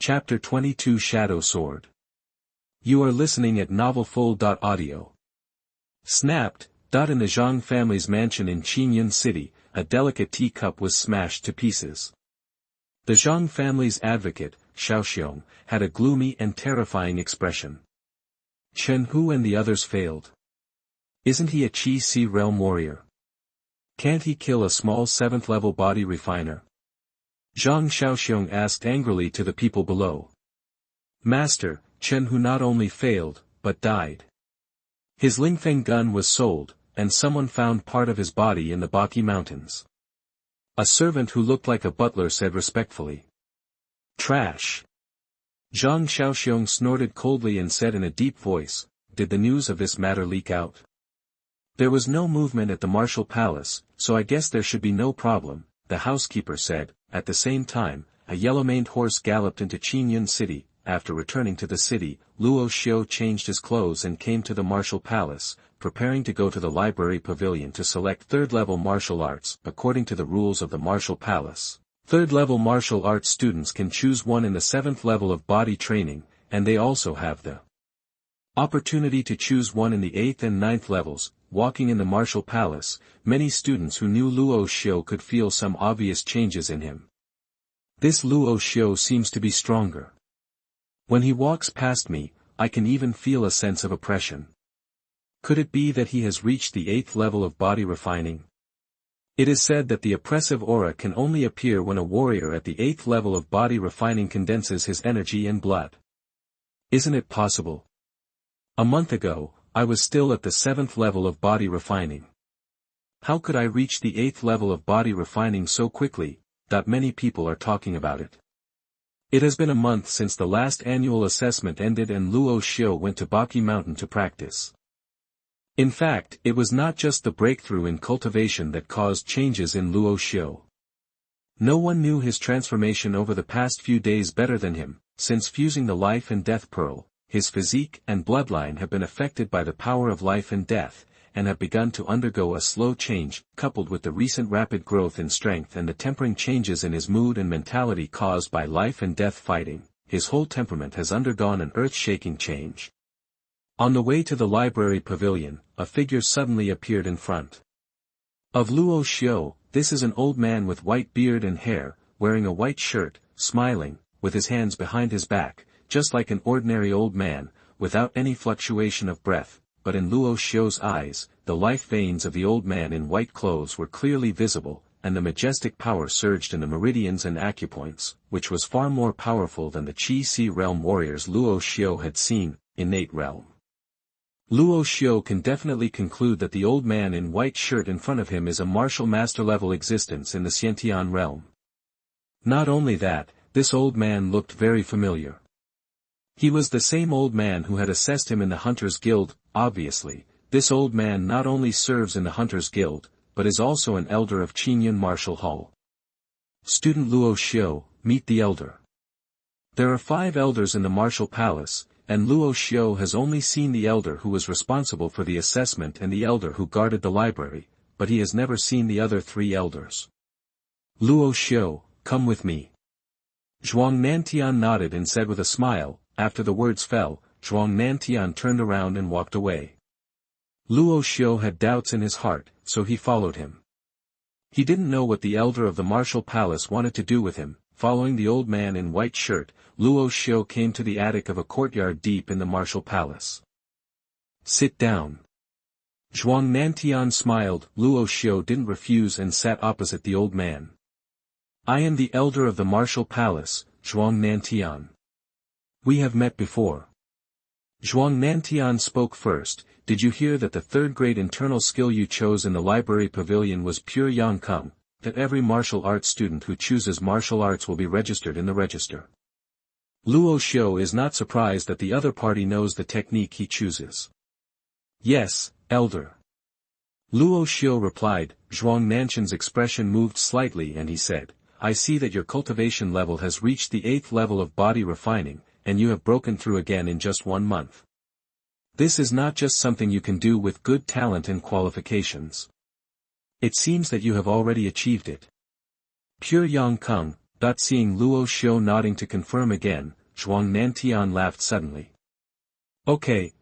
Chapter 22 Shadow Sword. You are listening at novelfull.audio. Snapped. In the Zhang family's mansion in Xuanhuan City, a delicate teacup was smashed to pieces. The Zhang family's advocate, Xuanhuan, had a gloomy and terrifying expression. Chen Hu and the others failed. Isn't he a Qi Si realm warrior? Can't he kill a small 7th-level body refiner? Zhang Xiaoxiong asked angrily to the people below. Master, Chen Hu not only failed, but died. His Lingfeng gun was sold, and someone found part of his body in the Baki Mountains. A servant who looked like a butler said respectfully. Trash. Zhang Xiaoxiong snorted coldly and said in a deep voice, Did the news of this matter leak out? There was no movement at the Martial Palace, so I guess there should be no problem, the housekeeper said. At the same time, a yellow-maned horse galloped into Xuanhuan City. After returning to the city, Luo Xiu changed his clothes and came to the Martial Palace, preparing to go to the library pavilion to select 3rd-level martial arts. According to the rules of the Martial Palace, 3rd-level martial arts students can choose one in the 7th level of body training, and they also have the opportunity to choose one in the 8th and 9th levels. Walking in the Martial Palace, many students who knew Luo Xiu could feel some obvious changes in him. This Luo Xiu seems to be stronger. When he walks past me, I can even feel a sense of oppression. Could it be that he has reached the 8th level of body refining? It is said that the oppressive aura can only appear when a warrior at the 8th level of body refining condenses his energy and blood. Isn't it possible? A month ago, I was still at the 7th level of body refining. How could I reach the 8th level of body refining so quickly? Many people are talking about it. It has been a month since the last annual assessment ended and Luo Xiu went to Baki Mountain to practice. In fact, it was not just the breakthrough in cultivation that caused changes in Luo Xiu. No one knew his transformation over the past few days better than him. Since fusing the life and death pearl, his physique and bloodline have been affected by the power of life and death, and have begun to undergo a slow change. Coupled with the recent rapid growth in strength and the tempering changes in his mood and mentality caused by life and death fighting, his whole temperament has undergone an earth-shaking change. On the way to the library pavilion, a figure suddenly appeared in front of Luo Xiu. This is an old man with white beard and hair, wearing a white shirt, smiling, with his hands behind his back, just like an ordinary old man, without any fluctuation of breath. But in Luo Xiu's eyes, the life veins of the old man in white clothes were clearly visible, and the majestic power surged in the meridians and acupoints, which was far more powerful than the Qi Si realm warriors Luo Xiu had seen. Innate realm. Luo Xiu can definitely conclude that the old man in white shirt in front of him is a martial master-level existence in the Xiantian realm. Not only that, this old man looked very familiar. He was the same old man who had assessed him in the Hunters Guild. Obviously, this old man not only serves in the Hunters Guild, but is also an elder of Xuanhuan Martial Hall. Student Luo Xiu, meet the elder. There are 5 elders in the Martial Palace, and Luo Xiu has only seen the elder who was responsible for the assessment and the elder who guarded the library, but he has never seen the other 3 elders. Luo Xiu, come with me. Zhuang Nantian nodded and said with a smile. After the words fell, Zhuang Nantian turned around and walked away. Luo Xiu had doubts in his heart, so he followed him. He didn't know what the elder of the Martial Palace wanted to do with him. Following the old man in white shirt, Luo Xiu came to the attic of a courtyard deep in the Martial Palace. Sit down. Zhuang Nantian smiled. Luo Xiu didn't refuse and sat opposite the old man. I am the elder of the Martial Palace, Zhuang Nantian. We have met before. Zhuang Nantian spoke first. Did you hear that the 3rd grade internal skill you chose in the library pavilion was pure Yang Kung, that every martial arts student who chooses martial arts will be registered in the register? Luo Xiu is not surprised that the other party knows the technique he chooses. Yes, elder. Luo Xiu replied. Zhuang Nantian's expression moved slightly and he said, I see that your cultivation level has reached the 8th level of body refining, and you have broken through again in just 1 month. This is not just something you can do with good talent and qualifications. It seems that you have already achieved it. Pure Yang Kung. Seeing Luo Xiu nodding to confirm again, Xuanhuan laughed suddenly. Okay.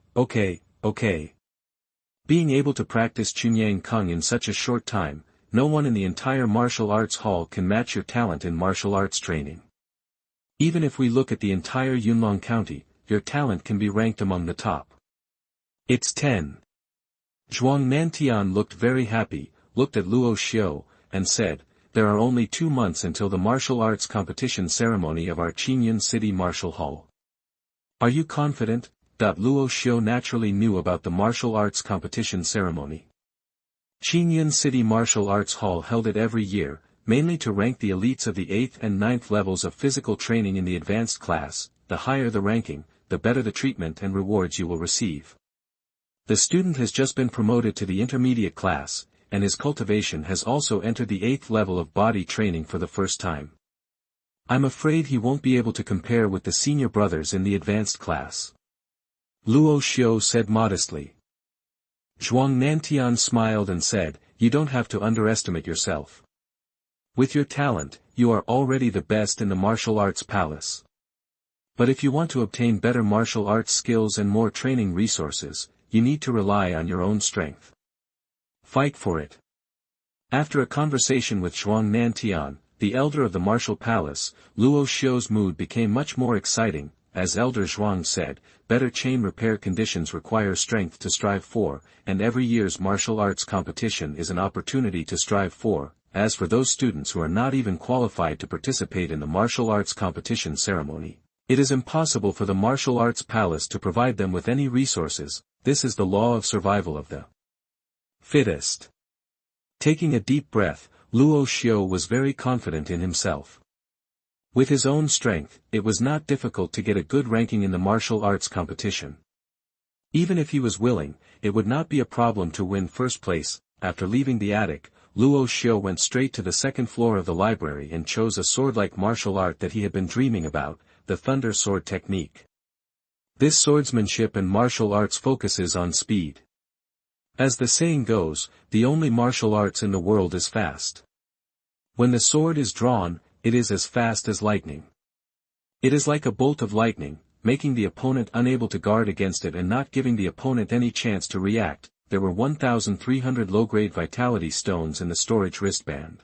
Being able to practice Chunyang Kung in such a short time, no one in the entire martial arts hall can match your talent in martial arts training. Even if we look at the entire Yunlong County, your talent can be ranked among the top. It's 10. Xuanhuan looked very happy, looked at Luo Xiu, and said, there are only 2 months until the martial arts competition ceremony of our Qingyun City Martial Hall. Are you confident? Luo Xiu naturally knew about the martial arts competition ceremony. Qingyun City Martial Arts Hall held it every year, mainly to rank the elites of the 8th and 9th levels of physical training in the advanced class. The higher the ranking, the better the treatment and rewards you will receive. The student has just been promoted to the intermediate class, and his cultivation has also entered the 8th level of body training for the first time. I'm afraid he won't be able to compare with the senior brothers in the advanced class. Luo Xiu said modestly. Xuanhuan smiled and said, you don't have to underestimate yourself. With your talent, you are already the best in the martial arts palace. But if you want to obtain better martial arts skills and more training resources, you need to rely on your own strength. Fight for it. After a conversation with Xuanhuan, the elder of the martial palace, Luo Xiu's mood became much more exciting. As Elder Zhuang said, better chain repair conditions require strength to strive for, and every year's martial arts competition is an opportunity to strive for. As for those students who are not even qualified to participate in the martial arts competition ceremony, it is impossible for the martial arts palace to provide them with any resources. This is the law of survival of the fittest. Taking a deep breath, Luo Xiu was very confident in himself. With his own strength, it was not difficult to get a good ranking in the martial arts competition. Even if he was willing, it would not be a problem to win first place. After leaving the attic, Luo Xiu went straight to the second floor of the library and chose a sword-like martial art that he had been dreaming about, the thunder sword technique. This swordsmanship and martial arts focuses on speed. As the saying goes, the only martial arts in the world is fast. When the sword is drawn, it is as fast as lightning. It is like a bolt of lightning, making the opponent unable to guard against it and not giving the opponent any chance to react. There were 1,300 low-grade vitality stones in the storage wristband.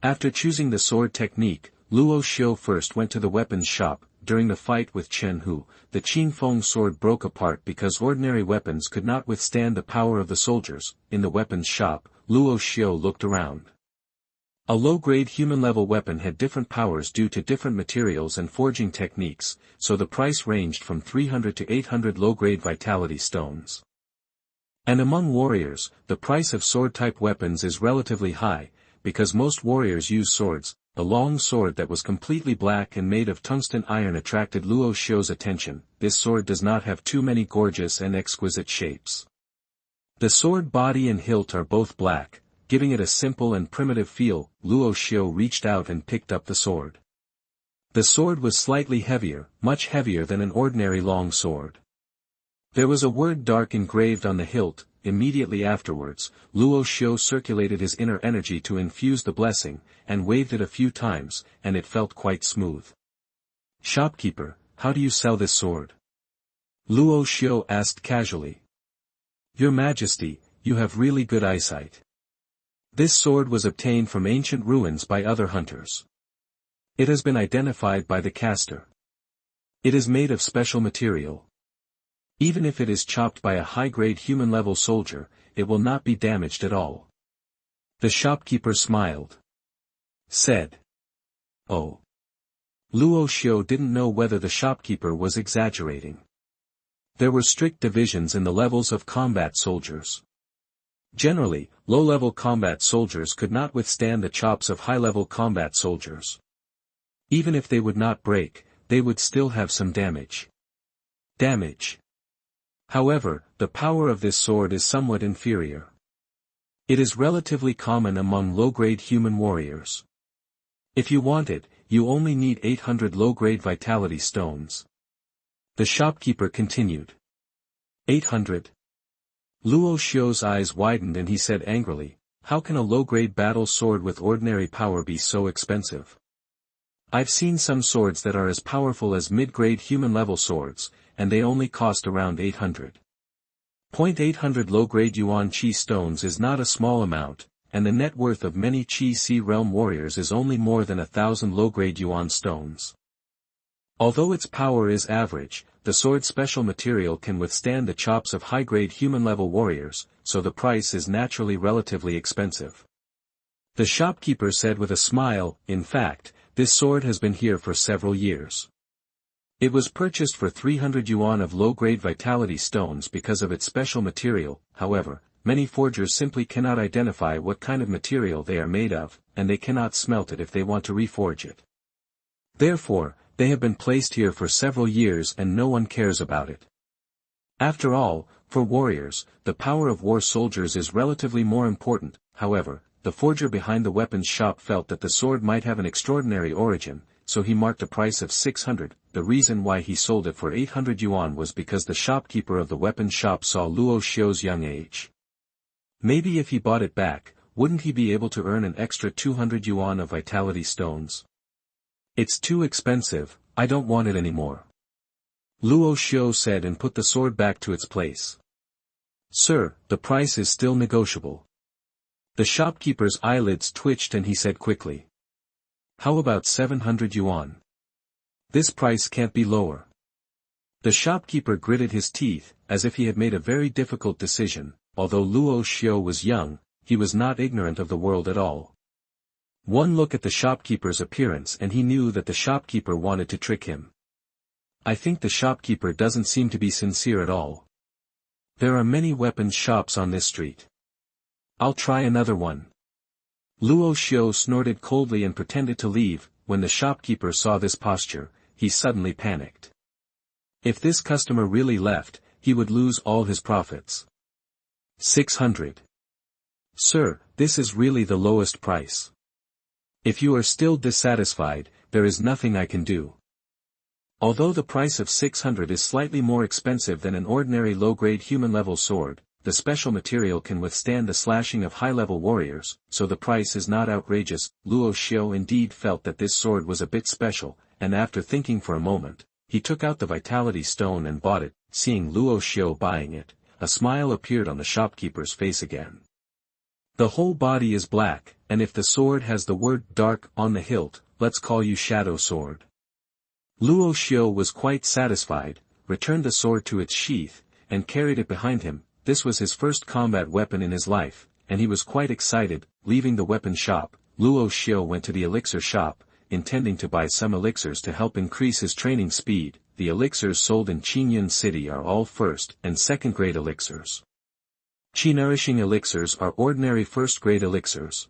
After choosing the sword technique, Luo Xiu first went to the weapons shop. During the fight with Chen Hu, the Qin Feng sword broke apart because ordinary weapons could not withstand the power of the soldiers. In the weapons shop, Luo Xiu looked around. A low-grade human-level weapon had different powers due to different materials and forging techniques, so the price ranged from 300 to 800 low-grade vitality stones. And among warriors, the price of sword-type weapons is relatively high, because most warriors use swords. The long sword that was completely black and made of tungsten iron attracted Luo Xiu's attention. This sword does not have too many gorgeous and exquisite shapes. The sword body and hilt are both black, giving it a simple and primitive feel. Luo Xiu reached out and picked up the sword. The sword was slightly heavier, much heavier than an ordinary long sword. There was a word dark engraved on the hilt. Immediately afterwards, Luo Xiu circulated his inner energy to infuse the blessing, and waved it a few times, and it felt quite smooth. Shopkeeper, how do you sell this sword? Luo Xiu asked casually. Your Majesty, you have really good eyesight. This sword was obtained from ancient ruins by other hunters. It has been identified by the caster. It is made of special material. Even if it is chopped by a high-grade human-level soldier, it will not be damaged at all. The shopkeeper smiled. Said. Oh. Luo Xiu didn't know whether the shopkeeper was exaggerating. There were strict divisions in the levels of combat soldiers. Generally, low-level combat soldiers could not withstand the chops of high-level combat soldiers. Even if they would not break, they would still have some damage. However, the power of this sword is somewhat inferior. It is relatively common among low-grade human warriors. If you want it, you only need 800 low-grade vitality stones. The shopkeeper continued. 800. Luo Xiu's eyes widened and he said angrily, how can a low-grade battle sword with ordinary power be so expensive? I've seen some swords that are as powerful as mid-grade human-level swords, and they only cost around 800. 800 low-grade yuan qi stones is not a small amount, and the net worth of many Qi Sea realm warriors is only more than 1,000 low-grade yuan stones. Although its power is average, the sword's special material can withstand the chops of high-grade human-level warriors, so the price is naturally relatively expensive. The shopkeeper said with a smile, in fact, this sword has been here for several years. It was purchased for 300 yuan of low-grade vitality stones because of its special material. However, many forgers simply cannot identify what kind of material they are made of, and they cannot smelt it if they want to reforge it. Therefore, they have been placed here for several years and no one cares about it. After all, for warriors, the power of war soldiers is relatively more important. However, the forger behind the weapons shop felt that the sword might have an extraordinary origin, so he marked a price of 600. The reason why he sold it for 800 yuan was because the shopkeeper of the weapons shop saw Luo Xiu's young age. Maybe if he bought it back, wouldn't he be able to earn an extra 200 yuan of vitality stones? It's too expensive, I don't want it anymore. Luo Xiu said and put the sword back to its place. Sir, the price is still negotiable. The shopkeeper's eyelids twitched and he said quickly. How about 700 yuan? This price can't be lower. The shopkeeper gritted his teeth, as if he had made a very difficult decision. Although Luo Xiu was young, he was not ignorant of the world at all. One look at the shopkeeper's appearance and he knew that the shopkeeper wanted to trick him. I think the shopkeeper doesn't seem to be sincere at all. There are many weapons shops on this street. I'll try another one. Luo Xiu snorted coldly and pretended to leave. When the shopkeeper saw this posture, he suddenly panicked. If this customer really left, he would lose all his profits. 600. Sir, this is really the lowest price. If you are still dissatisfied, there is nothing I can do. Although the price of 600 is slightly more expensive than an ordinary low-grade human-level sword, the special material can withstand the slashing of high-level warriors, so the price is not outrageous. Luo Xiu indeed felt that this sword was a bit special, and after thinking for a moment, he took out the vitality stone and bought it. Seeing Luo Xiu buying it, a smile appeared on the shopkeeper's face again. The whole body is black, and if the sword has the word dark on the hilt, let's call you Shadow Sword. Luo Xiu was quite satisfied, returned the sword to its sheath, and carried it behind him. This was his first combat weapon in his life, and he was quite excited. Leaving the weapon shop, Luo Xiu went to the elixir shop, intending to buy some elixirs to help increase his training speed. The elixirs sold in Xuanhuan City are all first and second-grade elixirs. Qi-nourishing elixirs are ordinary first-grade elixirs.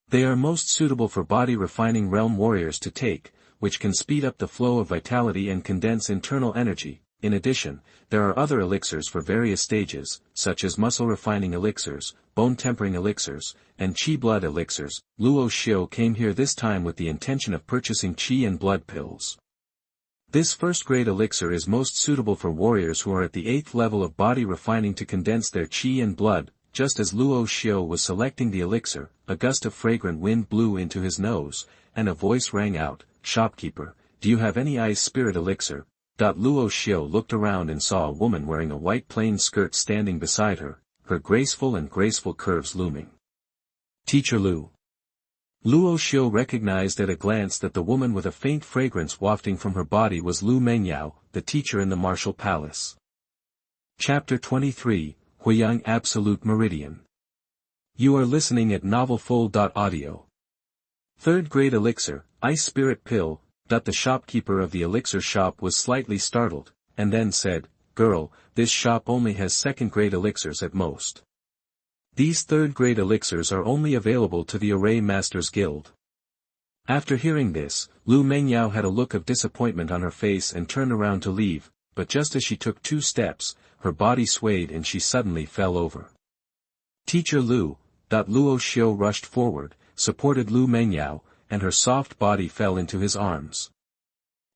They are most suitable for body-refining realm warriors to take, which can speed up the flow of vitality and condense internal energy. In addition, there are other elixirs for various stages, such as muscle-refining elixirs, bone-tempering elixirs, and qi-blood elixirs. Luo Xiu came here this time with the intention of purchasing qi and blood pills. This first-grade elixir is most suitable for warriors who are at the 8th level of body refining to condense their qi and blood. Just as Luo Xiu was selecting the elixir, a gust of fragrant wind blew into his nose, and a voice rang out, "Shopkeeper, do you have any ice spirit elixir?" Luo Xiu looked around and saw a woman wearing a white plain skirt standing beside her, her graceful curves looming. Teacher Lu. Luo Xiu recognized at a glance that the woman with a faint fragrance wafting from her body was Lu Mengyao, the teacher in the martial palace. Chapter 23, Huoyang Absolute Meridian. You are listening at novelfull.audio. Third grade elixir, ice spirit pill. The shopkeeper of the elixir shop was slightly startled, and then said, "Girl, this shop only has second-grade elixirs at most. These third-grade elixirs are only available to the Array Masters Guild." After hearing this, Lu Mengyao had a look of disappointment on her face and turned around to leave, but just as she took 2 steps, her body swayed and she suddenly fell over. Teacher Lu. Luo Xiu rushed forward, supported Lu Mengyao, and her soft body fell into his arms.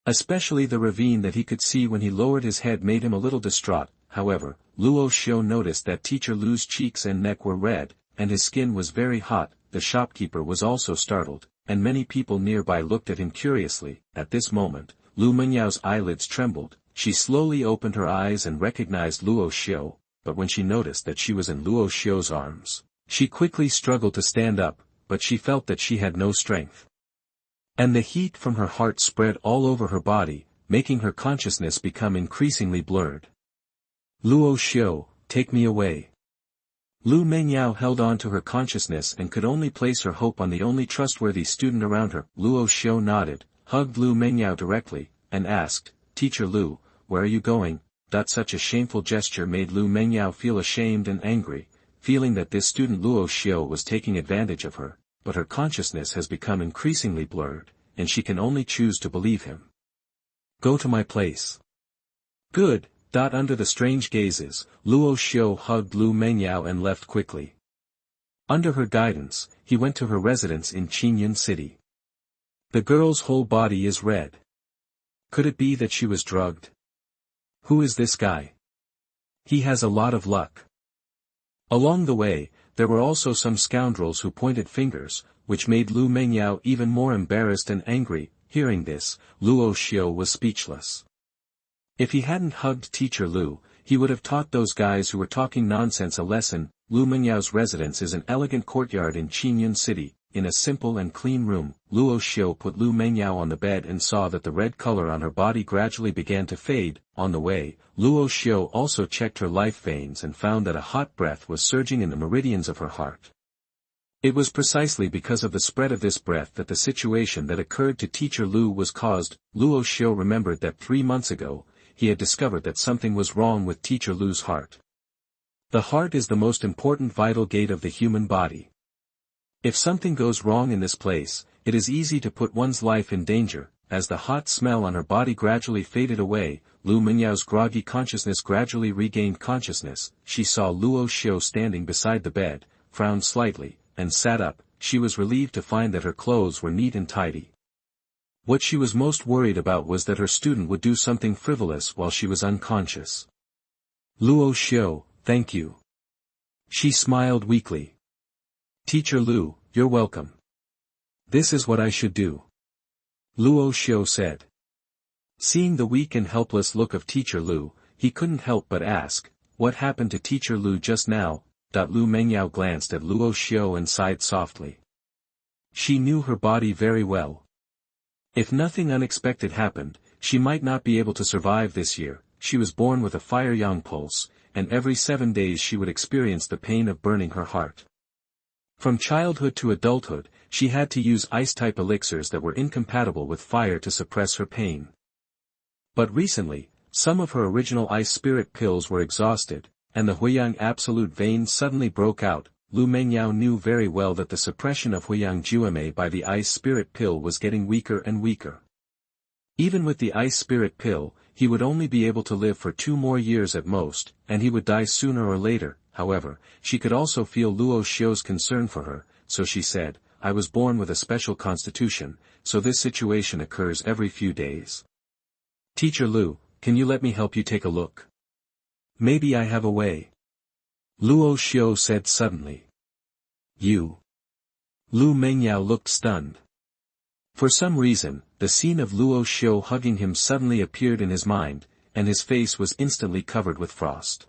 Especially the ravine that he could see when he lowered his head made him a little distraught. However, Luo Xiu noticed that Teacher Lu's cheeks and neck were red, and his skin was very hot. The shopkeeper was also startled. and many people nearby looked at him curiously. At this moment, Lu Menyao's eyelids trembled. She slowly opened her eyes and recognized Luo Xiu, but when she noticed that she was in Luo Xiu's arms, she quickly struggled to stand up, but she felt that she had no strength. And the heat from her heart spread all over her body, making her consciousness become increasingly blurred. Luo Xiu, take me away. Lu Mengyao held on to her consciousness and could only place her hope on the only trustworthy student around her. Luo Xiu nodded, hugged Lu Mengyao directly, and asked, Teacher Lu, where are you going? Such a shameful gesture made Lu Mengyao feel ashamed and angry, feeling that this student Luo Xiu was taking advantage of her, but her consciousness has become increasingly blurred, and she can only choose to believe him. Go to my place. Good. Under the strange gazes, Luo Xiu hugged Lu Mengyao and left quickly. Under her guidance, he went to her residence in Xuanhuan City. The girl's whole body is red. Could it be that she was drugged? Who is this guy? He has a lot of luck. Along the way, there were also some scoundrels who pointed fingers, which made Lu Mengyao even more embarrassed and angry. Hearing this, Luo Xiu was speechless. If he hadn't hugged Teacher Lu, he would have taught those guys who were talking nonsense a lesson. Lu Mengyao's residence is an elegant courtyard in Xuanhuan City. In a simple and clean room, Luo Xiu put Lu Mengyao on the bed and saw that the red color on her body gradually began to fade. On the way, Luo Xiu also checked her life veins and found that a hot breath was surging in the meridians of her heart. It was precisely because of the spread of this breath that the situation that occurred to Teacher Lu was caused. Luo Xiu remembered that 3 months ago, he had discovered that something was wrong with Teacher Lu's heart. The heart is the most important vital gate of the human body. If something goes wrong in this place, it is easy to put one's life in danger. As the hot smell on her body gradually faded away, Lu Mengyao's groggy consciousness gradually regained consciousness. She saw Luo Xiu standing beside the bed, frowned slightly, and sat up. She was relieved to find that her clothes were neat and tidy. What she was most worried about was that her student would do something frivolous while she was unconscious. Luo Xiu, thank you. She smiled weakly. Teacher Lu, you're welcome. This is what I should do. Luo Xiu said. Seeing the weak and helpless look of Teacher Lu, he couldn't help but ask, what happened to Teacher Lu just now? Lu Mengyao glanced at Luo Xiu and sighed softly. She knew her body very well. If nothing unexpected happened, she might not be able to survive this year. She was born with a fire yang pulse, and every 7 days she would experience the pain of burning her heart. From childhood to adulthood, she had to use ice-type elixirs that were incompatible with fire to suppress her pain. But recently, some of her original ice spirit pills were exhausted, and the Huoyang absolute vein suddenly broke out. Lu Mengyao knew very well that the suppression of Huoyang Jueme by the ice spirit pill was getting weaker and weaker. Even with the ice spirit pill, he would only be able to live for 2 more years at most, and he would die sooner or later. However, she could also feel Luo Xiu's concern for her, so she said, I was born with a special constitution, so this situation occurs every few days. Teacher Lu, can you let me help you take a look? Maybe I have a way. Luo Xiu said suddenly. You. Lu Mengyao looked stunned. For some reason, the scene of Luo Xiu hugging him suddenly appeared in his mind, and his face was instantly covered with frost.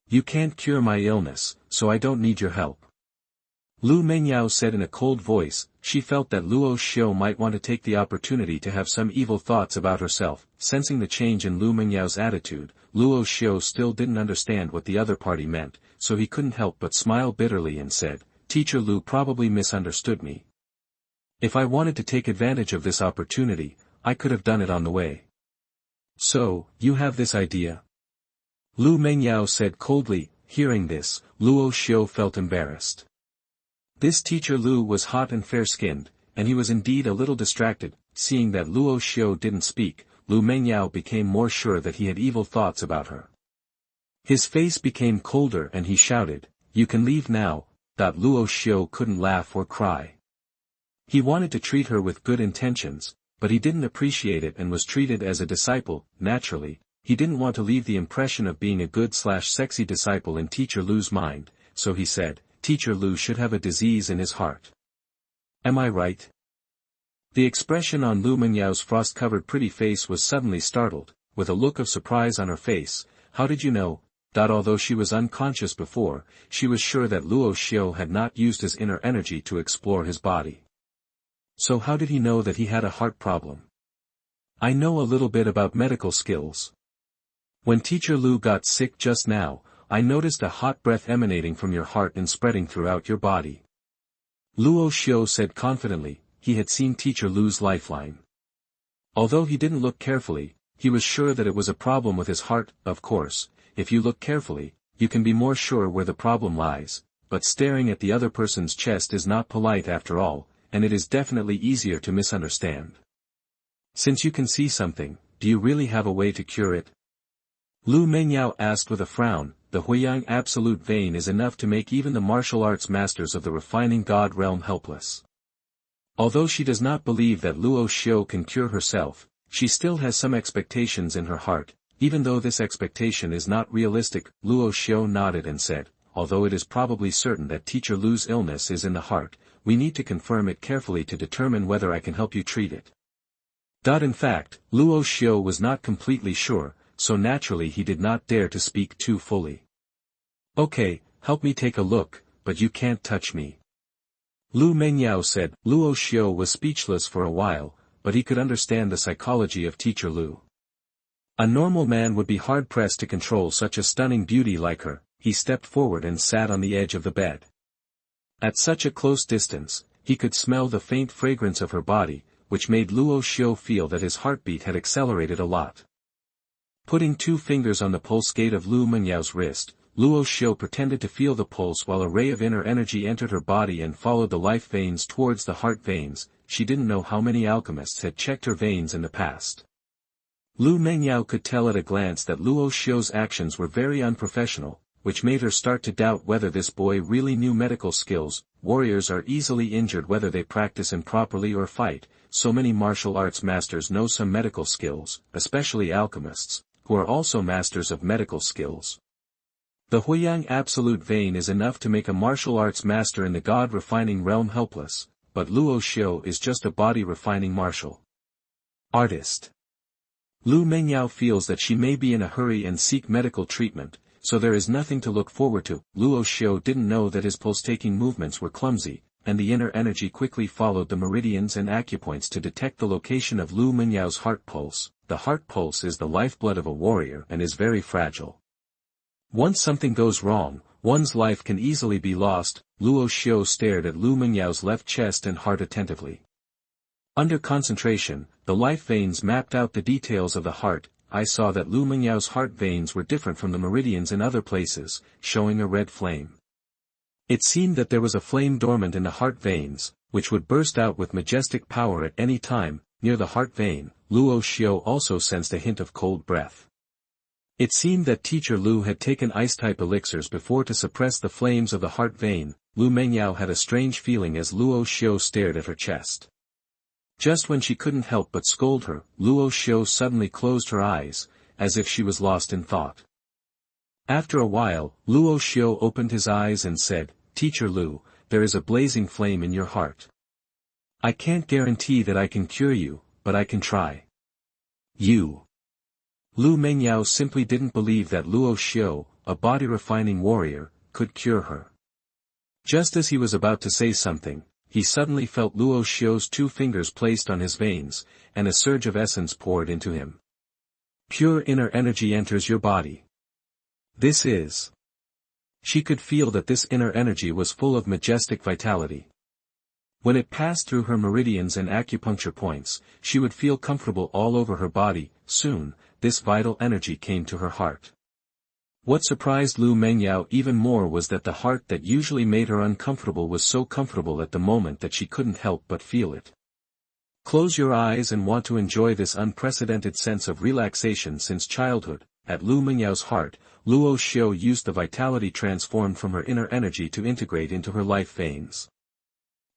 You can't cure my illness, so I don't need your help. Lu Mengyao said in a cold voice. She felt that Luo Xiu might want to take the opportunity to have some evil thoughts about herself. Sensing the change in Lu Mengyao's attitude, Luo Xiu still didn't understand what the other party meant, so he couldn't help but smile bitterly and said, Teacher Lu probably misunderstood me. If I wanted to take advantage of this opportunity, I could have done it on the way. So, you have this idea? Lu Mengyao said coldly. Hearing this, Luo Xiu felt embarrassed. This Teacher Lu was hot and fair-skinned, and he was indeed a little distracted. Seeing that Luo Xiu didn't speak, Lu Mengyao became more sure that he had evil thoughts about her. His face became colder and he shouted, You can leave now. Luo Xiu couldn't laugh or cry. He wanted to treat her with good intentions, but he didn't appreciate it and was treated as a disciple. Naturally, he didn't want to leave the impression of being a good/sexy disciple in Teacher Lu's mind, so he said, Teacher Lu should have a disease in his heart. Am I right? The expression on Lu Menyao's frost-covered pretty face was suddenly startled, with a look of surprise on her face. How did you know? Although she was unconscious before, she was sure that Luo Xiu had not used his inner energy to explore his body. So how did he know that he had a heart problem? I know a little bit about medical skills. When Teacher Lu got sick just now, I noticed a hot breath emanating from your heart and spreading throughout your body. Luo Xiu said confidently. He had seen Teacher Lu's lifeline. Although he didn't look carefully, he was sure that it was a problem with his heart. Of course, if you look carefully, you can be more sure where the problem lies, but staring at the other person's chest is not polite after all, and it is definitely easier to misunderstand. Since you can see something, do you really have a way to cure it? Lu Mengyao asked with a frown. The Huoyang absolute vein is enough to make even the martial arts masters of the refining god realm helpless. Although she does not believe that Luo Xiu can cure herself, she still has some expectations in her heart, even though this expectation is not realistic. Luo Xiu nodded and said, although it is probably certain that Teacher Lu's illness is in the heart, we need to confirm it carefully to determine whether I can help you treat it. In fact, Luo Xiu was not completely sure, so naturally he did not dare to speak too fully. Okay, help me take a look, but you can't touch me. Lu Mengyao said. Luo Xiu was speechless for a while, but he could understand the psychology of Teacher Lu. A normal man would be hard-pressed to control such a stunning beauty like her. He stepped forward and sat on the edge of the bed. At such a close distance, he could smell the faint fragrance of her body, which made Luo Xiu feel that his heartbeat had accelerated a lot. Putting 2 fingers on the pulse gate of Lu Mengyao's wrist, Luo Xiu pretended to feel the pulse while a ray of inner energy entered her body and followed the life veins towards the heart veins. She didn't know how many alchemists had checked her veins in the past. Lu Mengyao could tell at a glance that Luo Xiu's actions were very unprofessional, which made her start to doubt whether this boy really knew medical skills. Warriors are easily injured whether they practice improperly or fight. So many martial arts masters know some medical skills, especially alchemists, who are also masters of medical skills. The Huoyang absolute vein is enough to make a martial arts master in the god-refining realm helpless, but Luo Xiu is just a body-refining martial artist. Lu Mengyao feels that she may be in a hurry and seek medical treatment, so there is nothing to look forward to. Luo Xiu didn't know that his pulse-taking movements were clumsy, and the inner energy quickly followed the meridians and acupoints to detect the location of Lu Mengyao's heart pulse. The heart pulse is the lifeblood of a warrior and is very fragile. Once something goes wrong, one's life can easily be lost. Luo Xiu stared at Lu Mengyao's left chest and heart attentively. Under concentration, the life veins mapped out the details of the heart. I saw that Lu Mengyao's heart veins were different from the meridians in other places, showing a red flame. It seemed that there was a flame dormant in the heart veins, which would burst out with majestic power at any time. Near the heart vein, Luo Xiu also sensed a hint of cold breath. It seemed that Teacher Lu had taken ice-type elixirs before to suppress the flames of the heart vein. Lu Mengyao had a strange feeling as Luo Xiu stared at her chest. Just when she couldn't help but scold her, Luo Xiu suddenly closed her eyes, as if she was lost in thought. After a while, Luo Xiu opened his eyes and said, Teacher Lu, there is a blazing flame in your heart. I can't guarantee that I can cure you, but I can try. You. Lu Mengyao simply didn't believe that Luo Xiu, a body-refining warrior, could cure her. Just as he was about to say something, he suddenly felt Luo Xiu's 2 fingers placed on his veins, and a surge of essence poured into him. Pure inner energy enters your body. This is. She could feel that this inner energy was full of majestic vitality. When it passed through her meridians and acupuncture points, she would feel comfortable all over her body. Soon, this vital energy came to her heart. What surprised Lu Mengyao even more was that the heart that usually made her uncomfortable was so comfortable at the moment that she couldn't help but feel it. Close your eyes and want to enjoy this unprecedented sense of relaxation since childhood. At Lu Mengyao's heart, Luo Xiu used the vitality transformed from her inner energy to integrate into her life veins.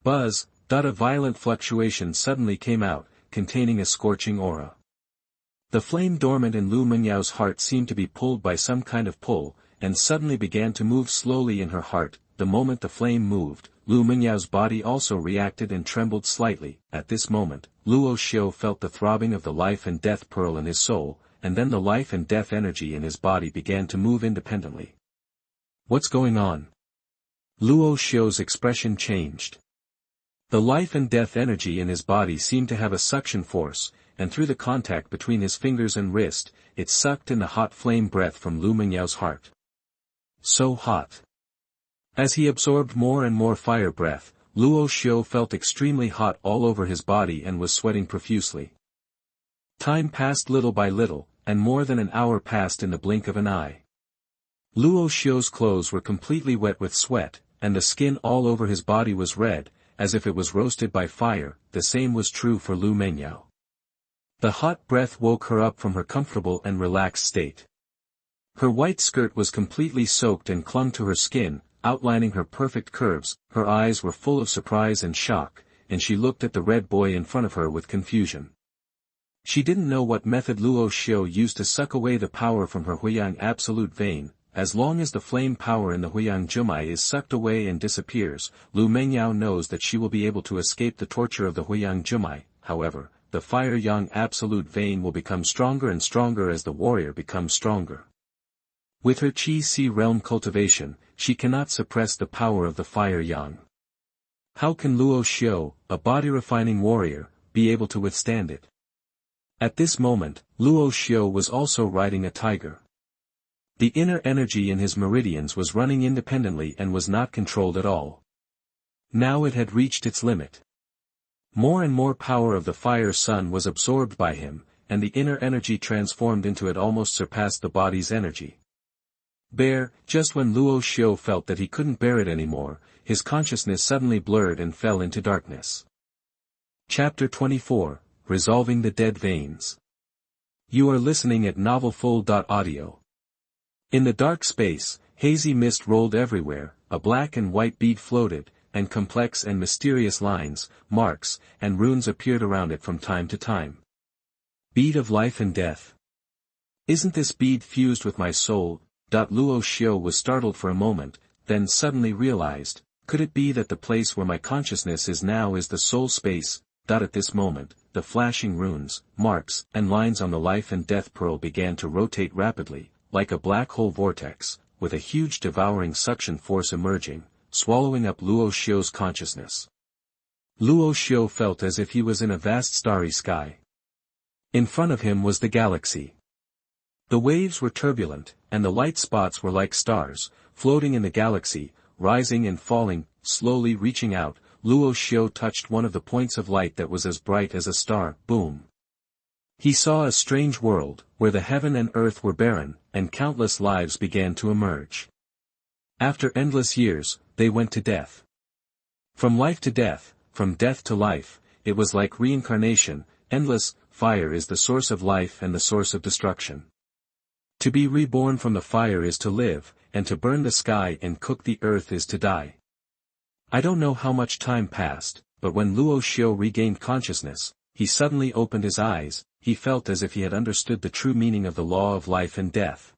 Buzz, a violent fluctuation suddenly came out, containing a scorching aura. The flame dormant in Lu Mengyao's heart seemed to be pulled by some kind of pull, and suddenly began to move slowly in her heart. the moment the flame moved, Lu Mengyao's body also reacted and trembled slightly. At this moment, Luo Xiu felt the throbbing of the life and death pearl in his soul, and then the life and death energy in his body began to move independently. What's going on? Luo Xiu's expression changed. The life and death energy in his body seemed to have a suction force, and through the contact between his fingers and wrist, it sucked in the hot flame breath from Lu Mengyao's heart. So hot. As he absorbed more and more fire breath, Luo Xiu felt extremely hot all over his body and was sweating profusely. Time passed little by little, and more than an hour passed in the blink of an eye. Luo Xiu's clothes were completely wet with sweat, and the skin all over his body was red, as if it was roasted by fire. The same was true for Lu Mengyao. The hot breath woke her up from her comfortable and relaxed state. Her white skirt was completely soaked and clung to her skin, outlining her perfect curves. Her eyes were full of surprise and shock, and she looked at the red boy in front of her with confusion. She didn't know what method Luo Xiu used to suck away the power from her Huoyang absolute vein. As long as the flame power in the Huoyang Jumai is sucked away and disappears, Lu Mengyao knows that she will be able to escape the torture of the Huoyang Jumai. However, the fire yang absolute vein will become stronger and stronger as the warrior becomes stronger. With her Qi Si realm cultivation, she cannot suppress the power of the fire yang. How can Luo Xiu, a body-refining warrior, be able to withstand it? At this moment, Luo Xiu was also riding a tiger. The inner energy in his meridians was running independently and was not controlled at all. Now it had reached its limit. More and more power of the fire sun was absorbed by him, and the inner energy transformed into it almost surpassed the body's energy. Just when Luo Xiu felt that he couldn't bear it anymore, his consciousness suddenly blurred and fell into darkness. Chapter 24, Resolving the Dead Veins. You are listening at novelfull.audio. In the dark space, hazy mist rolled everywhere, a black and white bead floated, and complex and mysterious lines, marks, and runes appeared around it from time to time. Bead of life and death. Isn't this bead fused with my soul? Luo Xiu was startled for a moment, then suddenly realized, could it be that the place where my consciousness is now is the soul space? At this moment, the flashing runes, marks, and lines on the life and death pearl began to rotate rapidly, like a black hole vortex, with a huge devouring suction force emerging, swallowing up Luo Xiu's consciousness. Luo Xiu felt as if he was in a vast starry sky. In front of him was the galaxy. The waves were turbulent, and the light spots were like stars, floating in the galaxy, rising and falling, slowly reaching out. Luo Xiu touched one of the points of light that was as bright as a star. Boom! He saw a strange world, where the heaven and earth were barren, and countless lives began to emerge. After endless years, they went to death. From life to death, from death to life, it was like reincarnation. Endless fire is the source of life and the source of destruction. To be reborn from the fire is to live, and to burn the sky and cook the earth is to die. I don't know how much time passed, but when Luo Xiu regained consciousness, he suddenly opened his eyes. He felt as if he had understood the true meaning of the law of life and death.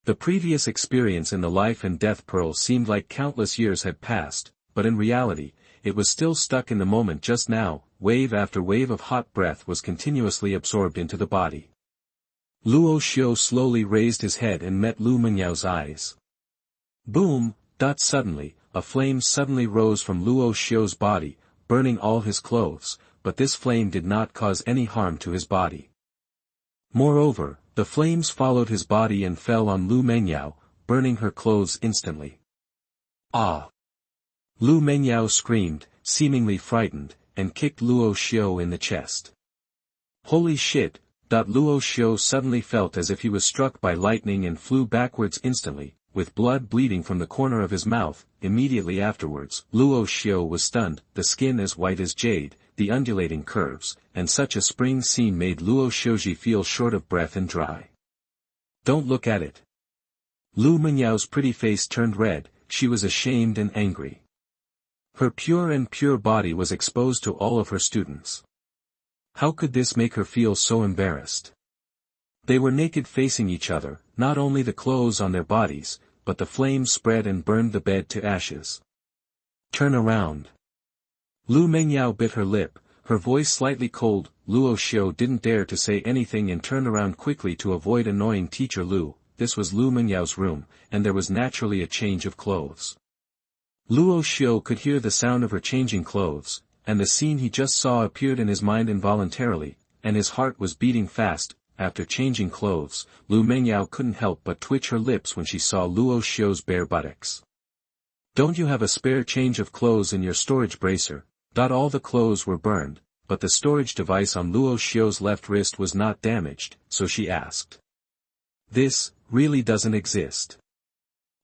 The previous experience in the life and death pearl seemed like countless years had passed, but in reality, it was still stuck in the moment just now. Wave after wave of hot breath was continuously absorbed into the body. Luo Xiu slowly raised his head and met Lu Mengyao's eyes. Boom! Suddenly, a flame suddenly rose from Luo Xiu's body, burning all his clothes, but this flame did not cause any harm to his body. Moreover, the flames followed his body and fell on Lu Mengyao, burning her clothes instantly. Ah! Lu Mengyao screamed, seemingly frightened, and kicked Luo Xiu in the chest. Holy shit! Luo Xiu suddenly felt as if he was struck by lightning and flew backwards instantly, with blood bleeding from the corner of his mouth. Immediately afterwards, Luo Xiu was stunned, the skin as white as jade, the undulating curves, and such a spring scene made Luo Xiuji feel short of breath and dry. Don't look at it. Lu Mengyao's pretty face turned red, she was ashamed and angry. Her pure body was exposed to all of her students. How could this make her feel so embarrassed? They were naked facing each other, not only the clothes on their bodies, but the flames spread and burned the bed to ashes. Turn around. Lu Mengyao bit her lip, her voice slightly cold. Luo Xiu didn't dare to say anything and turned around quickly to avoid annoying Teacher Lu. This was Lu Mengyao's room, and there was naturally a change of clothes. Luo Xiu could hear the sound of her changing clothes, and the scene he just saw appeared in his mind involuntarily, and his heart was beating fast. After changing clothes, Lu Mengyao couldn't help but twitch her lips when she saw Luo Xiu's bare buttocks. Don't you have a spare change of clothes in your storage bracer? All the clothes were burned, but the storage device on Luo Xiu's left wrist was not damaged, so she asked. This really doesn't exist.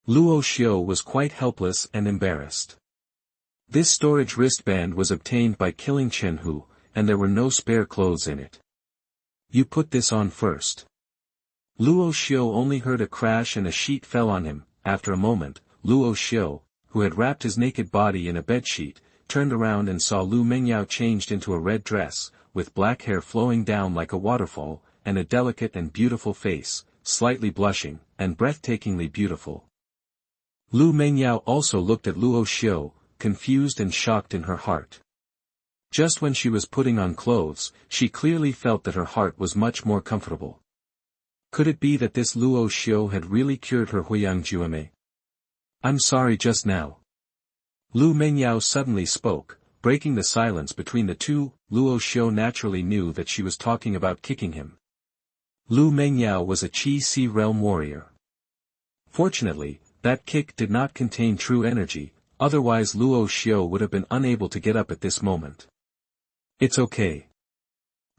Luo Xiu was quite helpless and embarrassed. This storage wristband was obtained by killing Chen Hu, and there were no spare clothes in it. You put this on first. Luo Xiu only heard a crash and a sheet fell on him. After a moment, Luo Xiu, who had wrapped his naked body in a bedsheet, turned around and saw Lu Mengyao changed into a red dress, with black hair flowing down like a waterfall, and a delicate and beautiful face, slightly blushing, and breathtakingly beautiful. Lu Mengyao also looked at Luo Xiu, confused and shocked in her heart. Just when she was putting on clothes, she clearly felt that her heart was much more comfortable. Could it be that this Luo Xiu had really cured her Huoyang Jueme? I'm sorry just now. Lu Mengyao suddenly spoke, breaking the silence between the two. Luo Xiu naturally knew that she was talking about kicking him. Lu Mengyao was a Qi Si realm warrior. Fortunately, that kick did not contain true energy, otherwise Luo Xiu would have been unable to get up at this moment. It's okay.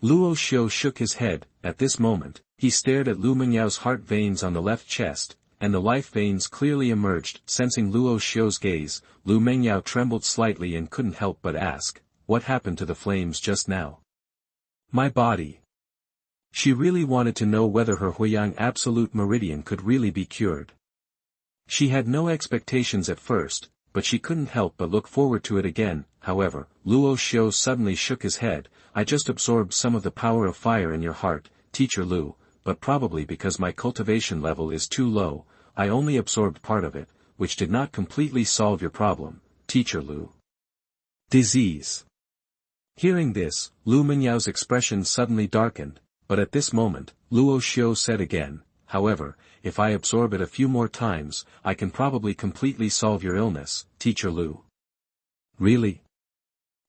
Luo Xiu shook his head. At this moment, he stared at Lu Mengyao's heart veins on the left chest, and the life veins clearly emerged. Sensing Luo Xiu's gaze, Lu Mengyao trembled slightly and couldn't help but ask, what happened to the flames just now? My body. She really wanted to know whether her Huoyang Absolute Meridian could really be cured. She had no expectations at first, but she couldn't help but look forward to it again. However, Luo Xiu suddenly shook his head. I just absorbed some of the power of fire in your heart, Teacher Lu, but probably because my cultivation level is too low, I only absorbed part of it, which did not completely solve your problem, Teacher Lu. Disease. Hearing this, Lu Mengyao's expression suddenly darkened, but at this moment, Luo Xiu said again, however, if I absorb it a few more times, I can probably completely solve your illness, Teacher Lu. Really?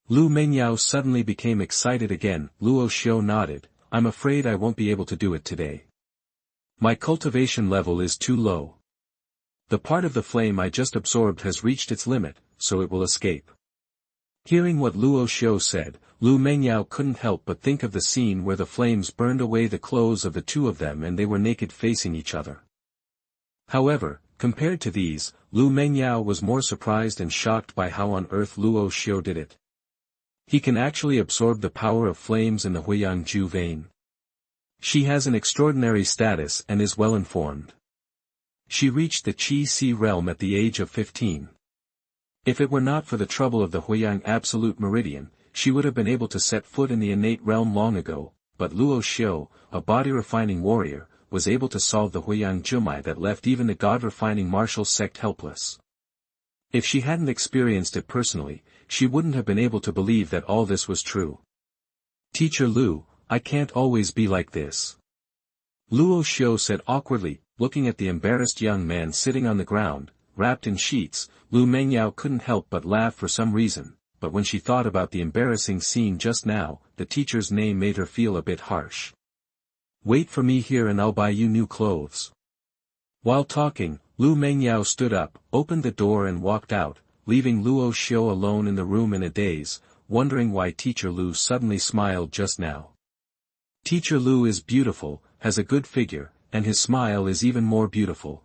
Lu Mengyao suddenly became excited again. Luo Xiu nodded. I'm afraid I won't be able to do it today. My cultivation level is too low. The part of the flame I just absorbed has reached its limit, so it will escape. Hearing what Luo Xiu said, Lu Mengyao couldn't help but think of the scene where the flames burned away the clothes of the two of them and they were naked facing each other. However, compared to these, Lu Mengyao was more surprised and shocked by how on earth Luo Xiu did it. He can actually absorb the power of flames in the Huoyang Ju vein. She has an extraordinary status and is well informed. She reached the Qi Si realm at the age of 15. If it were not for the trouble of the Huoyang Absolute Meridian, she would have been able to set foot in the innate realm long ago, but Luo Xiu, a body-refining warrior, was able to solve the Huoyang Jumai that left even the god-refining martial sect helpless. If she hadn't experienced it personally, she wouldn't have been able to believe that all this was true. Teacher Lu, I can't always be like this. Luo Xiu said awkwardly, looking at the embarrassed young man sitting on the ground, wrapped in sheets. Lu Mengyao couldn't help but laugh for some reason, but when she thought about the embarrassing scene just now, the teacher's name made her feel a bit harsh. Wait for me here and I'll buy you new clothes. While talking, Lu Mengyao stood up, opened the door and walked out, leaving Luo Xiu alone in the room in a daze, wondering why Teacher Lu suddenly smiled just now. Teacher Lu is beautiful, has a good figure, and his smile is even more beautiful.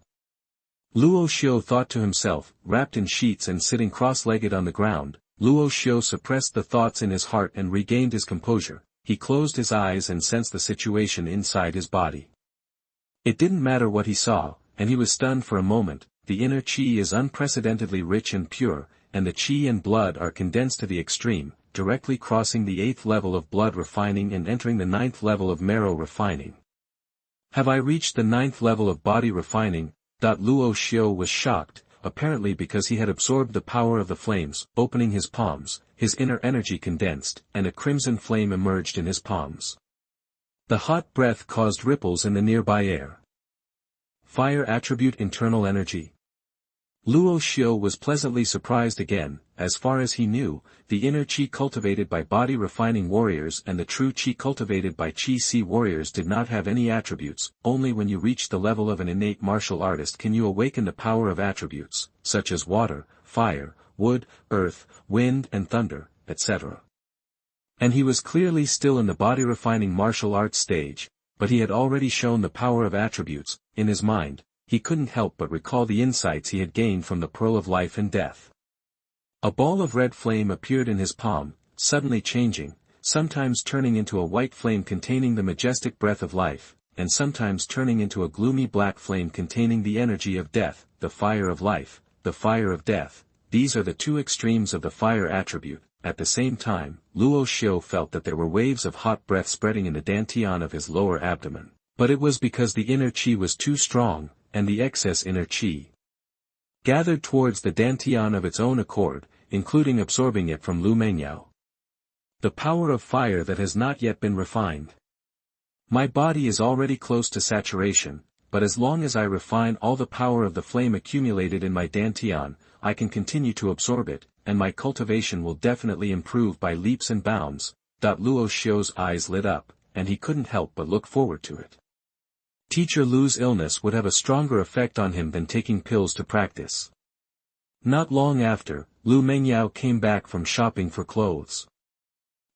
Luo Xiu thought to himself, wrapped in sheets and sitting cross-legged on the ground. Luo Xiu suppressed the thoughts in his heart and regained his composure. He closed his eyes and sensed the situation inside his body. It didn't matter what he saw, and he was stunned for a moment. The inner qi is unprecedentedly rich and pure, and the qi and blood are condensed to the extreme, directly crossing the 8th level of blood refining and entering the 9th level of marrow refining. Have I reached the 9th level of body refining? Luo Xiu was shocked, apparently because he had absorbed the power of the flames. Opening his palms, his inner energy condensed, and a crimson flame emerged in his palms. The hot breath caused ripples in the nearby air. Fire attribute internal energy. Luo Xiu was pleasantly surprised again. As far as he knew, the inner qi cultivated by body-refining warriors and the true qi cultivated by qi-si warriors did not have any attributes. Only when you reach the level of an innate martial artist can you awaken the power of attributes, such as water, fire, wood, earth, wind and thunder, etc. And he was clearly still in the body-refining martial arts stage, but he had already shown the power of attributes. In his mind, he couldn't help but recall the insights he had gained from the pearl of life and death. A ball of red flame appeared in his palm, suddenly changing, sometimes turning into a white flame containing the majestic breath of life, and sometimes turning into a gloomy black flame containing the energy of death, the fire of life, the fire of death. These are the two extremes of the fire attribute. At the same time, Luo Xiu felt that there were waves of hot breath spreading in the dantian of his lower abdomen. But it was because the inner qi was too strong, and the excess inner qi gathered towards the dantian of its own accord, including absorbing it from Lu Mengyao. The power of fire that has not yet been refined. My body is already close to saturation, but as long as I refine all the power of the flame accumulated in my dantian, I can continue to absorb it, and my cultivation will definitely improve by leaps and bounds. Luo Xiu's eyes lit up, and he couldn't help but look forward to it. Teacher Lu's illness would have a stronger effect on him than taking pills to practice. Not long after, Lu Mengyao came back from shopping for clothes.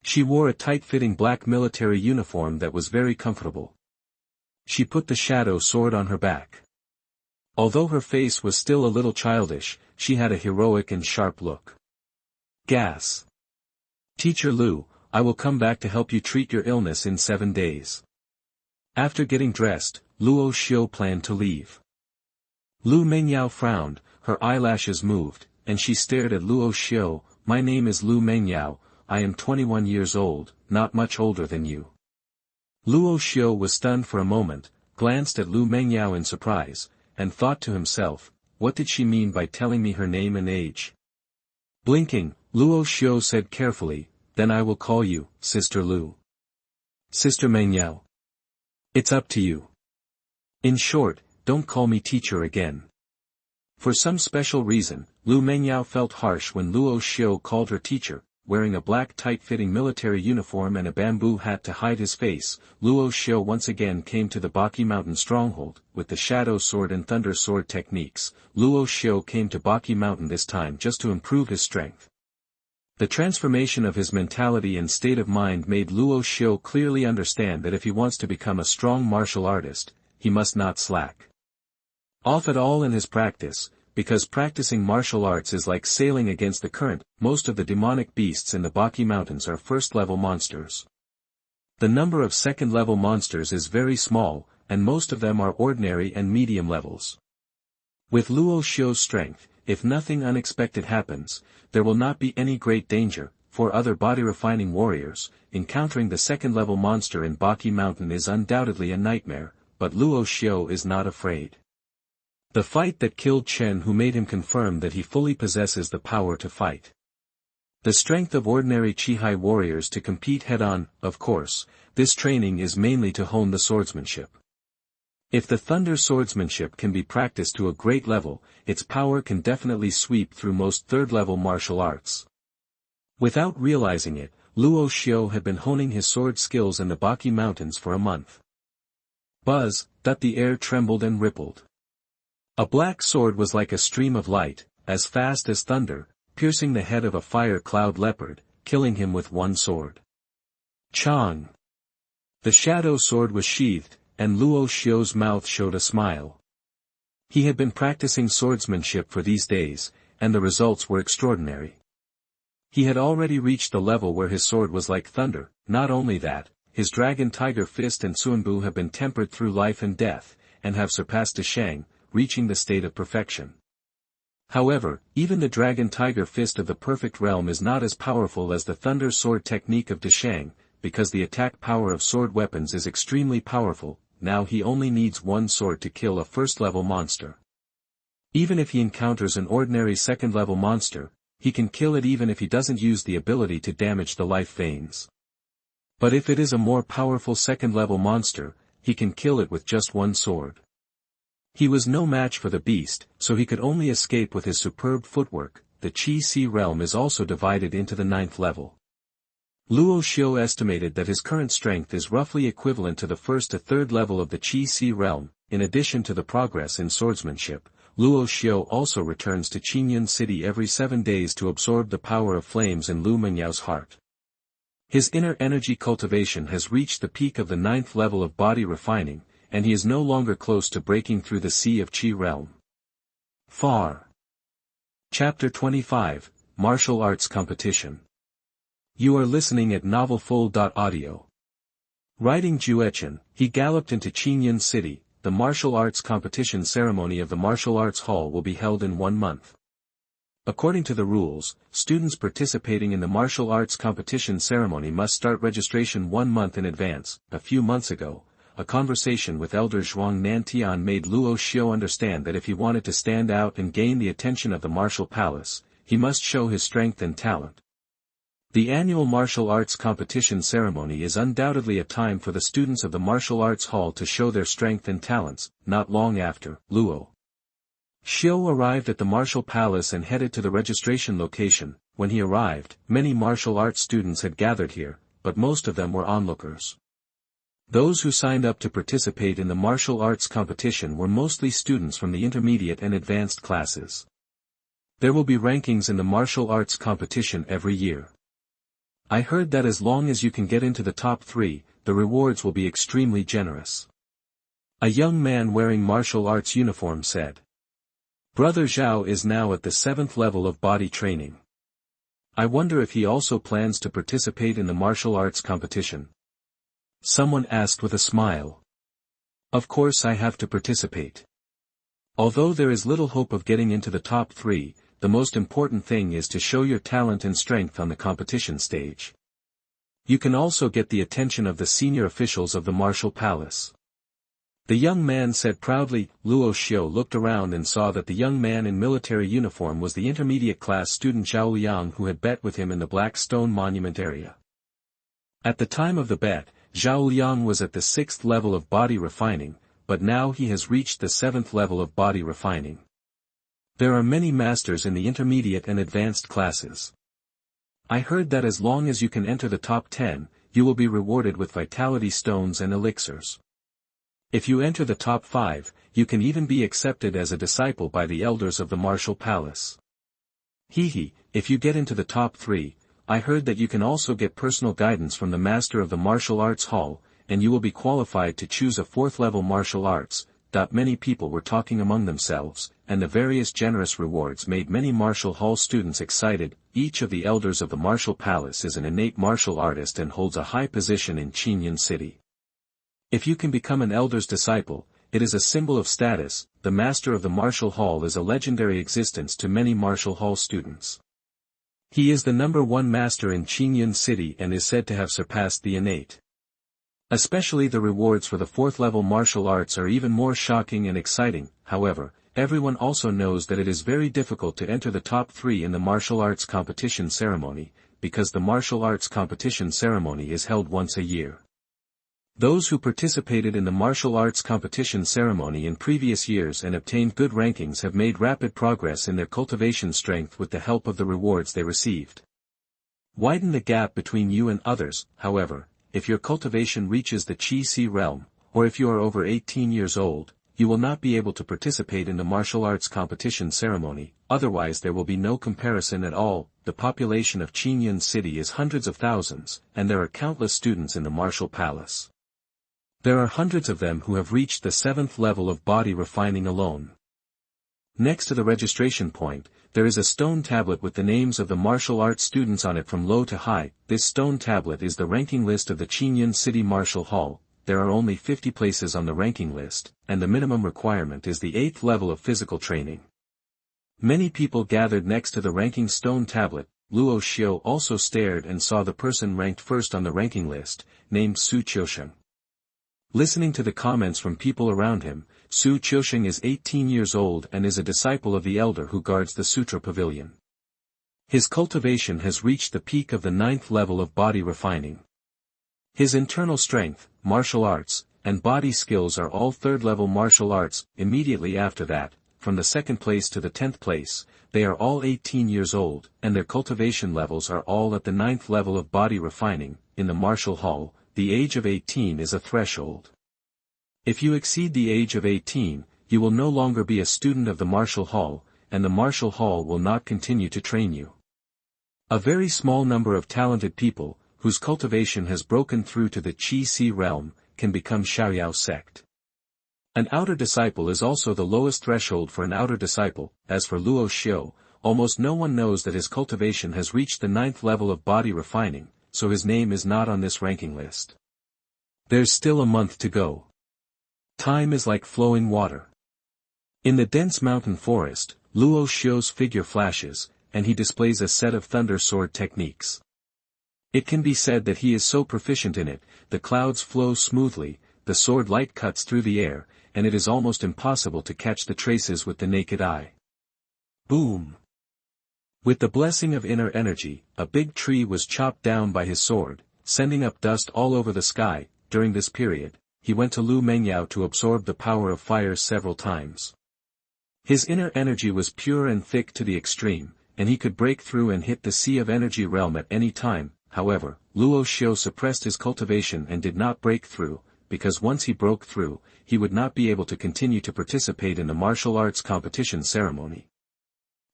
She wore a tight-fitting black military uniform that was very comfortable. She put the shadow sword on her back. Although her face was still a little childish, she had a heroic and sharp look. Gas. Teacher Lu, I will come back to help you treat your illness in 7 days. After getting dressed, Luo Xiu planned to leave. Lu Mengyao frowned, her eyelashes moved, and she stared at Luo Xiu. My name is Lu Mengyao, I am 21 years old, not much older than you. Luo Xiu was stunned for a moment, glanced at Lu Mengyao in surprise, and thought to himself, what did she mean by telling me her name and age? Blinking, Luo Xiu said carefully, then I will call you, Sister Lu. Sister Mengyao. It's up to you. In short, don't call me teacher again. For some special reason, Lu Mengyao felt harsh when Luo Xiu called her teacher. Wearing a black tight-fitting military uniform and a bamboo hat to hide his face, Luo Xiu once again came to the Baki Mountain stronghold. With the shadow sword and thunder sword techniques, Luo Xiu came to Baki Mountain this time just to improve his strength. The transformation of his mentality and state of mind made Luo Xiu clearly understand that if he wants to become a strong martial artist, he must not slack off at all in his practice, because practicing martial arts is like sailing against the current. Most of the demonic beasts in the Baki Mountains are first-level monsters. The number of second-level monsters is very small, and most of them are ordinary and medium levels. With Luo Xiu's strength, if nothing unexpected happens, there will not be any great danger. For other body-refining warriors, encountering the second-level monster in Baki Mountain is undoubtedly a nightmare, but Luo Xiu is not afraid. The fight that killed Chen who made him confirm that he fully possesses the power to fight. The strength of ordinary Qihai warriors to compete head-on. Of course, this training is mainly to hone the swordsmanship. If the thunder swordsmanship can be practiced to a great level, its power can definitely sweep through most third-level martial arts. Without realizing it, Luo Xiu had been honing his sword skills in the Baki Mountains for a month. Buzz, that the air trembled and rippled. A black sword was like a stream of light, as fast as thunder, piercing the head of a fire cloud leopard, killing him with one sword. Chang. The shadow sword was sheathed, and Luo Xiu's mouth showed a smile. He had been practicing swordsmanship for these days, and the results were extraordinary. He had already reached the level where his sword was like thunder. Not only that, his dragon tiger fist and Xuanbu have been tempered through life and death, and have surpassed Deshang, reaching the state of perfection. However, even the dragon tiger fist of the perfect realm is not as powerful as the thunder sword technique of Deshang, because the attack power of sword weapons is extremely powerful. Now he only needs one sword to kill a first-level monster. Even if he encounters an ordinary second-level monster, he can kill it even if he doesn't use the ability to damage the life veins. But if it is a more powerful second-level monster, he can kill it with just one sword. He was no match for the beast, so he could only escape with his superb footwork. The Qi-Si realm is also divided into the 9th level. Luo Xiu estimated that his current strength is roughly equivalent to the 1st to 3rd level of the Qi-Si realm. In addition to the progress in swordsmanship, Luo Xiu also returns to Xuanhuan City every 7 days to absorb the power of flames in Lu Mengyao's heart. His inner energy cultivation has reached the peak of the 9th level of body refining, and he is no longer close to breaking through the Sea of Qi realm. Far. Chapter 25, Martial Arts Competition. You are listening at novelfull.audio. Riding Juechen, he galloped into Xuanhuan City. The martial arts competition ceremony of the martial arts hall will be held in 1 month. According to the rules, students participating in the martial arts competition ceremony must start registration 1 month in advance. A few months ago, a conversation with Elder Zhuang Nantian made Luo Xiu understand that if he wanted to stand out and gain the attention of the martial palace, he must show his strength and talent. The annual martial arts competition ceremony is undoubtedly a time for the students of the martial arts hall to show their strength and talents. Not long after, Luo Xiu arrived at the martial palace and headed to the registration location. When he arrived, many martial arts students had gathered here, but most of them were onlookers. Those who signed up to participate in the martial arts competition were mostly students from the intermediate and advanced classes. There will be rankings in the martial arts competition every year. I heard that as long as you can get into the top 3, the rewards will be extremely generous. A young man wearing martial arts uniform said. Brother Zhao is now at the 7th level of body training. I wonder if he also plans to participate in the martial arts competition. Someone asked with a smile. Of course I have to participate. Although there is little hope of getting into the top 3, the most important thing is to show your talent and strength on the competition stage. You can also get the attention of the senior officials of the martial palace. The young man said proudly. Luo Xiu looked around and saw that the young man in military uniform was the intermediate class student Huoyang who had bet with him in the Black Stone Monument area. At the time of the bet, Huoyang was at the 6th level of body refining, but now he has reached the 7th level of body refining. There are many masters in the intermediate and advanced classes. I heard that as long as you can enter the top 10, you will be rewarded with vitality stones and elixirs. If you enter the top 5, you can even be accepted as a disciple by the elders of the martial palace. If you get into the top 3, I heard that you can also get personal guidance from the master of the martial arts hall, and you will be qualified to choose a 4th level martial arts. Many people were talking among themselves, and the various generous rewards made many martial hall students excited. Each of the elders of the martial palace is an innate martial artist and holds a high position in Xuanhuan City. If you can become an elder's disciple, it is a symbol of status. The master of the martial hall is a legendary existence to many martial hall students. He is the #1 master in Xuanhuan City and is said to have surpassed the innate. Especially the rewards for the 4th level martial arts are even more shocking and exciting. However, everyone also knows that it is very difficult to enter the top 3 in the martial arts competition ceremony, because the martial arts competition ceremony is held once a year. Those who participated in the martial arts competition ceremony in previous years and obtained good rankings have made rapid progress in their cultivation strength with the help of the rewards they received. Widen the gap between you and others. However, if your cultivation reaches the Qi-Si realm, or if you are over 18 years old, you will not be able to participate in the martial arts competition ceremony. Otherwise there will be no comparison at all. The population of Xuanhuan City is hundreds of thousands, and there are countless students in the martial palace. There are hundreds of them who have reached the 7th level of body refining alone. Next to the registration point, there is a stone tablet with the names of the martial arts students on it from low to high. This stone tablet is the ranking list of the Xuanhuan City Martial Hall. There are only 50 places on the ranking list, and the minimum requirement is the 8th level of physical training. Many people gathered next to the ranking stone tablet. Luo Xiu also stared and saw the person ranked first on the ranking list, named Su Qiusheng. Listening to the comments from people around him, Su Qiusheng is 18 years old and is a disciple of the elder who guards the Sutra Pavilion. His cultivation has reached the peak of the 9th level of body refining. His internal strength, martial arts, and body skills are all 3rd-level martial arts. Immediately after that, from the 2nd place to the 10th place, they are all 18 years old, and their cultivation levels are all at the 9th level of body refining. In the martial hall, the age of 18 is a threshold. If you exceed the age of 18, you will no longer be a student of the martial hall, and the martial hall will not continue to train you. A very small number of talented people, whose cultivation has broken through to the Qi-Si realm, can become Xiaoyao sect. An outer disciple is also the lowest threshold for an outer disciple. As for Luo Xiu, almost no one knows that his cultivation has reached the 9th level of body refining, so his name is not on this ranking list. There's still a month to go. Time is like flowing water. In the dense mountain forest, Luo Xiu's figure flashes, and he displays a set of thunder sword techniques. It can be said that he is so proficient in it, the clouds flow smoothly, the sword light cuts through the air, and it is almost impossible to catch the traces with the naked eye. Boom! With the blessing of inner energy, a big tree was chopped down by his sword, sending up dust all over the sky. During this period, he went to Lu Mengyao to absorb the power of fire several times. His inner energy was pure and thick to the extreme, and he could break through and hit the sea of energy realm at any time. However, Luo Xiu suppressed his cultivation and did not break through, because once he broke through, he would not be able to continue to participate in the martial arts competition ceremony.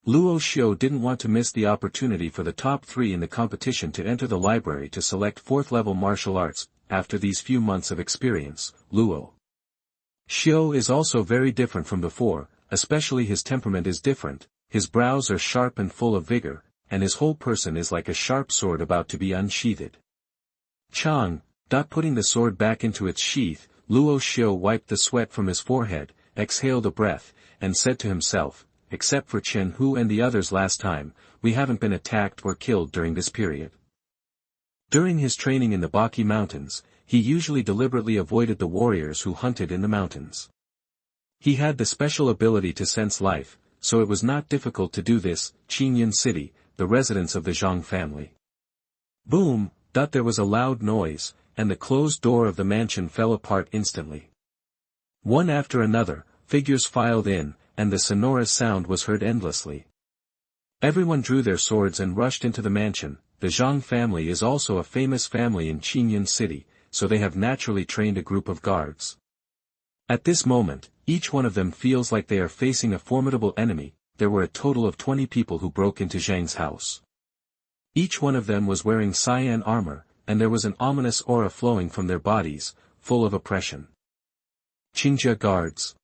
Luo Xiu didn't want to miss the opportunity for the top 3 in the competition to enter the library to select 4th-level martial arts. After these few months of experience, Luo Xiu is also very different from before, especially his temperament is different. His brows are sharp and full of vigor, and his whole person is like a sharp sword about to be unsheathed. Putting the sword back into its sheath, Luo Xiu wiped the sweat from his forehead, exhaled a breath, and said to himself, except for Chen Hu and the others last time, we haven't been attacked or killed during this period. During his training in the Baki Mountains, he usually deliberately avoided the warriors who hunted in the mountains. He had the special ability to sense life, so it was not difficult to do this. Qingyun City, the residence of the Zhang family. Boom! There was a loud noise, and the closed door of the mansion fell apart instantly. One after another, figures filed in, and the sonorous sound was heard endlessly. Everyone drew their swords and rushed into the mansion. The Zhang family is also a famous family in Qingyun City, so they have naturally trained a group of guards. At this moment, each one of them feels like they are facing a formidable enemy. There were a total of 20 people who broke into Zhang's house. Each one of them was wearing cyan armor, and there was an ominous aura flowing from their bodies, full of oppression. Qingjia guards.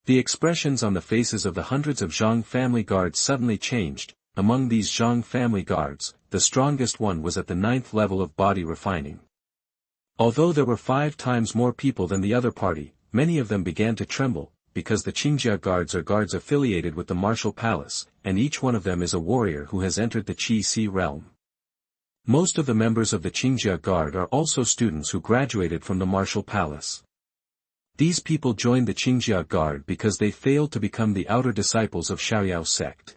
The expressions on the faces of the hundreds of Zhang family guards suddenly changed. Among these Zhang family guards, the strongest one was at the 9th level of body refining. Although there were 5 times more people than the other party, many of them began to tremble, because the Qingjia guards are guards affiliated with the martial palace, and each one of them is a warrior who has entered the Qi-Si realm. Most of the members of the Qingjia guard are also students who graduated from the martial palace. These people joined the Qingjia guard because they failed to become the outer disciples of Xiaoyao sect.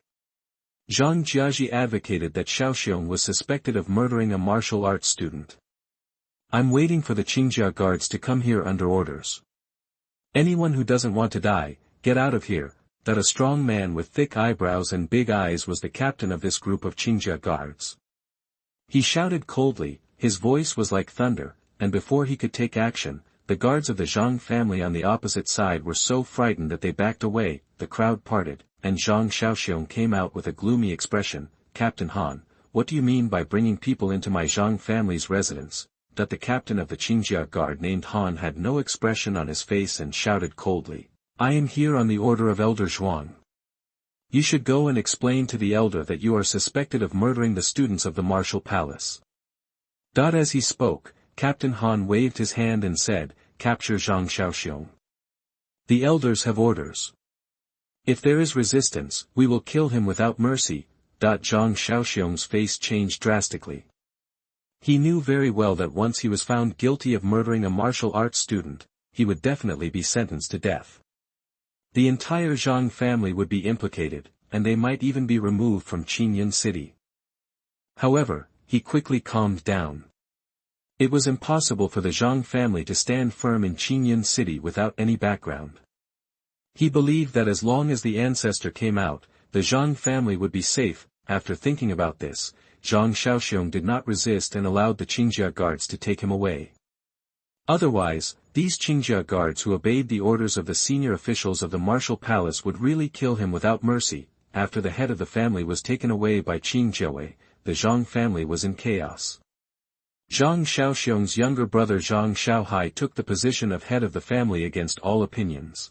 Zhang Jiaji advocated that Xiaoxiong was suspected of murdering a martial arts student. I'm waiting for the Qingjia guards to come here under orders. Anyone who doesn't want to die, get out of here. That a strong man with thick eyebrows and big eyes was the captain of this group of Qingjia guards. He shouted coldly, his voice was like thunder, and before he could take action, the guards of the Zhang family on the opposite side were so frightened that they backed away. The crowd parted, and Zhang Xiaoxiong came out with a gloomy expression. Captain Han, what do you mean by bringing people into my Zhang family's residence? That the captain of the Qingjia guard named Han had no expression on his face and shouted coldly, I am here on the order of Elder Zhuang. You should go and explain to the elder that you are suspected of murdering the students of the martial palace. As he spoke, Captain Han waved his hand and said, capture Zhang Xiaoxiong. The elders have orders. If there is resistance, we will kill him without mercy. Zhang Xiaoxiong's face changed drastically. He knew very well that once he was found guilty of murdering a martial arts student, he would definitely be sentenced to death. The entire Zhang family would be implicated, and they might even be removed from Qingyun City. However, he quickly calmed down. It was impossible for the Zhang family to stand firm in Qingyun City without any background. He believed that as long as the ancestor came out, the Zhang family would be safe. After thinking about this, Zhang Xiaoxiong did not resist and allowed the Qingjia guards to take him away. Otherwise, these Qingjia guards who obeyed the orders of the senior officials of the martial palace would really kill him without mercy. After the head of the family was taken away by Qingjiawei, the Zhang family was in chaos. Zhang Xiaoxiong's younger brother Zhang Xiaohai took the position of head of the family against all opinions.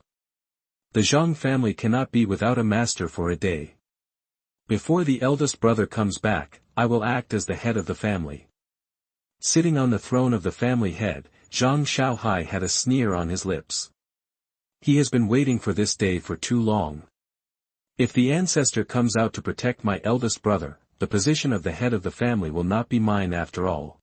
The Zhang family cannot be without a master for a day. Before the eldest brother comes back, I will act as the head of the family. Sitting on the throne of the family head, Zhang Xiaohai had a sneer on his lips. He has been waiting for this day for too long. If the ancestor comes out to protect my eldest brother, the position of the head of the family will not be mine after all.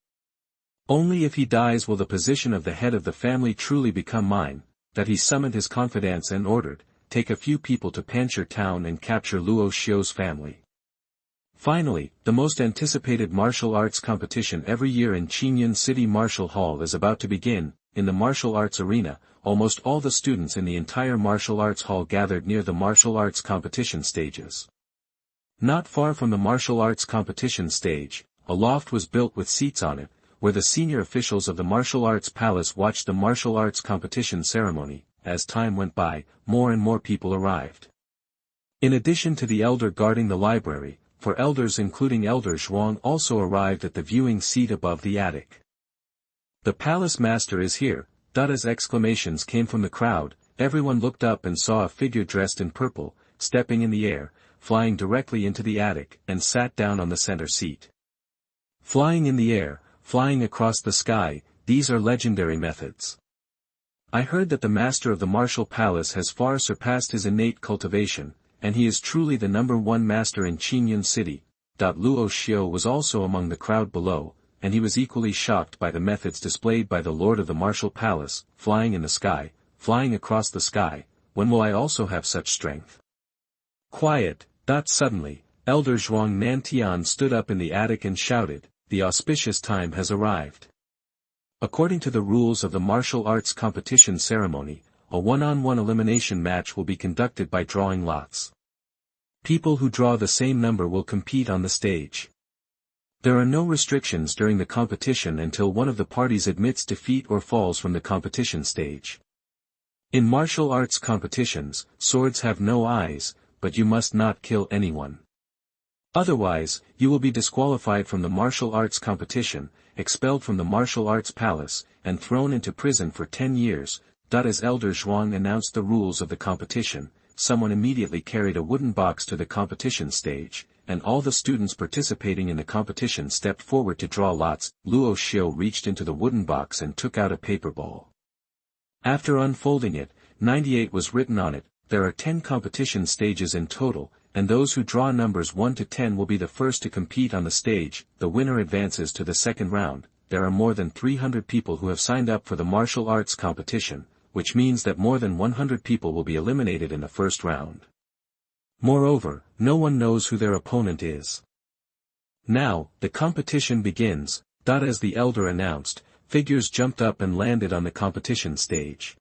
Only if he dies will the position of the head of the family truly become mine. That he summoned his confidants and ordered, take a few people to Panchir town and capture Luo Xiu's family. Finally, the most anticipated martial arts competition every year in Qingyun City Martial Hall is about to begin. In the martial arts arena, almost all the students in the entire martial arts hall gathered near the martial arts competition stages. Not far from the martial arts competition stage, a loft was built with seats on it, where the senior officials of the martial arts palace watched the martial arts competition ceremony. As time went by, more and more people arrived. In addition to the elder guarding the library, 4 elders including Elder Zhuang also arrived at the viewing seat above the attic. The palace master is here. As exclamations came from the crowd, everyone looked up and saw a figure dressed in purple, stepping in the air, flying directly into the attic, and sat down on the center seat. Flying in the air, flying across the sky, these are legendary methods. I heard that the master of the martial palace has far surpassed his innate cultivation, and he is truly the #1 master in Qingyun City. Luo Xiu was also among the crowd below, and he was equally shocked by the methods displayed by the lord of the martial palace, flying in the sky, flying across the sky. When will I also have such strength? Quiet. Suddenly, Elder Zhuang Nantian stood up in the attic and shouted, the auspicious time has arrived. According to the rules of the martial arts competition ceremony, a one-on-one elimination match will be conducted by drawing lots. People who draw the same number will compete on the stage. There are no restrictions during the competition until one of the parties admits defeat or falls from the competition stage. In martial arts competitions, swords have no eyes, but you must not kill anyone. Otherwise, you will be disqualified from the martial arts competition, expelled from the martial arts palace, and thrown into prison for 10 years. As Elder Zhuang announced the rules of the competition, someone immediately carried a wooden box to the competition stage, and all the students participating in the competition stepped forward to draw lots. Luo Xiu reached into the wooden box and took out a paper ball. After unfolding it, 98 was written on it. There are 10 competition stages in total, and those who draw numbers 1 to 10 will be the first to compete on the stage. The winner advances to the second round. There are more than 300 people who have signed up for the martial arts competition, which means that more than 100 people will be eliminated in the first round. Moreover, no one knows who their opponent is. Now, the competition begins. As the elder announced, figures jumped up and landed on the competition stage.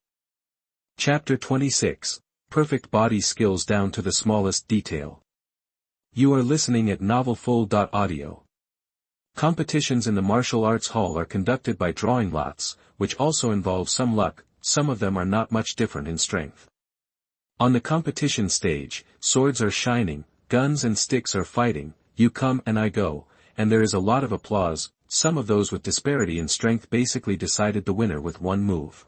Chapter 26. Perfect body skills down to the smallest detail. You are listening at novelfull.audio. Competitions in the martial arts hall are conducted by drawing lots, which also involve some luck. Some of them are not much different in strength. On the competition stage, swords are shining, guns and sticks are fighting, you come and I go, and there is a lot of applause. Some of those with disparity in strength basically decided the winner with one move.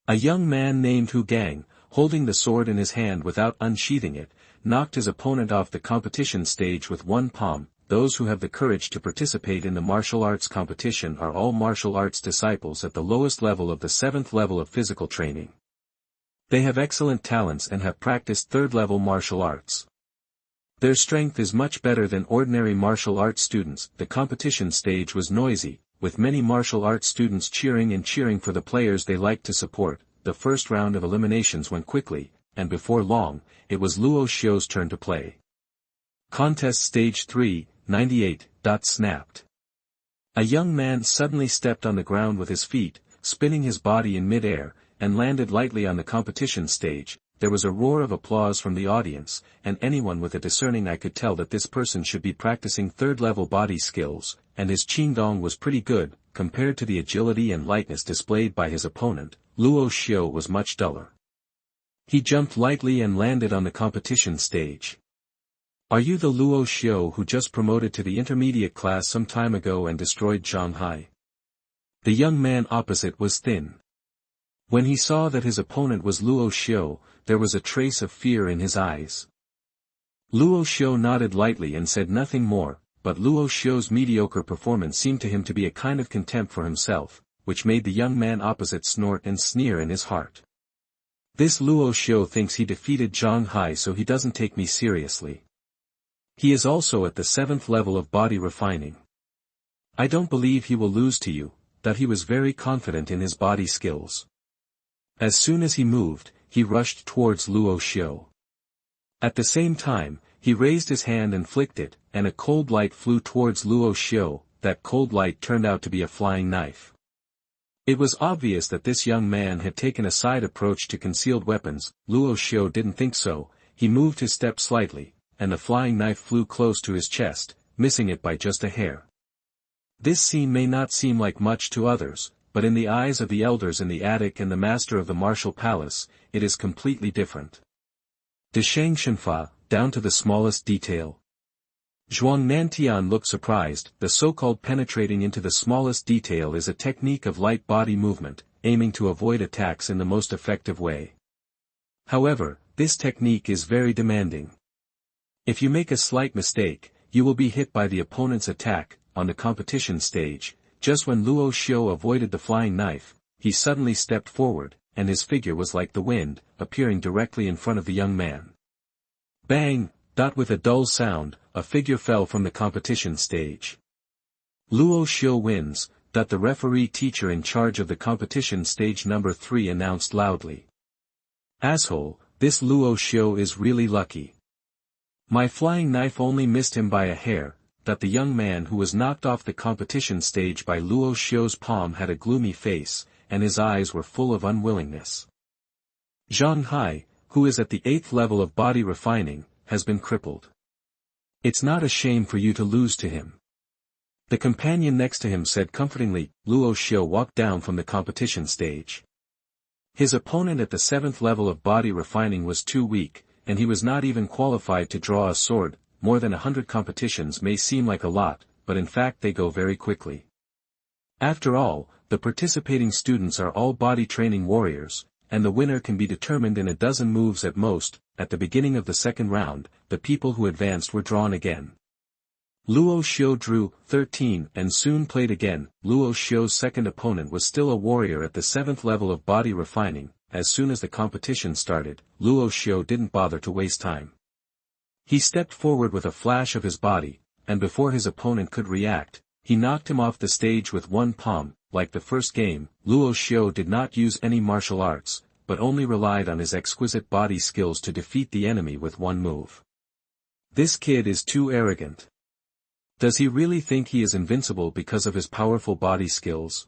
A young man named Huoyang, holding the sword in his hand without unsheathing it, knocked his opponent off the competition stage with one palm. Those who have the courage to participate in the martial arts competition are all martial arts disciples at the lowest level of the 7th level of physical training. They have excellent talents and have practiced 3rd level martial arts. Their strength is much better than ordinary martial arts students. The competition stage was noisy, with many martial arts students cheering and cheering for the players they liked to support. The first round of eliminations went quickly. and before long, it was Luo Xiu's turn to play. Contest Stage 3, 98. Snapped. A young man suddenly stepped on the ground with his feet, spinning his body in mid-air, and landed lightly on the competition stage. There was a roar of applause from the audience, and anyone with a discerning eye could tell that this person should be practicing third-level body skills, and his qingdong was pretty good. Compared to the agility and lightness displayed by his opponent, Luo Xiu was much duller. He jumped lightly and landed on the competition stage. Are you the Luo Xiu who just promoted to the intermediate class some time ago and destroyed Shanghai? The young man opposite was thin. When he saw that his opponent was Luo Xiu, there was a trace of fear in his eyes. Luo Xiu nodded lightly and said nothing more, but Luo Xiu's mediocre performance seemed to him to be a kind of contempt for himself, which made the young man opposite snort and sneer in his heart. This Luo Xiu thinks he defeated Shanghai, so he doesn't take me seriously. He is also at the 7th level of body refining. I don't believe he will lose to you. That he was very confident in his body skills. As soon as he moved, he rushed towards Luo Xiu. At the same time, he raised his hand and flicked it, and a cold light flew towards Luo Xiu. That cold light turned out to be a flying knife. It was obvious that this young man had taken a side approach to concealed weapons. Luo Xiu didn't think so. He moved his step slightly, and the flying knife flew close to his chest, missing it by just a hair. This scene may not seem like much to others, but in the eyes of the elders in the attic and the master of the martial palace, it is completely different. De Shang Shenfa, down to the smallest detail. Zhuang Nantian looked surprised. The so-called penetrating into the smallest detail is a technique of light body movement, aiming to avoid attacks in the most effective way. However, this technique is very demanding. If you make a slight mistake, you will be hit by the opponent's attack. On the competition stage, just when Luo Xiu avoided the flying knife, he suddenly stepped forward, and his figure was like the wind, appearing directly in front of the young man. Bang! With a dull sound, a figure fell from the competition stage. Luo Xiu wins. The referee teacher in charge of the competition stage number 3 announced loudly. Asshole, this Luo Xiu is really lucky. My flying knife only missed him by a hair. That the young man who was knocked off the competition stage by Luo Xiu's palm had a gloomy face, and his eyes were full of unwillingness. Shanghai, who is at the 8th level of body refining, has been crippled. It's not a shame for you to lose to him. The companion next to him said comfortingly. Luo Xiu walked down from the competition stage. His opponent at the 7th level of body refining was too weak, and he was not even qualified to draw a sword. More than 100 competitions may seem like a lot, but in fact they go very quickly. After all, the participating students are all body training warriors, and the winner can be determined in a dozen moves at most. At the beginning of the 2nd round, the people who advanced were drawn again. Luo Xiu drew 13 and soon played again. Luo Xiu's second opponent was still a warrior at the 7th level of body refining. As soon as the competition started, Luo Xiu didn't bother to waste time. He stepped forward with a flash of his body, and before his opponent could react, he knocked him off the stage with one palm. Like the first game, Luo Xiu did not use any martial arts, but only relied on his exquisite body skills to defeat the enemy with one move. This kid is too arrogant. Does he really think he is invincible because of his powerful body skills?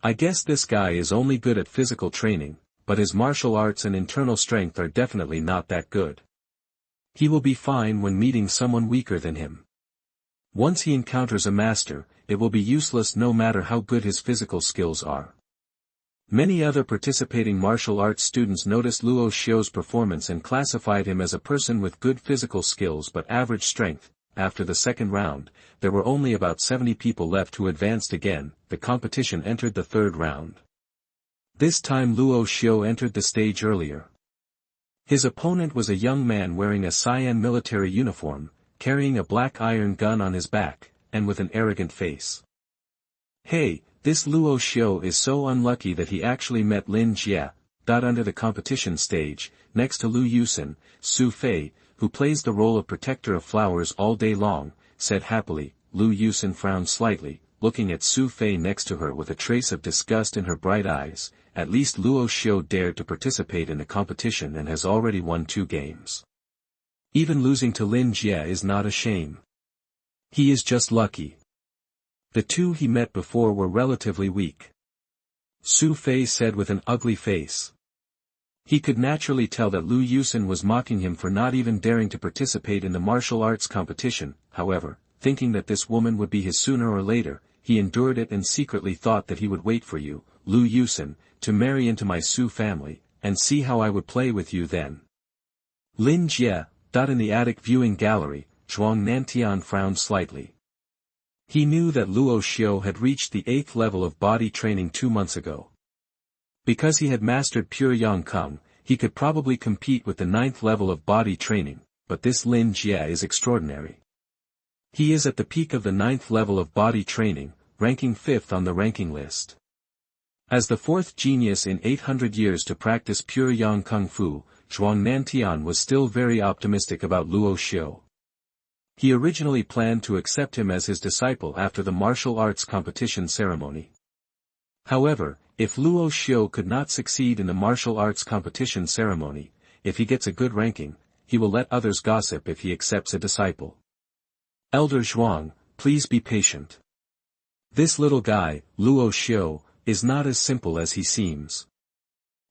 I guess this guy is only good at physical training, but his martial arts and internal strength are definitely not that good. He will be fine when meeting someone weaker than him. Once he encounters a master, it will be useless no matter how good his physical skills are. Many other participating martial arts students noticed Luo Xiu's performance and classified him as a person with good physical skills but average strength. After the 2nd round, there were only about 70 people left who advanced again. The competition entered the 3rd round. This time Luo Xiu entered the stage earlier. His opponent was a young man wearing a cyan military uniform, carrying a black iron gun on his back, and with an arrogant face. Hey, this Luo Xiu is so unlucky that he actually met Lin Jie. Under the competition stage, next to Lu Yusen, Su Fei, who plays the role of protector of flowers all day long, said happily. Lu Yusen frowned slightly, looking at Su Fei next to her with a trace of disgust in her bright eyes. at least Luo Xiu dared to participate in the competition and has already won 2 games. Even losing to Lin Jie is not a shame. He is just lucky. The 2 he met before were relatively weak. Su Fei said with an ugly face. He could naturally tell that Lu Yusen was mocking him for not even daring to participate in the martial arts competition. However, thinking that this woman would be his sooner or later, he endured it and secretly thought that he would wait for you, Lu Yusen, to marry into my Su family, and see how I would play with you then. Lin Jie, in the attic viewing gallery, Xuanhuan frowned slightly. He knew that Luo Xiu had reached the 8th level of body training 2 months ago. Because he had mastered pure Yang Kung, he could probably compete with the 9th level of body training, but this Lin Jie is extraordinary. He is at the peak of the 9th level of body training, ranking 5th on the ranking list. As the 4th genius in 800 years to practice pure Yang Kung Fu, Xuanhuan was still very optimistic about Luo Xiu. He originally planned to accept him as his disciple after the martial arts competition ceremony. However, if Luo Xiu could not succeed in the martial arts competition ceremony, if he gets a good ranking, he will let others gossip if he accepts a disciple. Elder Zhuang, please be patient. This little guy, Luo Xiu, is not as simple as he seems.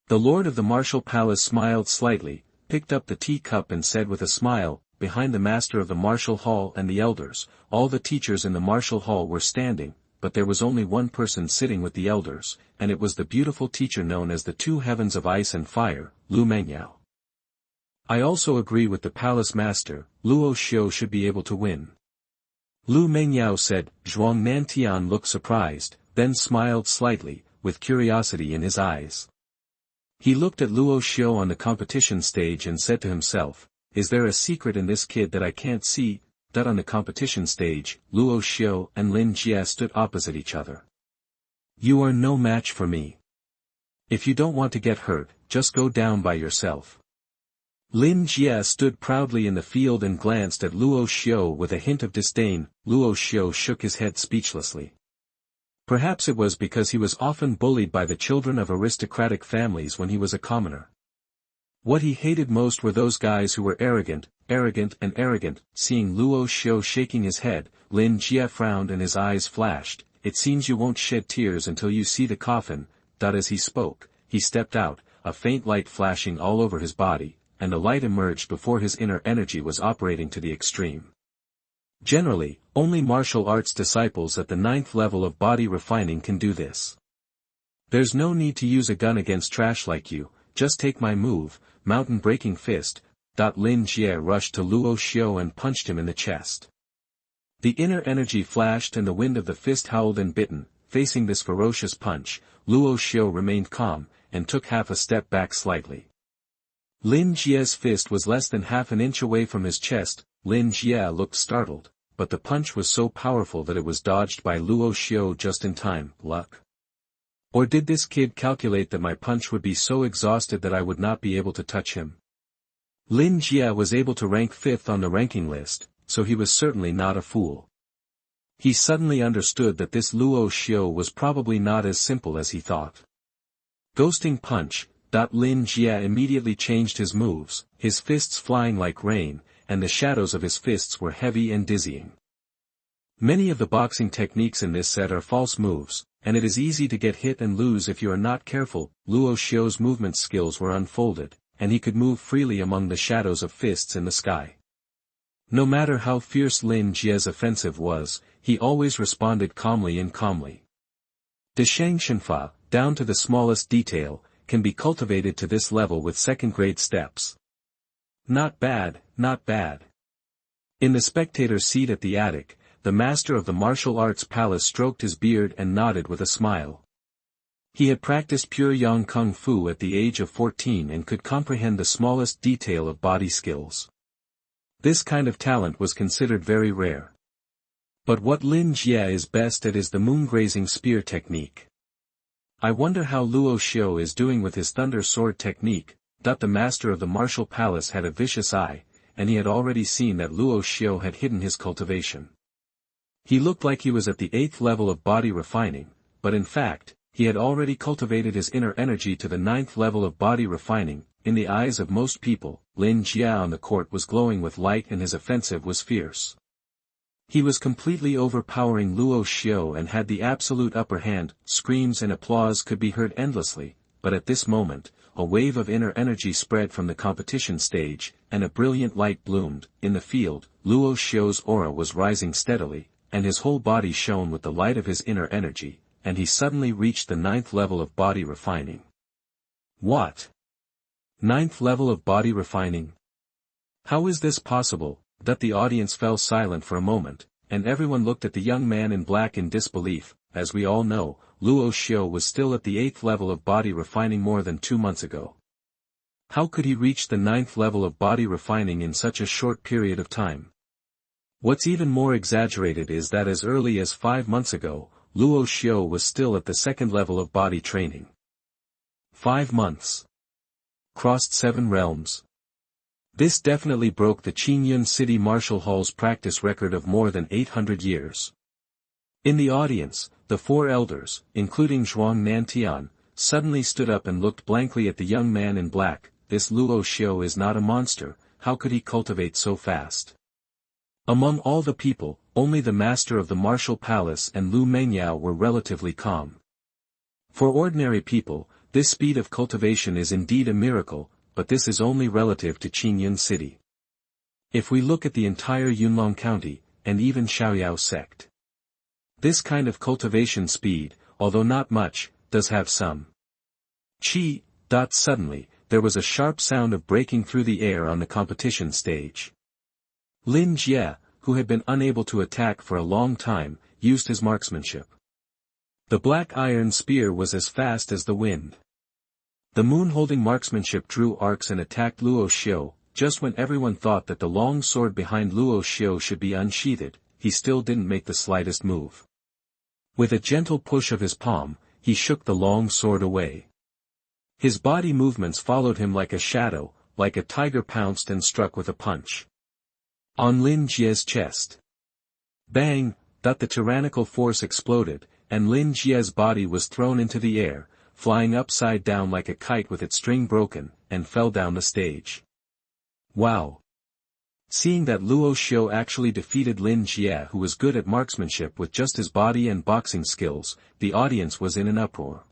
The lord of the martial palace smiled slightly, picked up the teacup and said with a smile, behind the master of the martial hall and the elders, all the teachers in the martial hall were standing, but there was only one person sitting with the elders, and it was the beautiful teacher known as the 2 heavens of ice and fire, Lu Mengyao. I also agree with the palace master, Luo Xiu should be able to win. Lu Mengyao said. Xuanhuan looked surprised, then smiled slightly, with curiosity in his eyes. He looked at Luo Xiu on the competition stage and said to himself, is there a secret in this kid that I can't see? On the competition stage, Luo Xiu and Lin Jie stood opposite each other. You are no match for me. If you don't want to get hurt, just go down by yourself. Lin Jie stood proudly in the field and glanced at Luo Xiu with a hint of disdain. Luo Xiu shook his head speechlessly. Perhaps it was because he was often bullied by the children of aristocratic families when he was a commoner. What he hated most were those guys who were arrogant. Seeing Luo Xiu shaking his head, Lin Jie frowned and his eyes flashed. It seems you won't shed tears until you see the coffin. As he spoke, he stepped out, a faint light flashing all over his body, and the light emerged before his inner energy was operating to the extreme. Generally, only martial arts disciples at the 9th level of body refining can do this. There's no need to use a gun against trash like you, just take my move, mountain breaking fist. Lin Jie rushed to Luo Xiu and punched him in the chest. The inner energy flashed and the wind of the fist howled and bitten. Facing this ferocious punch, Luo Xiu remained calm, and took half a step back slightly. Lin Jie's fist was less than half an inch away from his chest. Lin Jie looked startled, but the punch was so powerful that it was dodged by Luo Xiu just in time. Luck? Or did this kid calculate that my punch would be so exhausted that I would not be able to touch him? Lin Jie was able to rank 5th on the ranking list, so he was certainly not a fool. He suddenly understood that this Luo Xiu was probably not as simple as he thought. Ghosting punch. Lin Jie immediately changed his moves, his fists flying like rain, and the shadows of his fists were heavy and dizzying. Many of the boxing techniques in this set are false moves, and it is easy to get hit and lose if you are not careful. Luo Xiu's movement skills were unfolded, and he could move freely among the shadows of fists in the sky. No matter how fierce Lin Jie's offensive was, he always responded calmly. De Shang Shenfa, down to the smallest detail, can be cultivated to this level with second-grade steps. Not bad. In the spectator seat at the attic, the master of the martial arts palace stroked his beard and nodded with a smile. He had practiced pure Yang Kung Fu at the age of 14 and could comprehend the smallest detail of body skills. This kind of talent was considered very rare. But what Lin Jie is best at is the moon-grazing spear technique. I wonder how Luo Xiu is doing with his thunder sword technique. The master of the martial palace had a vicious eye, and he had already seen that Luo Xiu had hidden his cultivation. He looked like he was at the 8th level of body refining, but in fact, He had already cultivated his inner energy to the 9th level of body refining. In the eyes of most people, Lin Jie on the court was glowing with light and his offensive was fierce. He was completely overpowering Luo Xiu and had the absolute upper hand. Screams and applause could be heard endlessly, but at this moment, a wave of inner energy spread from the competition stage, and a brilliant light bloomed. In the field, Luo Xiu's aura was rising steadily, and his whole body shone with the light of his inner energy, and he suddenly reached the 9th level of body refining. What? 9th level of body refining? How is this possible? That the audience fell silent for a moment, and everyone looked at the young man in black in disbelief. As we all know, Luo Xiu was still at the 8th level of body refining more than 2 months ago. How could he reach the 9th level of body refining in such a short period of time? What's even more exaggerated is that as early as 5 months ago, Luo Xiu was still at the 2nd level of body training. 5 months. Crossed 7 realms. This definitely broke the Xuanhuan City Martial Hall's practice record of more than 800 years. In the audience, the 4 elders, including Zhuang Nantian, suddenly stood up and looked blankly at the young man in black. This Luo Xiu is not a monster, how could he cultivate so fast? Among all the people, only the master of the martial palace and Lu Mengyao were relatively calm. For ordinary people, this speed of cultivation is indeed a miracle, but this is only relative to Xuanhuan City. If we look at the entire Yunlong County, and even Shaoyao sect, this kind of cultivation speed, although not much, does have some. Chi. Suddenly, there was a sharp sound of breaking through the air on the competition stage. Lin Jie, who had been unable to attack for a long time, used his marksmanship. The black iron spear was as fast as the wind. The moon-holding marksmanship drew arcs and attacked Luo Xiu. Just when everyone thought that the long sword behind Luo Xiu should be unsheathed, he still didn't make the slightest move. With a gentle push of his palm, he shook the long sword away. His body movements followed him like a shadow, like a tiger pounced and struck with a punch on Lin Jie's chest. Bang! The tyrannical force exploded, and Lin Jie's body was thrown into the air, flying upside down like a kite with its string broken, and fell down the stage. Wow! Seeing that Luo Xiu actually defeated Lin Jie, who was good at marksmanship with just his body and boxing skills, the audience was in an uproar.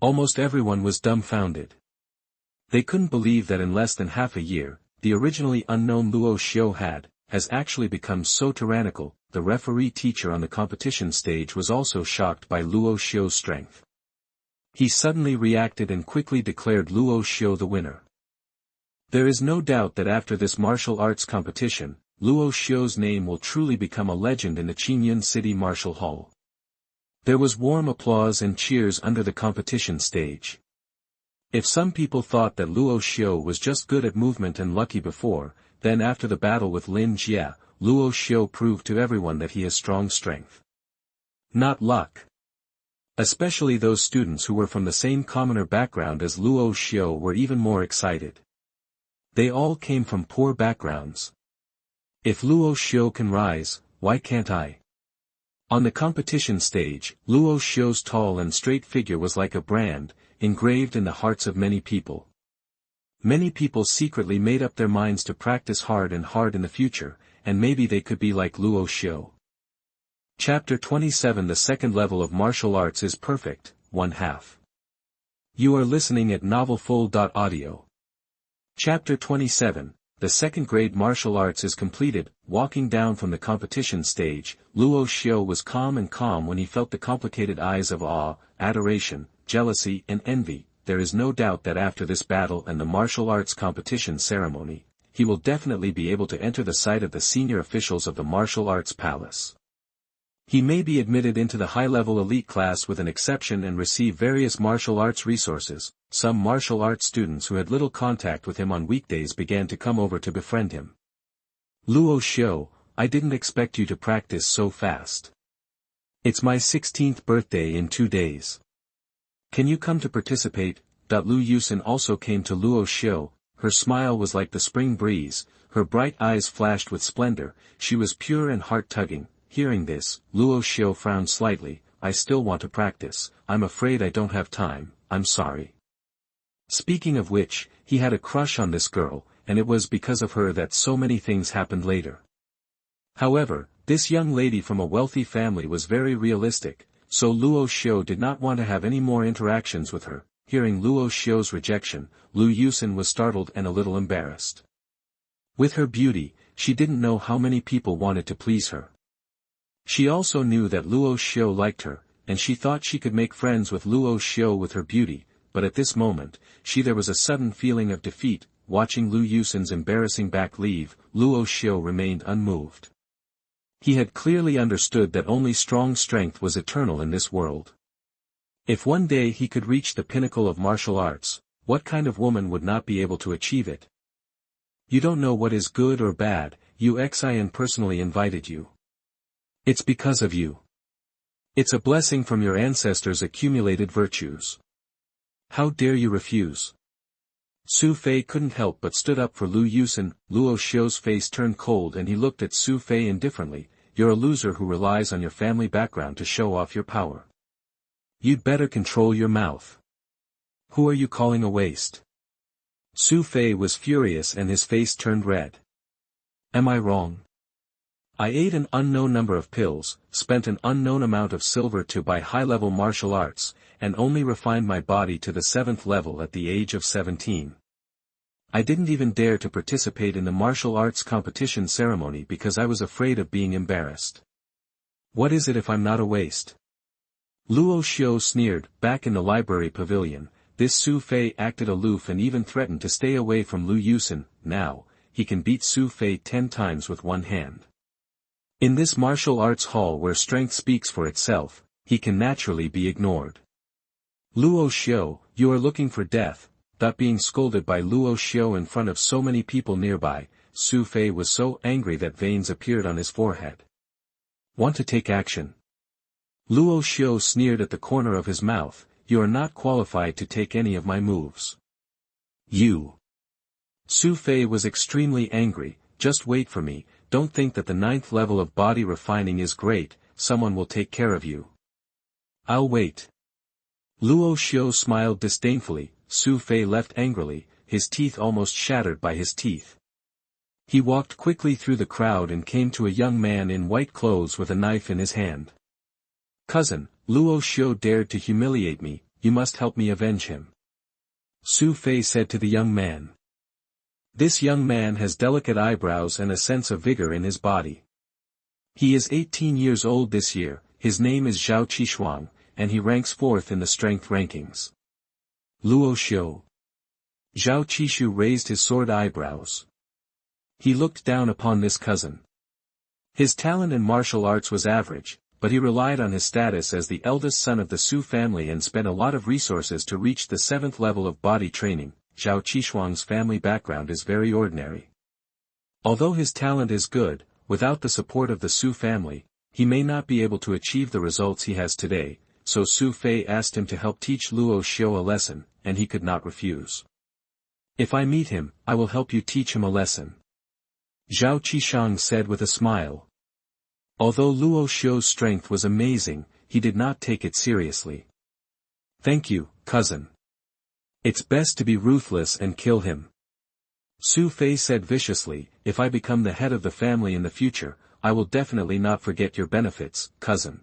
Almost everyone was dumbfounded. They couldn't believe that in less than half a year, the originally unknown Luo Xiu has actually become so tyrannical. The referee teacher on the competition stage was also shocked by Luo Xiu's strength. He suddenly reacted and quickly declared Luo Xiu the winner. There is no doubt that after this martial arts competition, Luo Xiu's name will truly become a legend in the Xuanhuan City Martial Hall. There was warm applause and cheers under the competition stage. If some people thought that Luo Xiu was just good at movement and lucky before, then after the battle with Lin Jie, Luo Xiu proved to everyone that he has strong strength. Not luck. Especially those students who were from the same commoner background as Luo Xiu were even more excited. They all came from poor backgrounds. If Luo Xiu can rise, why can't I? On the competition stage, Luo Xiu's tall and straight figure was like a brand, engraved in the hearts of many people. Many people secretly made up their minds to practice hard and hard in the future, and maybe they could be like Luo Xiu. Chapter 27. The second level of martial arts is perfect, 1/2. You are listening at novelfull.audio. Chapter 27. The second grade martial arts is completed. Walking down from the competition stage, Luo Xiu was calm when he felt the complicated eyes of awe, adoration, jealousy and envy. There is no doubt that after this battle and the martial arts competition ceremony, he will definitely be able to enter the sight of the senior officials of the martial arts palace. He may be admitted into the high-level elite class with an exception and receive various martial arts resources. Some martial arts students who had little contact with him on weekdays began to come over to befriend him. Luo Xiu, I didn't expect you to practice so fast. It's my 16th birthday in 2 days. Can you come to participate? Lu Yusin also came to Luo Xiu. Her smile was like the spring breeze, her bright eyes flashed with splendor, she was pure and heart-tugging. Hearing this, Luo Xiu frowned slightly. I still want to practice. I'm afraid I don't have time, I'm sorry. Speaking of which, he had a crush on this girl, and it was because of her that so many things happened later. However, this young lady from a wealthy family was very realistic, so Luo Xiu did not want to have any more interactions with her. Hearing Luo Xiu's rejection, Lu Yusin was startled and a little embarrassed. With her beauty, she didn't know how many people wanted to please her. She also knew that Luo Xiu liked her, and she thought she could make friends with Luo Xiu with her beauty, but at this moment, there was a sudden feeling of defeat. Watching Lu Yusin's embarrassing back leave, Luo Xiu remained unmoved. He had clearly understood that only strong strength was eternal in this world. If one day he could reach the pinnacle of martial arts, what kind of woman would not be able to achieve it? You don't know what is good or bad, Xuanhuan personally invited you. It's because of you. It's a blessing from your ancestors' accumulated virtues. How dare you refuse? Su Fei couldn't help but stood up for Lu Yusin. Luo Xiu's face turned cold and he looked at Su Fei indifferently. You're a loser who relies on your family background to show off your power. You'd better control your mouth. Who are you calling a waste? Su Fei was furious and his face turned red. Am I wrong? I ate an unknown number of pills, spent an unknown amount of silver to buy high-level martial arts, and only refined my body to the 7th level at the age of 17. I didn't even dare to participate in the martial arts competition ceremony because I was afraid of being embarrassed. What is it if I'm not a waste? Luo Xiu sneered. Back in the library pavilion, this Su Fei acted aloof and even threatened to stay away from Lu Yusin. Now, he can beat Su Fei 10 times with one hand. In this martial arts hall where strength speaks for itself, he can naturally be ignored. Luo Xiu, you are looking for death. Being scolded by Luo Xiu in front of so many people nearby, Su Fei was so angry that veins appeared on his forehead. Want to take action? Luo Xiu sneered at the corner of his mouth. You are not qualified to take any of my moves. You. Su Fei was extremely angry. Just wait for me. Don't think that the 9th level of body refining is great. Someone will take care of you. I'll wait. Luo Xiu smiled disdainfully. Su Fei left angrily, his teeth almost shattered by his teeth. He walked quickly through the crowd and came to a young man in white clothes with a knife in his hand. Cousin, Luo Xiu dared to humiliate me, you must help me avenge him. Su Fei said to the young man. This young man has delicate eyebrows and a sense of vigor in his body. He is 18 years old this year, his name is Zhao Qishuang, and he ranks 4th in the strength rankings. Luo Xiu. Zhao Qishu raised his sword eyebrows. He looked down upon this cousin. His talent in martial arts was average, but he relied on his status as the eldest son of the Su family and spent a lot of resources to reach the 7th level of body training. Zhao Qishuang's family background is very ordinary. Although his talent is good, without the support of the Su family, he may not be able to achieve the results he has today, so Su Fei asked him to help teach Luo Xiu a lesson, and he could not refuse. If I meet him, I will help you teach him a lesson. Zhao Qishang said with a smile. Although Luo Xiu's strength was amazing, he did not take it seriously. Thank you, cousin. It's best to be ruthless and kill him. Su Fei said viciously, if I become the head of the family in the future, I will definitely not forget your benefits, cousin.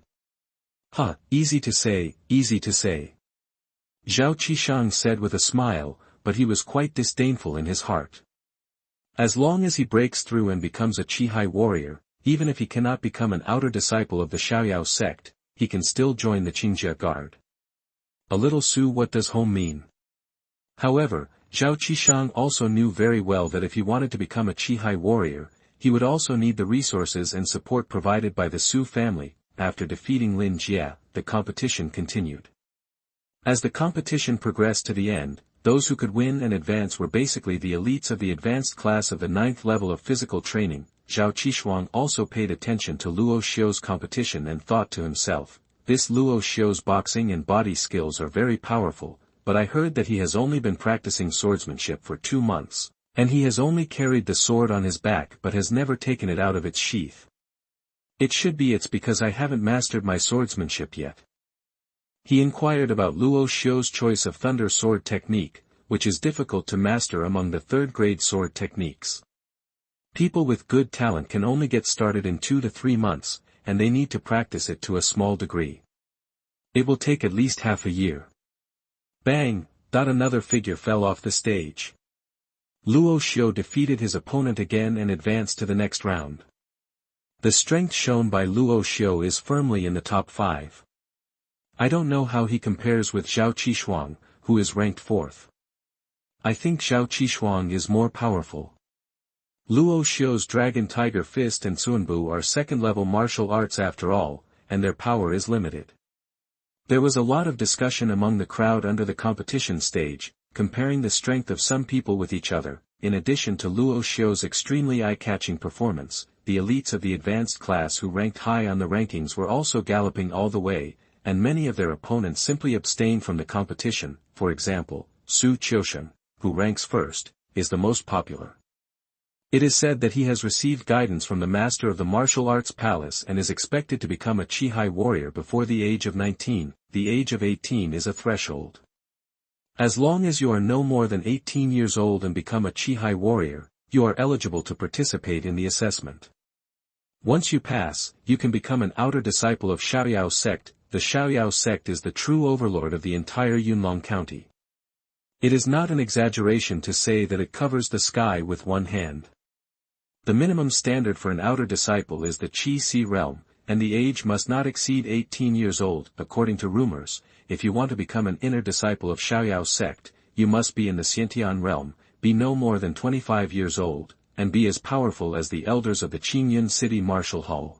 Easy to say, easy to say. Zhao Qishang said with a smile, but he was quite disdainful in his heart. As long as he breaks through and becomes a Qihai warrior, even if he cannot become an outer disciple of the Xiaoyao sect, he can still join the Qingjia Guard. A little Su, what does home mean? However, Zhao Qishang also knew very well that if he wanted to become a Qihai warrior, he would also need the resources and support provided by the Su family. After defeating Lin Jia, the competition continued. As the competition progressed to the end, those who could win and advance were basically the elites of the advanced class of the 9th level of physical training. Zhao Qishuang also paid attention to Luo Xiu's competition and thought to himself, this Luo Xiu's boxing and body skills are very powerful, but I heard that he has only been practicing swordsmanship for 2 months, and he has only carried the sword on his back but has never taken it out of its sheath. It's because I haven't mastered my swordsmanship yet. He inquired about Luo Xiu's choice of thunder sword technique, which is difficult to master among the third-grade sword techniques. People with good talent can only get started in 2 to 3 months, and they need to practice it to a small degree. It will take at least half a year. Bang! Another figure fell off the stage. Luo Xiu defeated his opponent again and advanced to the next round. The strength shown by Luo Xiu is firmly in the top 5. I don't know how he compares with Zhao Qishuang, who is ranked 4th. I think Zhao Qishuang is more powerful. Luo Xiu's Dragon Tiger Fist and Xuanbu are second-level martial arts after all, and their power is limited. There was a lot of discussion among the crowd under the competition stage, comparing the strength of some people with each other. In addition to Luo Xiu's extremely eye-catching performance, the elites of the advanced class who ranked high on the rankings were also galloping all the way, and many of their opponents simply abstained from the competition. For example, Su Qiushen, who ranks first, is the most popular. It is said that he has received guidance from the master of the martial arts palace and is expected to become a Qihai warrior before the age of 19. The age of 18 is a threshold. As long as you are no more than 18 years old and become a Qihai warrior, you are eligible to participate in the assessment. Once you pass, you can become an outer disciple of Xiaoyao sect. The Xiaoyao sect is the true overlord of the entire Yunlong County. It is not an exaggeration to say that it covers the sky with one hand. The minimum standard for an outer disciple is the Qi Si realm, and the age must not exceed 18 years old. According to rumors, if you want to become an inner disciple of Xiaoyao sect, you must be in the Xiantian realm, be no more than 25 years old, and be as powerful as the elders of the Qingyun City Martial Hall.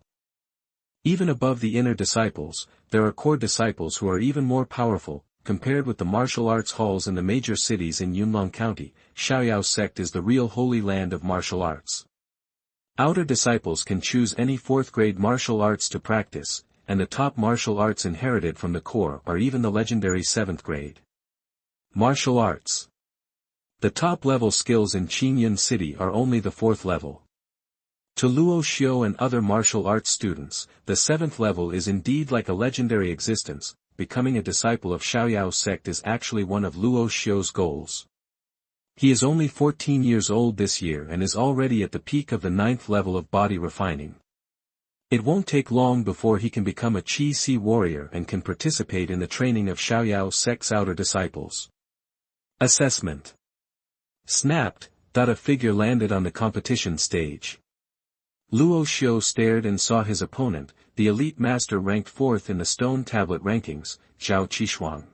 Even above the inner disciples, there are core disciples who are even more powerful. Compared with the martial arts halls in the major cities in Yunlong County, Xiaoyao sect is the real holy land of martial arts. Outer disciples can choose any 4th-grade martial arts to practice, and the top martial arts inherited from the core are even the legendary 7th grade. Martial arts. The top-level skills in Qingyun City are only the 4th level. To Luo Xiu and other martial arts students, the 7th level is indeed like a legendary existence. Becoming a disciple of Xiaoyao sect is actually one of Luo Xiu's goals. He is only 14 years old this year and is already at the peak of the 9th level of body refining. It won't take long before he can become a Qi Si warrior and can participate in the training of Xiaoyao sect's outer disciples. Assessment. Snapped. A figure landed on the competition stage. Luo Xiu stared and saw his opponent, the elite master ranked 4th in the stone tablet rankings, Zhao Qishuang.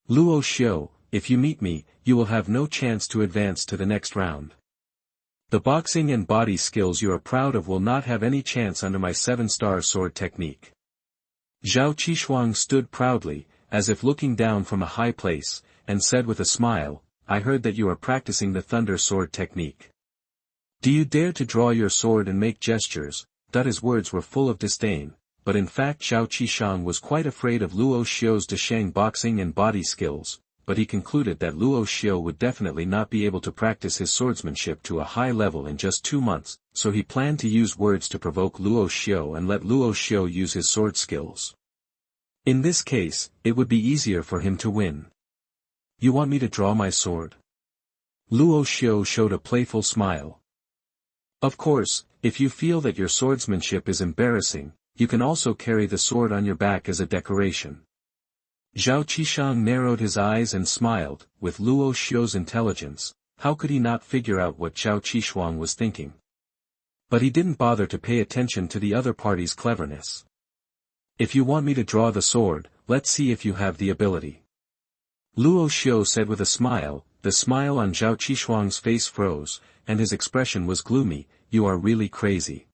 Luo Xiu, if you meet me, you will have no chance to advance to the next round. The boxing and body skills you are proud of will not have any chance under my 7-star sword technique. Zhao Qishuang stood proudly, as if looking down from a high place, and said with a smile, I heard that you are practicing the thunder sword technique. Do you dare to draw your sword and make gestures? His words were full of disdain, but in fact Zhao Qishuang was quite afraid of Luo Xiu's Desheng boxing and body skills, but he concluded that Luo Xiu would definitely not be able to practice his swordsmanship to a high level in just 2 months, so he planned to use words to provoke Luo Xiu and let Luo Xiu use his sword skills. In this case, it would be easier for him to win. You want me to draw my sword? Luo Xiu showed a playful smile. Of course, if you feel that your swordsmanship is embarrassing, you can also carry the sword on your back as a decoration. Zhao Qishuang narrowed his eyes and smiled. With Luo Xiu's intelligence, how could he not figure out what Zhao Qishuang was thinking? But he didn't bother to pay attention to the other party's cleverness. If you want me to draw the sword, let's see if you have the ability. Luo Xiu said with a smile. The smile on Zhao Qishuang's face froze, and his expression was gloomy. You are really crazy.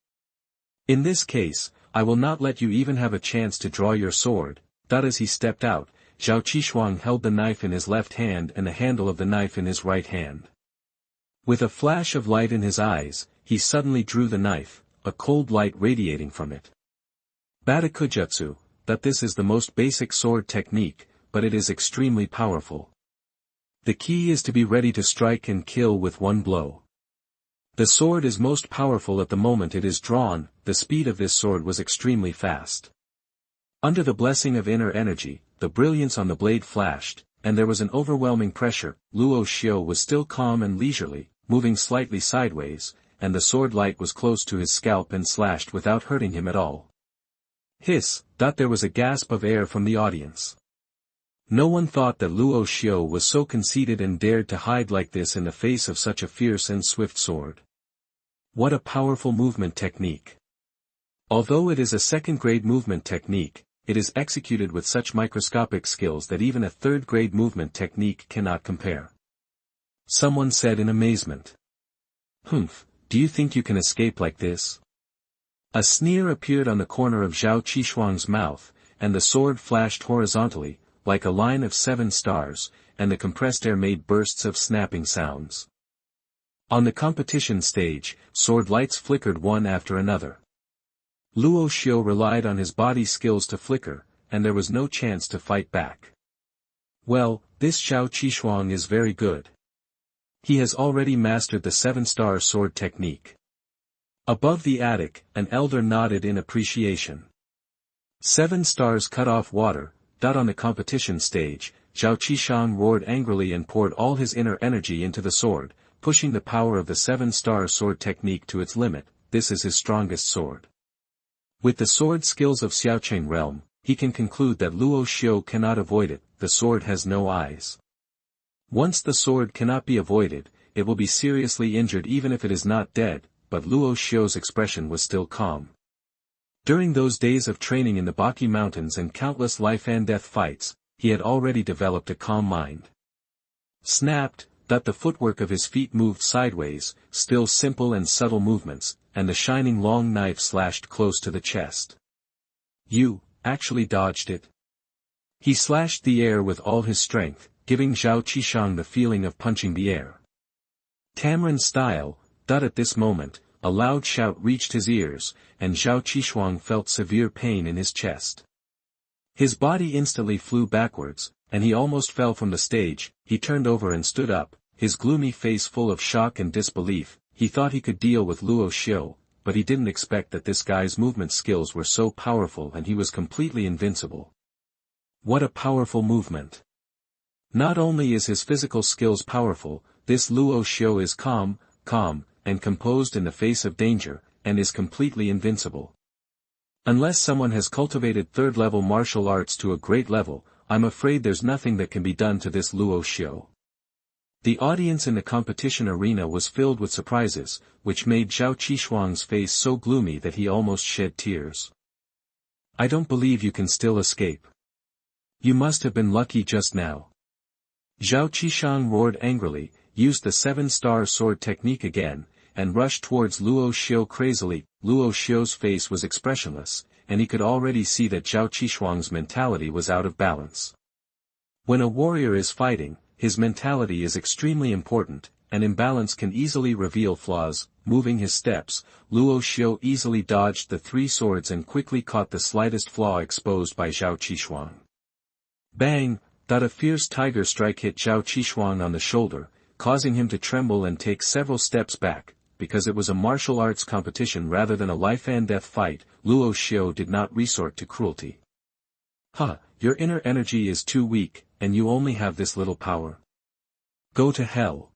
In this case, I will not let you even have a chance to draw your sword. As he stepped out, Zhao Qishuang held the knife in his left hand and the handle of the knife in his right hand. With a flash of light in his eyes, he suddenly drew the knife, a cold light radiating from it. Batakujutsu, this is the most basic sword technique, but it is extremely powerful. The key is to be ready to strike and kill with one blow. The sword is most powerful at the moment it is drawn. The speed of this sword was extremely fast. Under the blessing of inner energy, the brilliance on the blade flashed, and there was an overwhelming pressure. Luo Xiu was still calm and leisurely, moving slightly sideways, and the sword light was close to his scalp and slashed without hurting him at all. Hiss! There was a gasp of air from the audience. No one thought that Luo Xiu was so conceited and dared to hide like this in the face of such a fierce and swift sword. What a powerful movement technique! Although it is a second-grade movement technique, it is executed with such microscopic skills that even a third-grade movement technique cannot compare. Someone said in amazement. Humph, do you think you can escape like this? A sneer appeared on the corner of Zhao Qishuang's mouth, and the sword flashed horizontally, like a line of 7 stars, and the compressed air made bursts of snapping sounds. On the competition stage, sword lights flickered one after another. Luo Xiu relied on his body skills to flicker, and there was no chance to fight back. Well, this Zhao Qishuang is very good. He has already mastered the 7-star sword technique. Above the attic, an elder nodded in appreciation. 7 stars cut off water. On the competition stage, Zhao Qishuang roared angrily and poured all his inner energy into the sword, pushing the power of the 7-star sword technique to its limit. This is his strongest sword. With the sword skills of Xiaocheng realm, he can conclude that Luo Xiu cannot avoid it. The sword has no eyes. Once the sword cannot be avoided, it will be seriously injured even if it is not dead, but Luo Xiu's expression was still calm. During those days of training in the Baki Mountains and countless life-and-death fights, he had already developed a calm mind. Snapped, the footwork of his feet moved sideways, still simple and subtle movements, and the shining long knife slashed close to the chest. You, actually dodged it. He slashed the air with all his strength, giving Zhao Qishuang the feeling of punching the air. Tamarind style. At this moment, a loud shout reached his ears, and Zhao Qishuang felt severe pain in his chest. His body instantly flew backwards, and he almost fell from the stage. He turned over and stood up, his gloomy face full of shock and disbelief. He thought he could deal with Luo Xiu, but he didn't expect that this guy's movement skills were so powerful and he was completely invincible. What a powerful movement! Not only is his physical skills powerful, this Luo Xiu is calm, and composed in the face of danger, and is completely invincible. Unless someone has cultivated third-level martial arts to a great level, I'm afraid there's nothing that can be done to this Luo Xiu. The audience in the competition arena was filled with surprises, which made Zhao Qishuang's face so gloomy that he almost shed tears. I don't believe you can still escape. You must have been lucky just now. Zhao Qishuang roared angrily, used the 7-star sword technique again, and rushed towards Luo Xiu crazily. Luo Xiu's face was expressionless, and he could already see that Zhao Qishuang's mentality was out of balance. When a warrior is fighting, his mentality is extremely important, and imbalance can easily reveal flaws. Moving his steps, Luo Xiu easily dodged the 3 swords and quickly caught the slightest flaw exposed by Zhao Qishuang. Bang! A fierce tiger strike hit Zhao Qishuang on the shoulder, causing him to tremble and take several steps back. Because it was a martial arts competition rather than a life-and-death fight, Luo Xiu did not resort to cruelty. Your inner energy is too weak, and you only have this little power. Go to hell.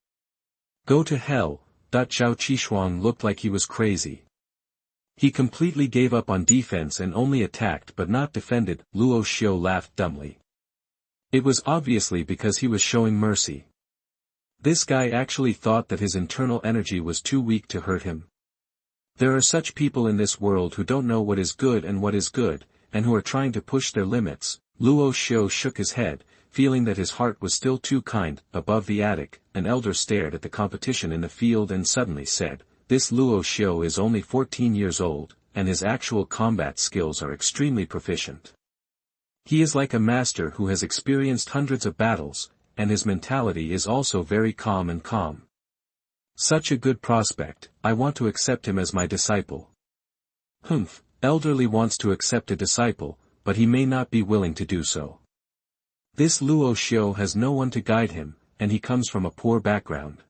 Go to hell. Zhao Qishuang looked like he was crazy. He completely gave up on defense and only attacked but not defended. Luo Xiu laughed dumbly. It was obviously because he was showing mercy. This guy actually thought that his internal energy was too weak to hurt him. There are such people in this world who don't know what is good, and who are trying to push their limits. Luo Xiu shook his head, feeling that his heart was still too kind. Above the attic, an elder stared at the competition in the field and suddenly said, "This Luo Xiu is only 14 years old, and his actual combat skills are extremely proficient. He is like a master who has experienced hundreds of battles, and his mentality is also very calm. Such a good prospect. I want to accept him as my disciple." Humph, elderly wants to accept a disciple, but he may not be willing to do so. This Luo Xiu has no one to guide him, and he comes from a poor background.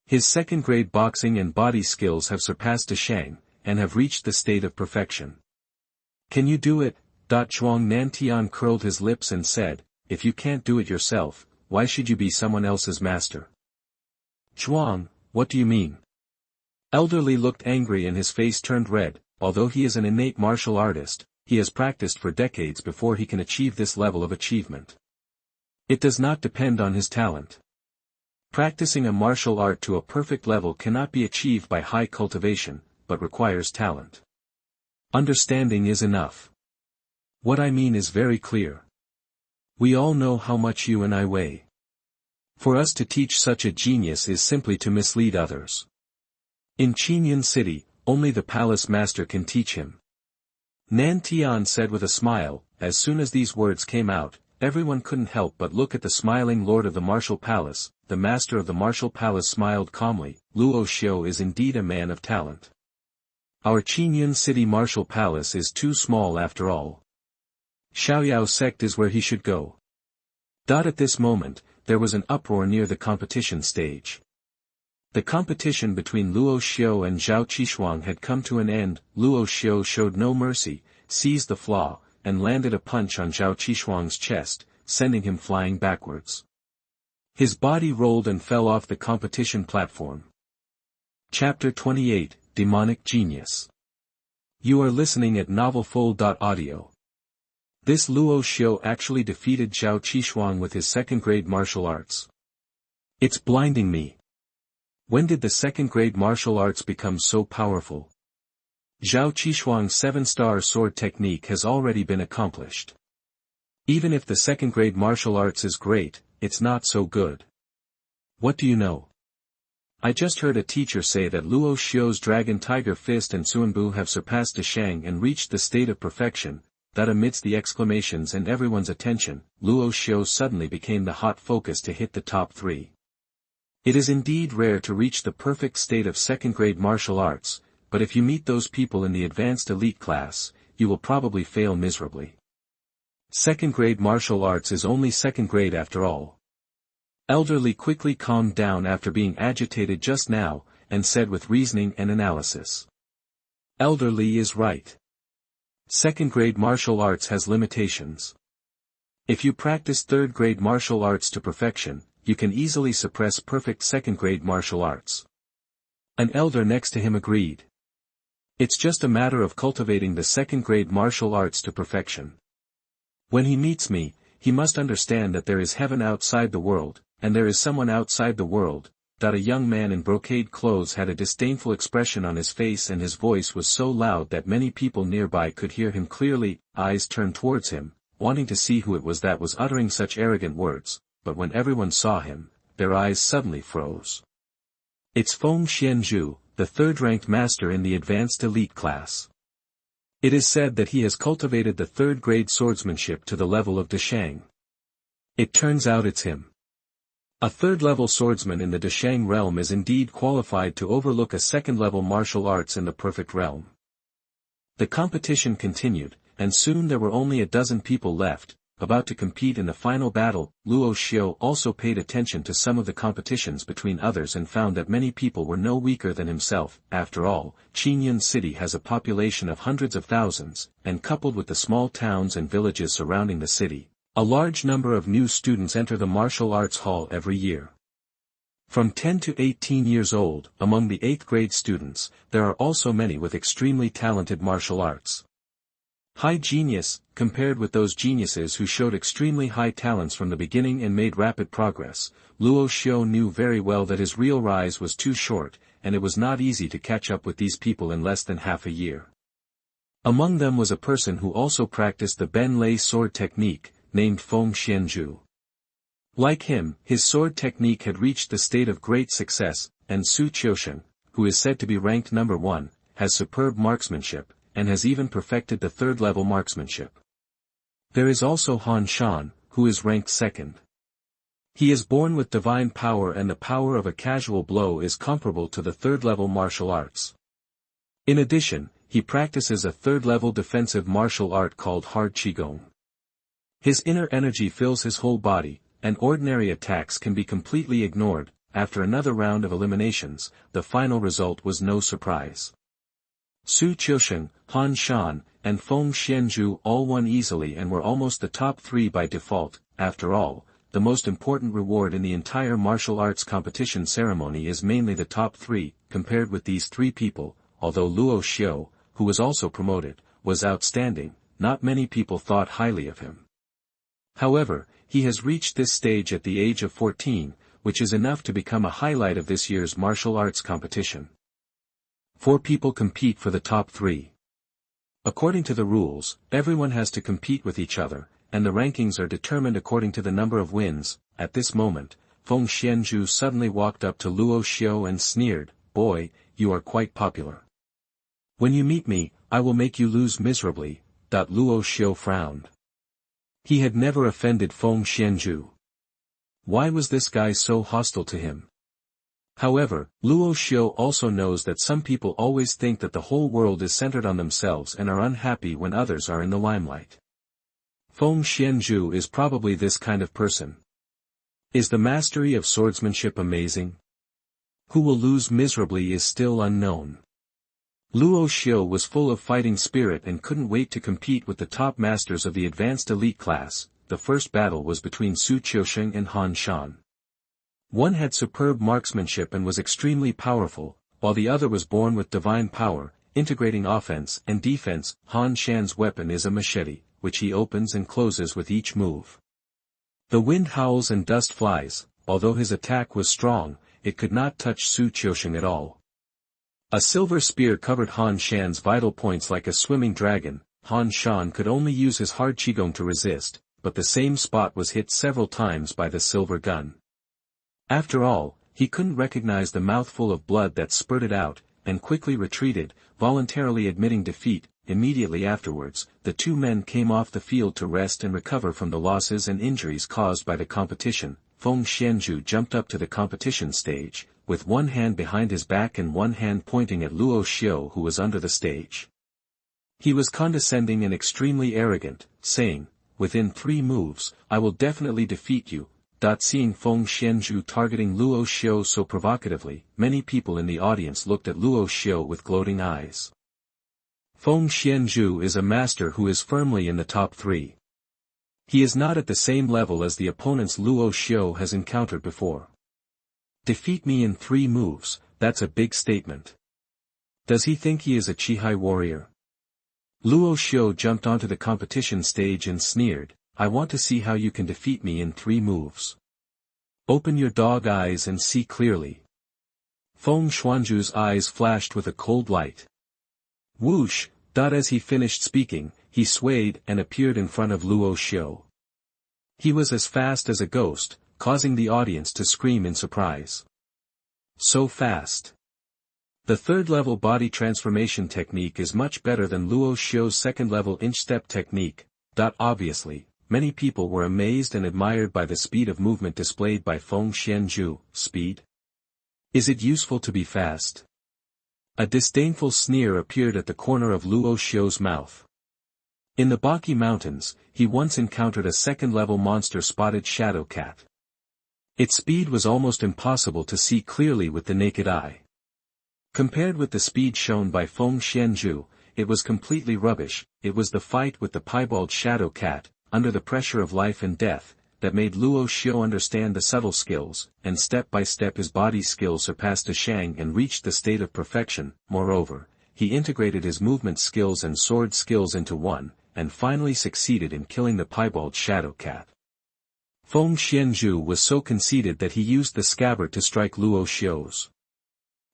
His second-grade boxing and body skills have surpassed Shang, and have reached the state of perfection. Can you do it? Zhuang Nantian curled his lips and said, if you can't do it yourself, why should you be someone else's master? Zhuang, what do you mean? Elderly looked angry and his face turned red. Although he is an innate martial artist, he has practiced for decades before he can achieve this level of achievement. It does not depend on his talent. Practicing a martial art to a perfect level cannot be achieved by high cultivation, but requires talent. Understanding is enough. What I mean is very clear. We all know how much you and I weigh. For us to teach such a genius is simply to mislead others. In Qinyan City, only the palace master can teach him. Nan Tian said with a smile. As soon as these words came out, everyone couldn't help but look at the smiling lord of the martial palace. The master of the martial palace smiled calmly. Luo Xiu is indeed a man of talent. Our Qinyan City martial palace is too small after all. Xiaoyao sect is where he should go. At this moment, there was an uproar near the competition stage. The competition between Luo Xiu and Zhao Qishuang had come to an end. Luo Xiu showed no mercy, seized the flaw, and landed a punch on Zhao Qishuang's chest, sending him flying backwards. His body rolled and fell off the competition platform. Chapter 28, Demonic Genius. You are listening at novelfull.audio. This Luo Xiu actually defeated Zhao Qishuang with his second-grade martial arts. It's blinding me. When did the second-grade martial arts become so powerful? Zhao Qishuang's 7-star sword technique has already been accomplished. Even if the second-grade martial arts is great, it's not so good. What do you know? I just heard a teacher say that Luo Xiu's Dragon Tiger Fist and Xuanbu have surpassed Dashang and reached the state of perfection. That amidst the exclamations and everyone's attention, Luo Xiu suddenly became the hot focus to hit the top 3. It is indeed rare to reach the perfect state of second-grade martial arts, but if you meet those people in the advanced elite class, you will probably fail miserably. Second-grade martial arts is only second-grade after all. Elderly quickly calmed down after being agitated just now, and said with reasoning and analysis. Elderly is right. Second-grade martial arts has limitations. If you practice third-grade martial arts to perfection, you can easily suppress perfect second-grade martial arts. An elder next to him agreed. It's just a matter of cultivating the second-grade martial arts to perfection. When he meets me, he must understand that there is heaven outside the world, and there is someone outside the world. A young man in brocade clothes had a disdainful expression on his face and his voice was so loud that many people nearby could hear him clearly. Eyes turned towards him, wanting to see who it was that was uttering such arrogant words, but when everyone saw him, their eyes suddenly froze. It's Feng Xianzhu, the third-ranked master in the advanced elite class. It is said that he has cultivated the third-grade swordsmanship to the level of Dashang. It turns out it's him. A third-level swordsman in the Dashang realm is indeed qualified to overlook a second-level martial arts in the perfect realm. The competition continued, and soon there were only a dozen people left, about to compete in the final battle. Luo Xiu also paid attention to some of the competitions between others and found that many people were no weaker than himself. After all, Qinyan City has a population of hundreds of thousands, and coupled with the small towns and villages surrounding the city, a large number of new students enter the martial arts hall every year. From 10 to 18 years old, among the 8th grade students, there are also many with extremely talented martial arts. High genius, compared with those geniuses who showed extremely high talents from the beginning and made rapid progress. Luo Xiu knew very well that his real rise was too short, and it was not easy to catch up with these people in less than half a year. Among them was a person who also practiced the Ben Lei sword technique, named Feng Xianzhu. Like him, his sword technique had reached the state of great success, and Su Qiusheng, who is said to be ranked number 1, has superb marksmanship, and has even perfected the third-level marksmanship. There is also Han Shan, who is ranked 2nd. He is born with divine power and the power of a casual blow is comparable to the third-level martial arts. In addition, he practices a third-level defensive martial art called hard qigong. His inner energy fills his whole body, and ordinary attacks can be completely ignored. After another round of eliminations, the final result was no surprise. Su Qiusheng, Han Shan, and Feng Xianzhu all won easily and were almost the top three by default. After all, the most important reward in the entire martial arts competition ceremony is mainly the top three. Compared with these three people, although Luo Xiu, who was also promoted, was outstanding, not many people thought highly of him. However, he has reached this stage at the age of 14, which is enough to become a highlight of this year's martial arts competition. 4 people compete for the top 3. According to the rules, everyone has to compete with each other, and the rankings are determined according to the number of wins. At this moment, Feng Xianzhu suddenly walked up to Luo Xiu and sneered, "Boy, you are quite popular. When you meet me, I will make you lose miserably." Luo Xiu frowned. He had never offended Feng Xianzhu. Why was this guy so hostile to him? However, Luo Xiu also knows that some people always think that the whole world is centered on themselves and are unhappy when others are in the limelight. Feng Xianzhu is probably this kind of person. Is the mastery of swordsmanship amazing? Who will lose miserably is still unknown. Luo Xiu was full of fighting spirit and couldn't wait to compete with the top masters of the advanced elite class. The first battle was between Su Qiusheng and Han Shan. One had superb marksmanship and was extremely powerful, while the other was born with divine power, integrating offense and defense. Han Shan's weapon is a machete, which he opens and closes with each move. The wind howls and dust flies. Although his attack was strong, it could not touch Su Qiusheng at all. A silver spear covered Han Shan's vital points like a swimming dragon. Han Shan could only use his hard qigong to resist, but the same spot was hit several times by the silver gun. After all, he couldn't recognize the mouthful of blood that spurted out, and quickly retreated, voluntarily admitting defeat. Immediately afterwards, the two men came off the field to rest and recover from the losses and injuries caused by the competition. Feng Xianzhu jumped up to the competition stage, with one hand behind his back and one hand pointing at Luo Xiu, who was under the stage. He was condescending and extremely arrogant, saying, "Within 3 moves, I will definitely defeat you." Seeing Feng Xianzhu targeting Luo Xiu so provocatively, many people in the audience looked at Luo Xiu with gloating eyes. Feng Xianzhu is a master who is firmly in the top 3. He is not at the same level as the opponents Luo Xiu has encountered before. Defeat me in 3 moves, that's a big statement. Does he think he is a Qihai warrior? Luo Xiu jumped onto the competition stage and sneered, "I want to see how you can defeat me in 3 moves. Open your dog eyes and see clearly." Feng Xuanzhu's eyes flashed with a cold light. Whoosh! As he finished speaking, he swayed and appeared in front of Luo Xiu. He was as fast as a ghost, causing the audience to scream in surprise. So fast. The third-level body transformation technique is much better than Luo Xiu's second-level inch-step technique. Obviously, many people were amazed and admired by the speed of movement displayed by Feng Xianzhu. Speed? Is it useful to be fast? A disdainful sneer appeared at the corner of Luo Xiu's mouth. In the Baki Mountains, he once encountered a second-level monster spotted shadow cat. Its speed was almost impossible to see clearly with the naked eye. Compared with the speed shown by Feng Xianzhu, it was completely rubbish. It was the fight with the piebald shadow cat, under the pressure of life and death, that made Luo Xiu understand the subtle skills, and step by step his body skill surpassed a Shang and reached the state of perfection. Moreover, he integrated his movement skills and sword skills into one, and finally succeeded in killing the piebald shadow cat. Feng Xianzhu was so conceited that he used the scabbard to strike Luo Xiu's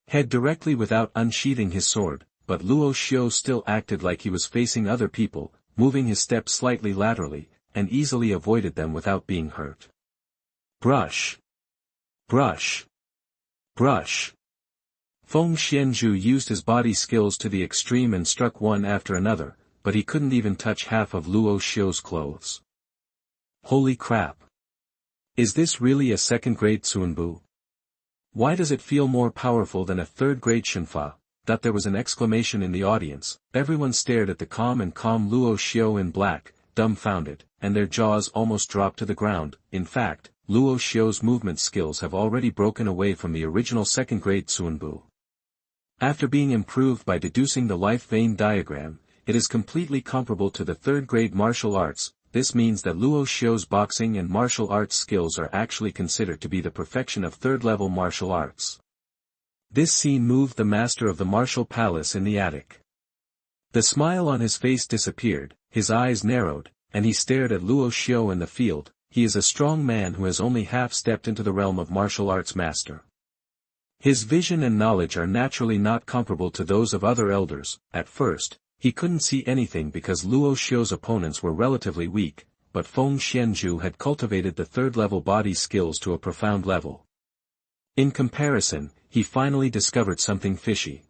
head directly without unsheathing his sword, but Luo Xiu still acted like he was facing other people, moving his steps slightly laterally, and easily avoided them without being hurt. Brush. Brush. Brush. Feng Xianzhu used his body skills to the extreme and struck one after another, but he couldn't even touch half of Luo Xiu's clothes. Holy crap! Is this really a second-grade Xuanbu? Why does it feel more powerful than a third-grade Xuanfa? There was an exclamation in the audience. Everyone stared at the calm Luo Xiu in black, dumbfounded, and their jaws almost dropped to the ground. In fact, Luo Xiu's movement skills have already broken away from the original second-grade Xuanbu. After being improved by deducing the life vein diagram, it is completely comparable to the third-grade martial arts. This means that Luo Xiu's boxing and martial arts skills are actually considered to be the perfection of third-level martial arts. This scene moved the master of the martial palace in the attic. The smile on his face disappeared, his eyes narrowed, and he stared at Luo Xiu in the field. He is a strong man who has only half-stepped into the realm of martial arts master. His vision and knowledge are naturally not comparable to those of other elders. At first, he couldn't see anything because Luo Xiu's opponents were relatively weak, but Feng Xianzhu had cultivated the third-level body skills to a profound level. In comparison, he finally discovered something fishy.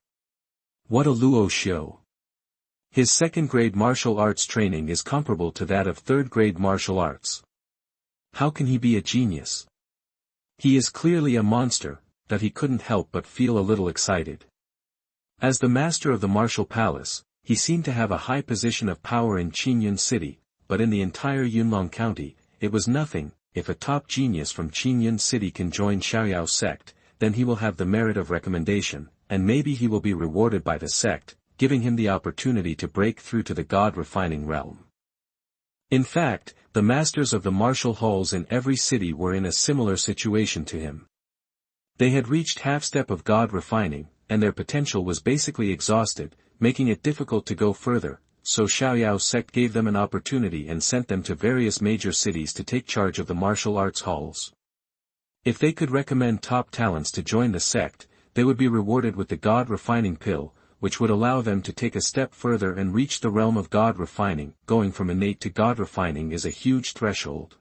What a Luo Xiu! His second-grade martial arts training is comparable to that of third-grade martial arts. How can he be a genius? He is clearly a monster, that he couldn't help but feel a little excited. As the master of the martial palace, he seemed to have a high position of power in Xuanhuan city, but in the entire Yunlong county, it was nothing. If a top genius from Xuanhuan city can join Xiaoyao sect, then he will have the merit of recommendation, and maybe he will be rewarded by the sect, giving him the opportunity to break through to the god-refining realm. In fact, the masters of the martial halls in every city were in a similar situation to him. They had reached half-step of god-refining, and their potential was basically exhausted, making it difficult to go further, so Xiaoyao's sect gave them an opportunity and sent them to various major cities to take charge of the martial arts halls. If they could recommend top talents to join the sect, they would be rewarded with the god-refining pill, which would allow them to take a step further and reach the realm of god-refining. Going from innate to god-refining is a huge threshold.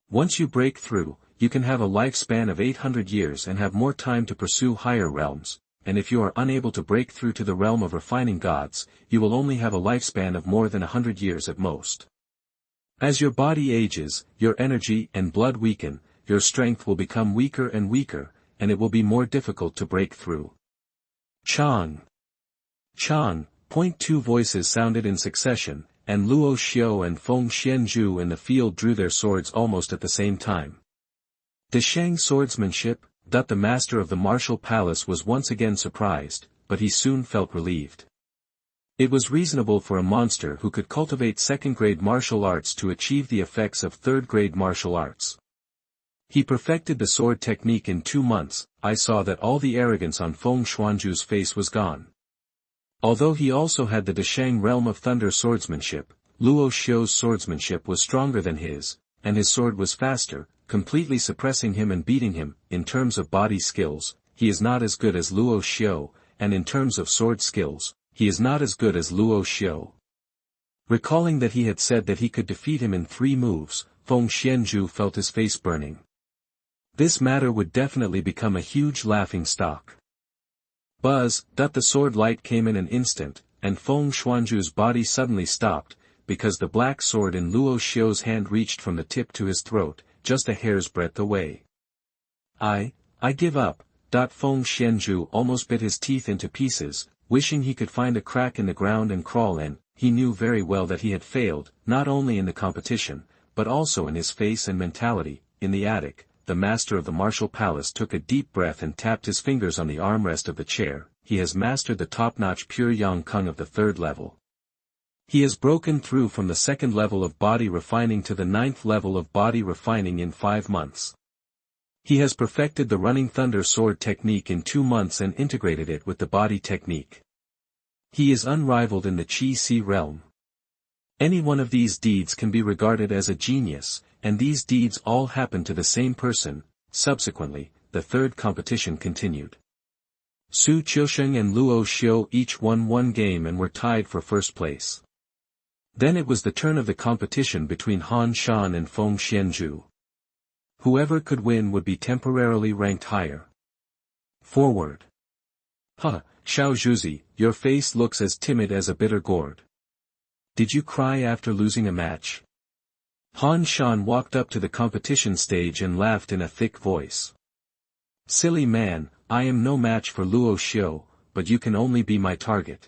Once you break through, you can have a lifespan of 800 years and have more time to pursue higher realms, and if you are unable to break through to the realm of refining gods, you will only have a lifespan of more than 100 years at most. As your body ages, your energy and blood weaken, your strength will become weaker and weaker, and it will be more difficult to break through. Chang! Chang! Point. Two voices sounded in succession, and Luo Xiu and Feng Xianzhu in the field drew their swords almost at the same time. Desheng swordsmanship. The master of the martial palace was once again surprised, but he soon felt relieved. It was reasonable for a monster who could cultivate second-grade martial arts to achieve the effects of third-grade martial arts. He perfected the sword technique in 2 months. I saw that all the arrogance on Feng Xuanzhu's face was gone. Although he also had the Desheng realm of thunder swordsmanship, Luo Xiu's swordsmanship was stronger than his, and his sword was faster, completely suppressing him and beating him. In terms of body skills, he is not as good as Luo Xiu, and in terms of sword skills, he is not as good as Luo Xiu. Recalling that he had said that he could defeat him in 3 moves, Feng Xianzhu felt his face burning. This matter would definitely become a huge laughing stock. Buzz! The sword light came in an instant, and Feng Xuanzhu's body suddenly stopped, because the black sword in Luo Xiu's hand reached from the tip to his throat, just a hair's breadth away. I give up. Feng Xianzhu almost bit his teeth into pieces, wishing he could find a crack in the ground and crawl in. He knew very well that he had failed, not only in the competition, but also in his face and mentality. In the attic, the master of the martial palace took a deep breath and tapped his fingers on the armrest of the chair. He has mastered the top-notch pure Yang Kung of the 3rd level. He has broken through from the 2nd level of body refining to the 9th level of body refining in 5 months. He has perfected the running thunder sword technique in 2 months and integrated it with the body technique. He is unrivaled in the Qi-Si realm. Any one of these deeds can be regarded as a genius, and these deeds all happen to the same person. Subsequently, the 3rd competition continued. Su Qiusheng and Luo Xiu each won 1 game and were tied for 1st place. Then it was the turn of the competition between Han Shan and Feng Xianzhu. Whoever could win would be temporarily ranked higher. Forward. Huh, Xiao Zhuzi, your face looks as timid as a bitter gourd. Did you cry after losing a match? Han Shan walked up to the competition stage and laughed in a thick voice. Silly man, I am no match for Luo Xiu, but you can only be my target.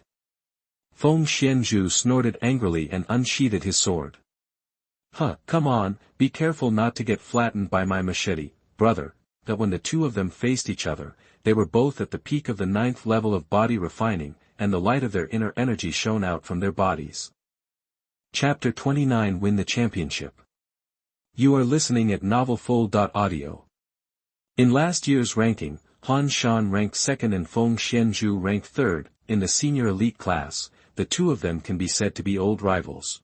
Feng Xianzhu snorted angrily and unsheathed his sword. Huh, come on, be careful not to get flattened by my machete, brother. that when the two of them faced each other, they were both at the peak of the 9th level of body refining, and the light of their inner energy shone out from their bodies. Chapter 29 Win the Championship. You are listening at novelfull.audio. In last year's ranking, Han Shan ranked 2nd and Feng Xianzhu ranked 3rd, in the senior elite class. The two of them can be said to be old rivals.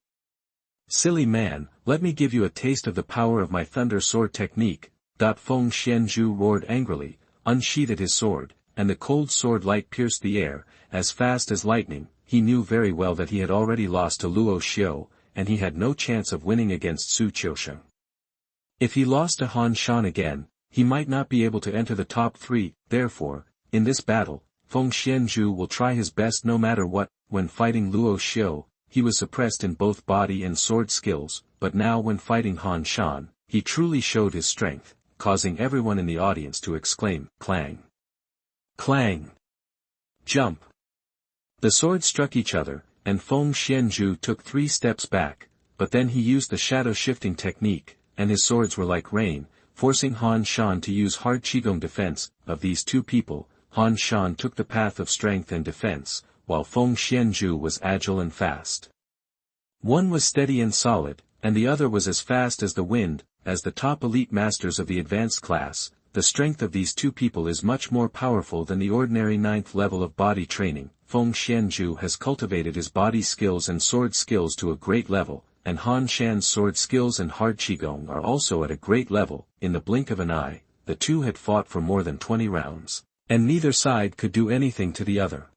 Silly man, let me give you a taste of the power of my thunder sword technique. Feng Xianzhu roared angrily, unsheathed his sword, and the cold sword light pierced the air, as fast as lightning. He knew very well that he had already lost to Luo Xiu, and he had no chance of winning against Su Qiusheng. If he lost to Han Shan again, he might not be able to enter the top 3, therefore, in this battle, Feng Xianzhu will try his best no matter what. When fighting Luo Xiu, he was suppressed in both body and sword skills, but now when fighting Han Shan, he truly showed his strength, causing everyone in the audience to exclaim, "Clang! Clang! Jump!" The swords struck each other, and Feng Xianzhu took 3 steps back, but then he used the shadow shifting technique, and his swords were like rain, forcing Han Shan to use hard qigong defense. Of these two people, Han Shan took the path of strength and defense, while Feng Xianzhu was agile and fast. One was steady and solid, and the other was as fast as the wind. As the top elite masters of the advanced class, the strength of these two people is much more powerful than the ordinary 9th level of body training. Feng Xianzhu has cultivated his body skills and sword skills to a great level, and Han Shan's sword skills and hard qigong are also at a great level. In the blink of an eye, the two had fought for more than 20 rounds, and neither side could do anything to the other.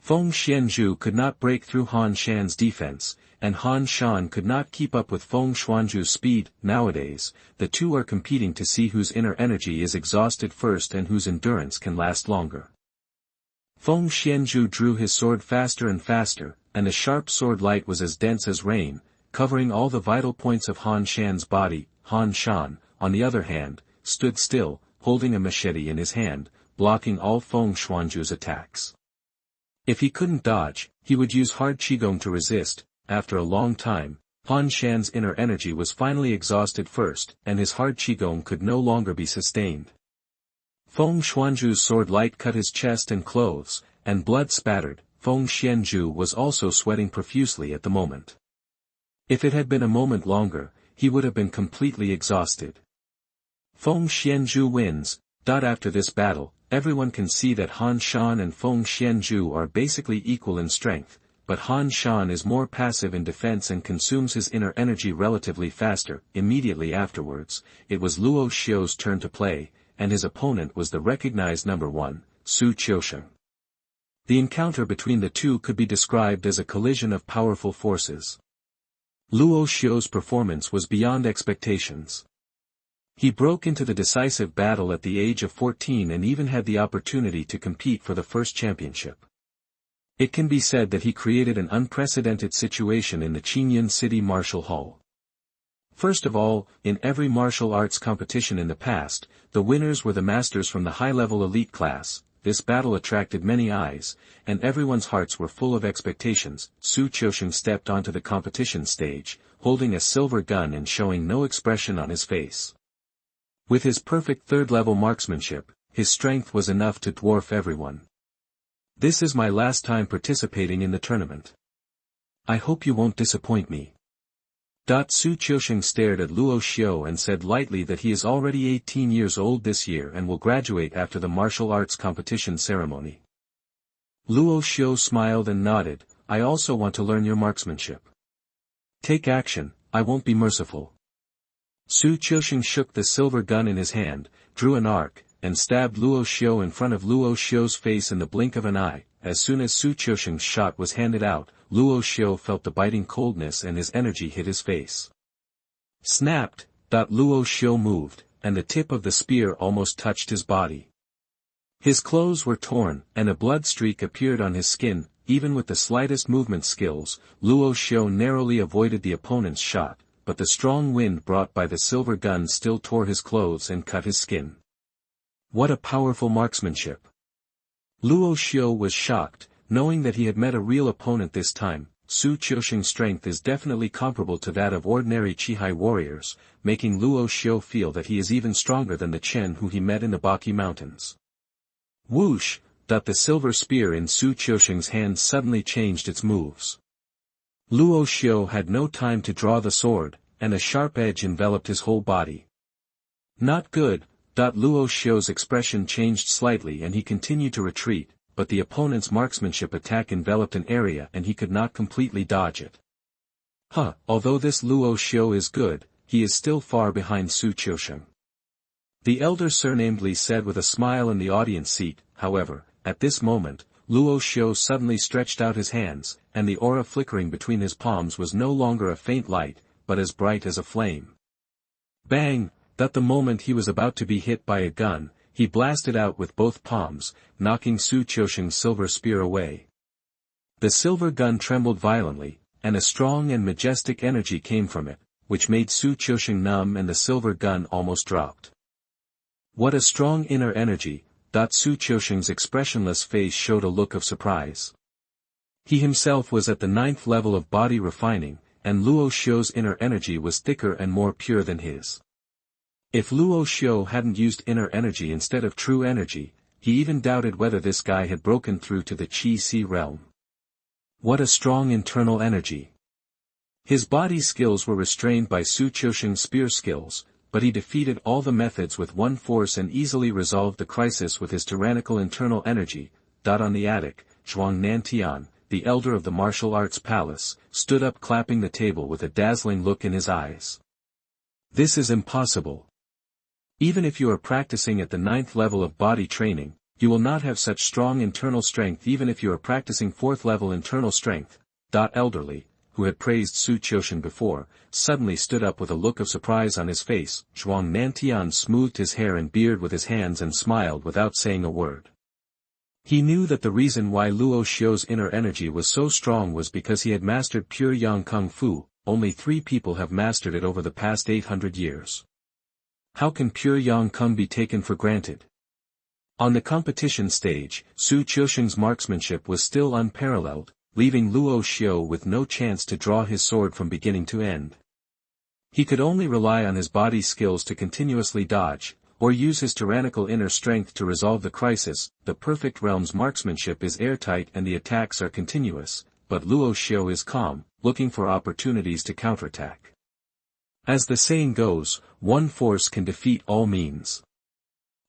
Feng Xianzhu could not break through Han Shan's defense, and Han Shan could not keep up with Feng Xuanzhu's speed. Nowadays, the two are competing to see whose inner energy is exhausted first and whose endurance can last longer. Feng Xianzhu drew his sword faster and faster, and the sharp sword light was as dense as rain, covering all the vital points of Han Shan's body. Han Shan, on the other hand, stood still, holding a machete in his hand, blocking all Feng Xuanzhu's attacks. If he couldn't dodge, he would use hard qigong to resist. After a long time, Han Shan's inner energy was finally exhausted first, and his hard qigong could no longer be sustained. Feng Xuanzhu's sword light cut his chest and clothes, and blood spattered. Feng Xianzhu was also sweating profusely at the moment. If it had been a moment longer, he would have been completely exhausted. Feng Xianzhu wins. After this battle, everyone can see that Han Shan and Feng Xianzhu are basically equal in strength, but Han Shan is more passive in defense and consumes his inner energy relatively faster. Immediately afterwards, it was Luo Xiu's turn to play, and his opponent was the recognized number 1, Su Qiusheng. The encounter between the two could be described as a collision of powerful forces. Luo Xiu's performance was beyond expectations. He broke into the decisive battle at the age of 14 and even had the opportunity to compete for the first championship. It can be said that he created an unprecedented situation in the Qinyan City Martial Hall. First of all, in every martial arts competition in the past, the winners were the masters from the high-level elite class. This battle attracted many eyes, and everyone's hearts were full of expectations. Su Qiusheng stepped onto the competition stage, holding a silver gun and showing no expression on his face. With his perfect 3rd-level marksmanship, his strength was enough to dwarf everyone. "This is my last time participating in the tournament. I hope you won't disappoint me." Su Qiusheng stared at Luo Xiu and said lightly that he is already 18 years old this year and will graduate after the martial arts competition ceremony. Luo Xiu smiled and nodded. "I also want to learn your marksmanship. Take action, I won't be merciful." Su Qiusheng shook the silver gun in his hand, drew an arc, and stabbed Luo Xiu in front of Luo Xiu's face in the blink of an eye. As soon as Su Qiusheng's shot was handed out, Luo Xiu felt the biting coldness and his energy hit his face. Snapped. Luo Xiu moved, and the tip of the spear almost touched his body. His clothes were torn, and a blood streak appeared on his skin. Even with the slightest movement skills, Luo Xiu narrowly avoided the opponent's shot, but the strong wind brought by the silver gun still tore his clothes and cut his skin. What a powerful marksmanship! Luo Xiu was shocked, knowing that he had met a real opponent this time. Su Qiusheng's strength is definitely comparable to that of ordinary Qihai warriors, making Luo Xiu feel that he is even stronger than the Chen who he met in the Baki Mountains. Whoosh! The silver spear in Su Qiusheng's hand suddenly changed its moves. Luo Xiu had no time to draw the sword, and a sharp edge enveloped his whole body. Not good. Luo Xiu's expression changed slightly and he continued to retreat, but the opponent's marksmanship attack enveloped an area and he could not completely dodge it. Although this Luo Xiu is good, he is still far behind Su Qiusheng. The elder surnamed Li said with a smile in the audience seat. However, at this moment, Luo Xiu suddenly stretched out his hands, and the aura flickering between his palms was no longer a faint light, but as bright as a flame. Bang! The moment he was about to be hit by a gun, he blasted out with both palms, knocking Su Qiusheng's silver spear away. The silver gun trembled violently, and a strong and majestic energy came from it, which made Su Qiusheng numb and the silver gun almost dropped. What a strong inner energy! Su Qiusheng's expressionless face showed a look of surprise. He himself was at the 9th level of body refining, and Luo Xiu's inner energy was thicker and more pure than his. If Luo Xiu hadn't used inner energy instead of true energy, he even doubted whether this guy had broken through to the Qi-Si realm. What a strong internal energy! His body skills were restrained by Su Qiusheng's spear skills, but he defeated all the methods with one force and easily resolved the crisis with his tyrannical internal energy. On the attic, Xuanhuan, the elder of the martial arts palace, stood up clapping the table with a dazzling look in his eyes. This is impossible. Even if you are practicing at the 9th level of body training, you will not have such strong internal strength even if you are practicing 4th level internal strength. Elderly, who had praised Su Qiusheng before, suddenly stood up with a look of surprise on his face. Xuanhuan smoothed his hair and beard with his hands and smiled without saying a word. He knew that the reason why Luo Xiu's inner energy was so strong was because he had mastered pure Yang Kung Fu. Only 3 people have mastered it over the past 800 years. How can pure Yang Kung be taken for granted? On the competition stage, Su Qiusheng's marksmanship was still unparalleled, leaving Luo Xiu with no chance to draw his sword from beginning to end. He could only rely on his body skills to continuously dodge, or use his tyrannical inner strength to resolve the crisis. The perfect realm's marksmanship is airtight and the attacks are continuous, but Luo Xiu is calm, looking for opportunities to counterattack. As the saying goes, one force can defeat all means.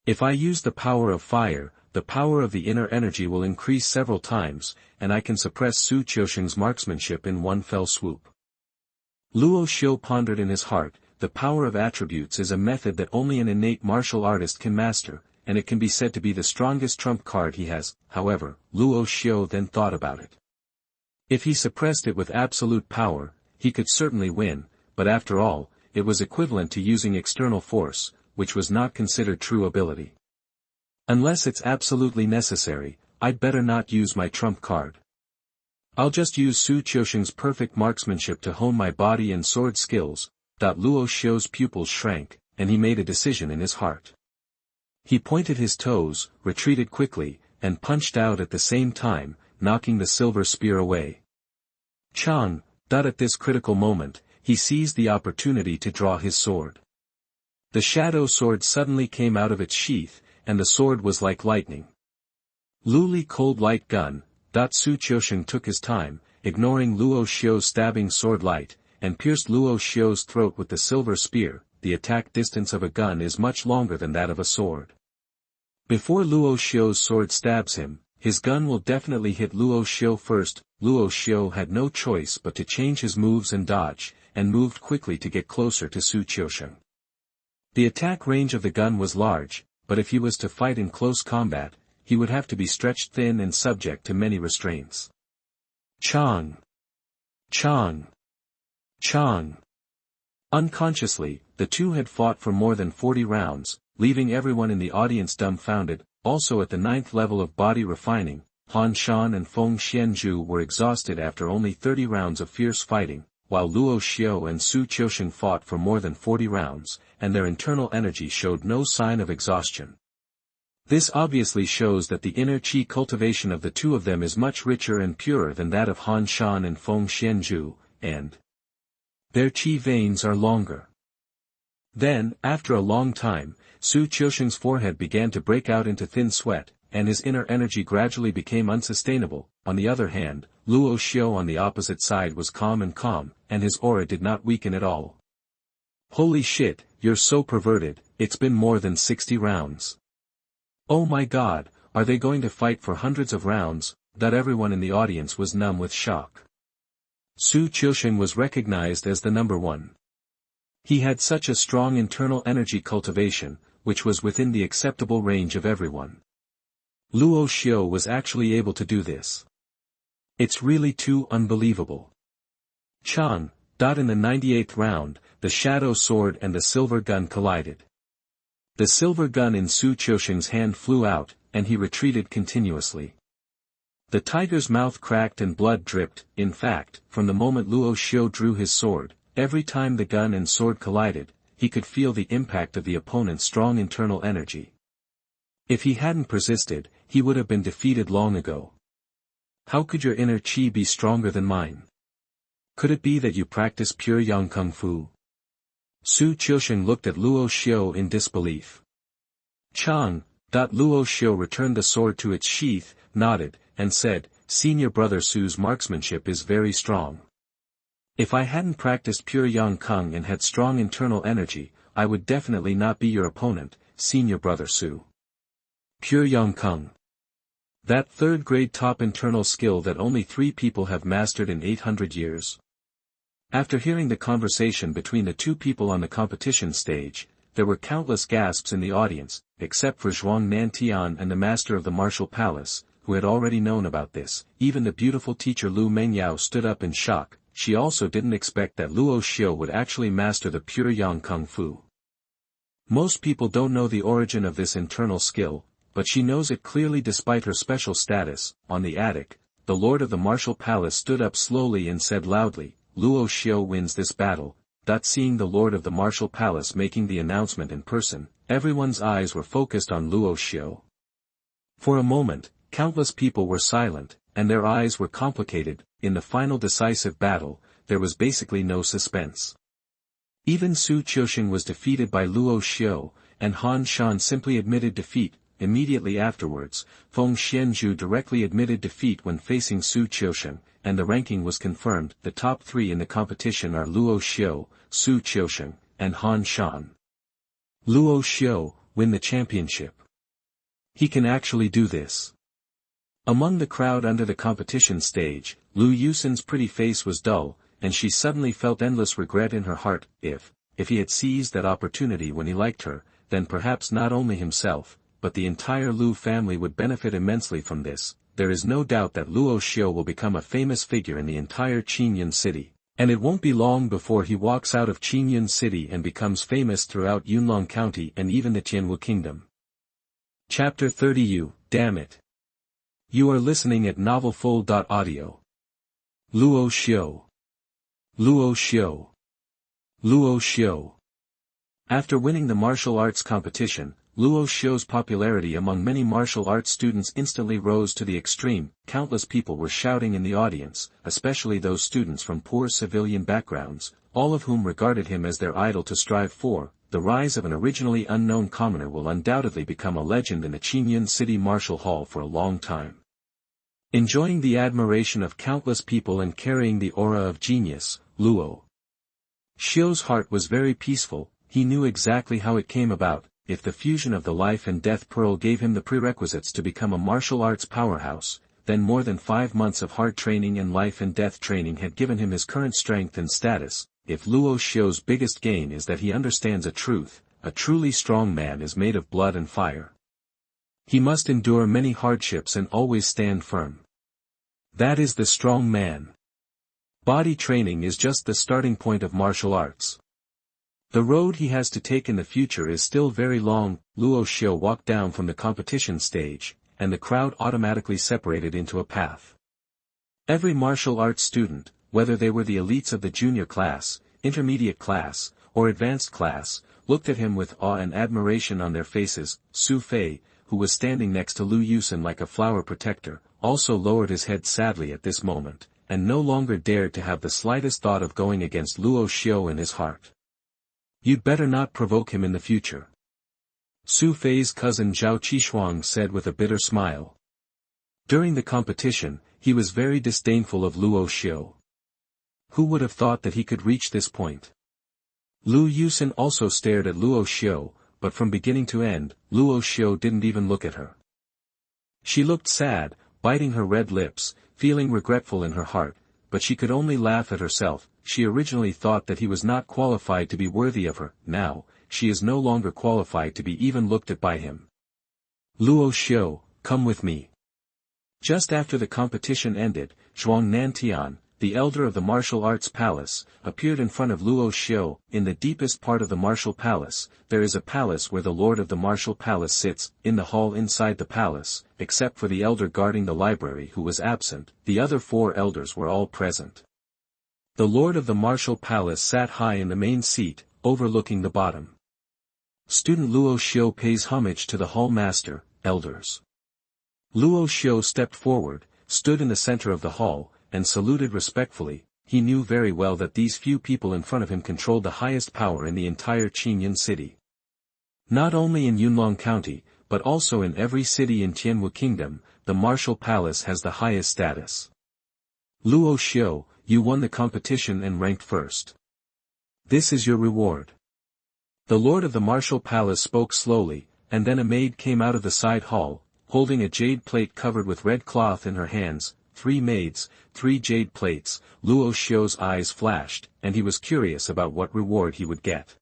If I use the power of fire, the power of the inner energy will increase several times, and I can suppress Su Qiusheng's marksmanship in one fell swoop. Luo Xiu pondered in his heart, the power of attributes is a method that only an innate martial artist can master, and it can be said to be the strongest trump card he has. However, Luo Xiu then thought about it. If he suppressed it with absolute power, he could certainly win, but after all, it was equivalent to using external force, which was not considered true ability. Unless it's absolutely necessary, I'd better not use my trump card. I'll just use Su Qiusheng's perfect marksmanship to hone my body and sword skills. Luo Xiu's pupils shrank, and he made a decision in his heart. He pointed his toes, retreated quickly, and punched out at the same time, knocking the silver spear away. Chang! At this critical moment, he seized the opportunity to draw his sword. The shadow sword suddenly came out of its sheath, and the sword was like lightning. Luli cold light gun. Su Qiusheng took his time, ignoring Luo Xiu's stabbing sword light, and pierced Luo Xiu's throat with the silver spear. The attack distance of a gun is much longer than that of a sword. Before Luo Xiu's sword stabs him, his gun will definitely hit Luo Xiu first. Luo Xiu had no choice but to change his moves and dodge, and moved quickly to get closer to Su Qiusheng. The attack range of the gun was large, but if he was to fight in close combat, he would have to be stretched thin and subject to many restraints. Chang! Chang! Chang! Unconsciously, the two had fought for more than 40 rounds, leaving everyone in the audience dumbfounded. Also at the 9th level of body refining, Han Shan and Feng Xianzhu were exhausted after only 30 rounds of fierce fighting, while Luo Xiu and Su Qiusheng fought for more than 40 rounds, and their internal energy showed no sign of exhaustion. This obviously shows that the inner qi cultivation of the two of them is much richer and purer than that of Han Shan and Feng Xianzhu, and their qi veins are longer. Then, after a long time, Su Qiusheng's forehead began to break out into thin sweat, and his inner energy gradually became unsustainable. On the other hand, Luo Xiu on the opposite side was calm, and his aura did not weaken at all. Holy shit, you're so perverted, it's been more than 60 rounds. Oh my god, are they going to fight for hundreds of rounds? That everyone in the audience was numb with shock. Su Qiusheng was recognized as the number one. He had such a strong internal energy cultivation, which was within the acceptable range of everyone. Luo Xiu was actually able to do this. It's really too unbelievable. Chang. In the 98th round, the shadow sword and the silver gun collided. The silver gun in Su Qiusheng's hand flew out, and he retreated continuously. The tiger's mouth cracked and blood dripped. In fact, from the moment Luo Xiu drew his sword, every time the gun and sword collided, he could feel the impact of the opponent's strong internal energy. If he hadn't persisted, he would have been defeated long ago. How could your inner qi be stronger than mine? Could it be that you practice pure yang kung fu? Su Qiusheng looked at Luo Xiu in disbelief. Chang. Luo Xiu returned the sword to its sheath, nodded, and said, "Senior brother Su's marksmanship is very strong. If I hadn't practiced pure yang kung and had strong internal energy, I would definitely not be your opponent, senior brother Su." Pure yang kung. That third-grade top internal skill that only 3 people have mastered in 800 years. After hearing the conversation between the two people on the competition stage, there were countless gasps in the audience, except for Zhuang Nantian and the master of the martial palace, who had already known about this. Even the beautiful teacher Lu Mengyao stood up in shock. She also didn't expect that Luo Xiu would actually master the pure yang kung fu. Most people don't know the origin of this internal skill, but she knows it clearly despite her special status. On the attic, the lord of the martial palace stood up slowly and said loudly, "Luo Xiu wins this battle." Seeing the lord of the martial palace making the announcement in person, everyone's eyes were focused on Luo Xiu. For a moment, countless people were silent, and their eyes were complicated. In the final decisive battle, there was basically no suspense. Even Su Qiusheng was defeated by Luo Xiu, and Han Shan simply admitted defeat. Immediately afterwards, Feng Xianzhu directly admitted defeat when facing Su Qiusheng, and the ranking was confirmed. The top 3 in the competition are Luo Xiu, Su Qiusheng, and Han Shan. Luo Xiu, win the championship. He can actually do this. Among the crowd under the competition stage, Lu Yusin's pretty face was dull, and she suddenly felt endless regret in her heart. If he had seized that opportunity when he liked her, then perhaps not only himself, but the entire Lu family would benefit immensely from this. There is no doubt that Luo Xiu will become a famous figure in the entire Qingyun city, and it won't be long before he walks out of Qingyun city and becomes famous throughout Yunlong County and even the Tianwu Kingdom. Chapter 30. You, damn it. You are listening at novelfull.audio. Luo Xiu. Luo Xiu. Luo Xiu. After winning the martial arts competition, Luo Xiu's popularity among many martial arts students instantly rose to the extreme. Countless people were shouting in the audience, especially those students from poor civilian backgrounds, all of whom regarded him as their idol to strive for. The rise of an originally unknown commoner will undoubtedly become a legend in the Qingyun City Martial Hall for a long time. Enjoying the admiration of countless people and carrying the aura of genius, Luo Xiu's heart was very peaceful. He knew exactly how it came about. If the fusion of the life and death pearl gave him the prerequisites to become a martial arts powerhouse, then more than 5 months of hard training and life and death training had given him his current strength and status. If Luo Xiu's biggest gain is that he understands a truth, a truly strong man is made of blood and fire. He must endure many hardships and always stand firm. That is the strong man. Body training is just the starting point of martial arts. The road he has to take in the future is still very long. Luo Xiu walked down from the competition stage, and the crowd automatically separated into a path. Every martial arts student, whether they were the elites of the junior class, intermediate class, or advanced class, looked at him with awe and admiration on their faces. Su Fei, who was standing next to Luo Xiu like a flower protector, also lowered his head sadly at this moment, and no longer dared to have the slightest thought of going against Luo Xiu in his heart. "You'd better not provoke him in the future," Su Fei's cousin Zhao Qishuang said with a bitter smile. During the competition, he was very disdainful of Luo Xiu. Who would have thought that he could reach this point? Luo Xiu also stared at Luo Xiu, but from beginning to end, Luo Xiu didn't even look at her. She looked sad, biting her red lips, feeling regretful in her heart, but she could only laugh at herself. She originally thought that he was not qualified to be worthy of her. Now, she is no longer qualified to be even looked at by him. "Luo Xiu, come with me." Just after the competition ended, Xuanhuan, the elder of the martial arts palace, appeared in front of Luo Xiu. In the deepest part of the martial palace, there is a palace where the lord of the martial palace sits. In the hall inside the palace, except for the elder guarding the library who was absent, the other 4 elders were all present. The lord of the martial palace sat high in the main seat, overlooking the bottom. Student Luo Xiu pays homage to the hall master, elders. Luo Xiu stepped forward, stood in the center of the hall, and saluted respectfully. He knew very well that these few people in front of him controlled the highest power in the entire Qinyan city. Not only in Yunlong County, but also in every city in Tianwu Kingdom, the martial palace has the highest status. "Luo Xiu, you won the competition and ranked first. This is your reward." The lord of the martial palace spoke slowly, and then a maid came out of the side hall, holding a jade plate covered with red cloth in her hands. 3 maids, 3 jade plates. Luo Xiu's eyes flashed, and he was curious about what reward he would get.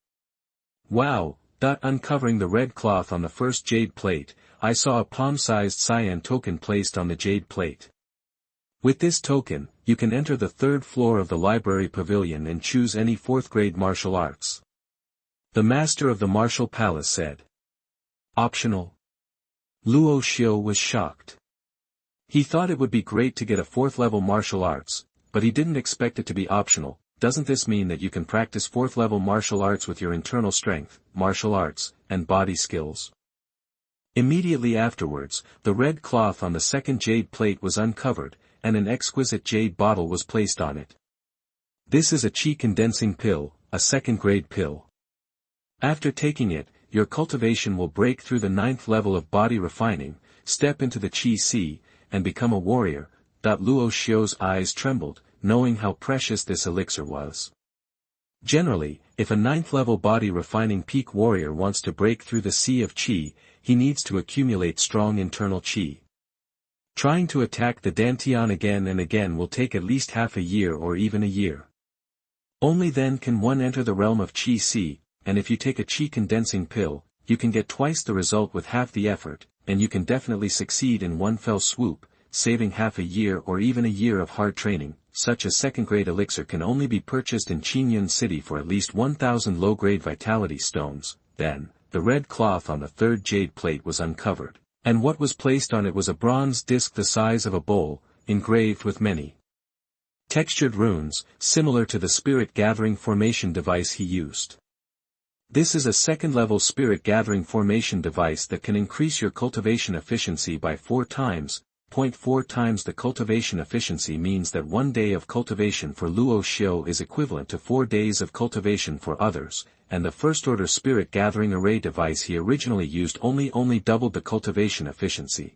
"Wow!" Uncovering the red cloth on the first jade plate, I saw a palm-sized cyan token placed on the jade plate. With this token, you can enter the 3rd floor of the library pavilion and choose any 4th-grade martial arts. The master of the martial palace said. "Optional?" Luo Xiu was shocked. He thought it would be great to get a 4th-level martial arts, but he didn't expect it to be optional. Doesn't this mean that you can practice 4th-level martial arts with your internal strength, martial arts, and body skills? Immediately afterwards, the red cloth on the 2nd jade plate was uncovered, and an exquisite jade bottle was placed on it. This is a qi condensing pill, a 2nd-grade pill. After taking it, your cultivation will break through the 9th level of body refining, step into the qi sea, and become a warrior. Luo Xiu's eyes trembled, knowing how precious this elixir was. Generally, if a 9th-level body refining peak warrior wants to break through the sea of qi, he needs to accumulate strong internal qi. Trying to attack the dantian again and again will take at least half a year or even a year. Only then can one enter the realm of qi sea, and if you take a qi condensing pill, you can get twice the result with half the effort, and you can definitely succeed in one fell swoop, saving half a year or even a year of hard training. Such a 2nd-grade elixir can only be purchased in Qinyan City for at least 1,000 low-grade vitality stones. Then, the red cloth on the 3rd jade plate was uncovered, and what was placed on it was a bronze disc the size of a bowl, engraved with many textured runes, similar to the spirit-gathering formation device he used. This is a 2nd-level spirit-gathering formation device that can increase your cultivation efficiency by 4 times. 0.4 times the cultivation efficiency means that 1 day of cultivation for Luo Xiu is equivalent to 4 days of cultivation for others, and the 1st-order spirit-gathering array device he originally used only doubled the cultivation efficiency.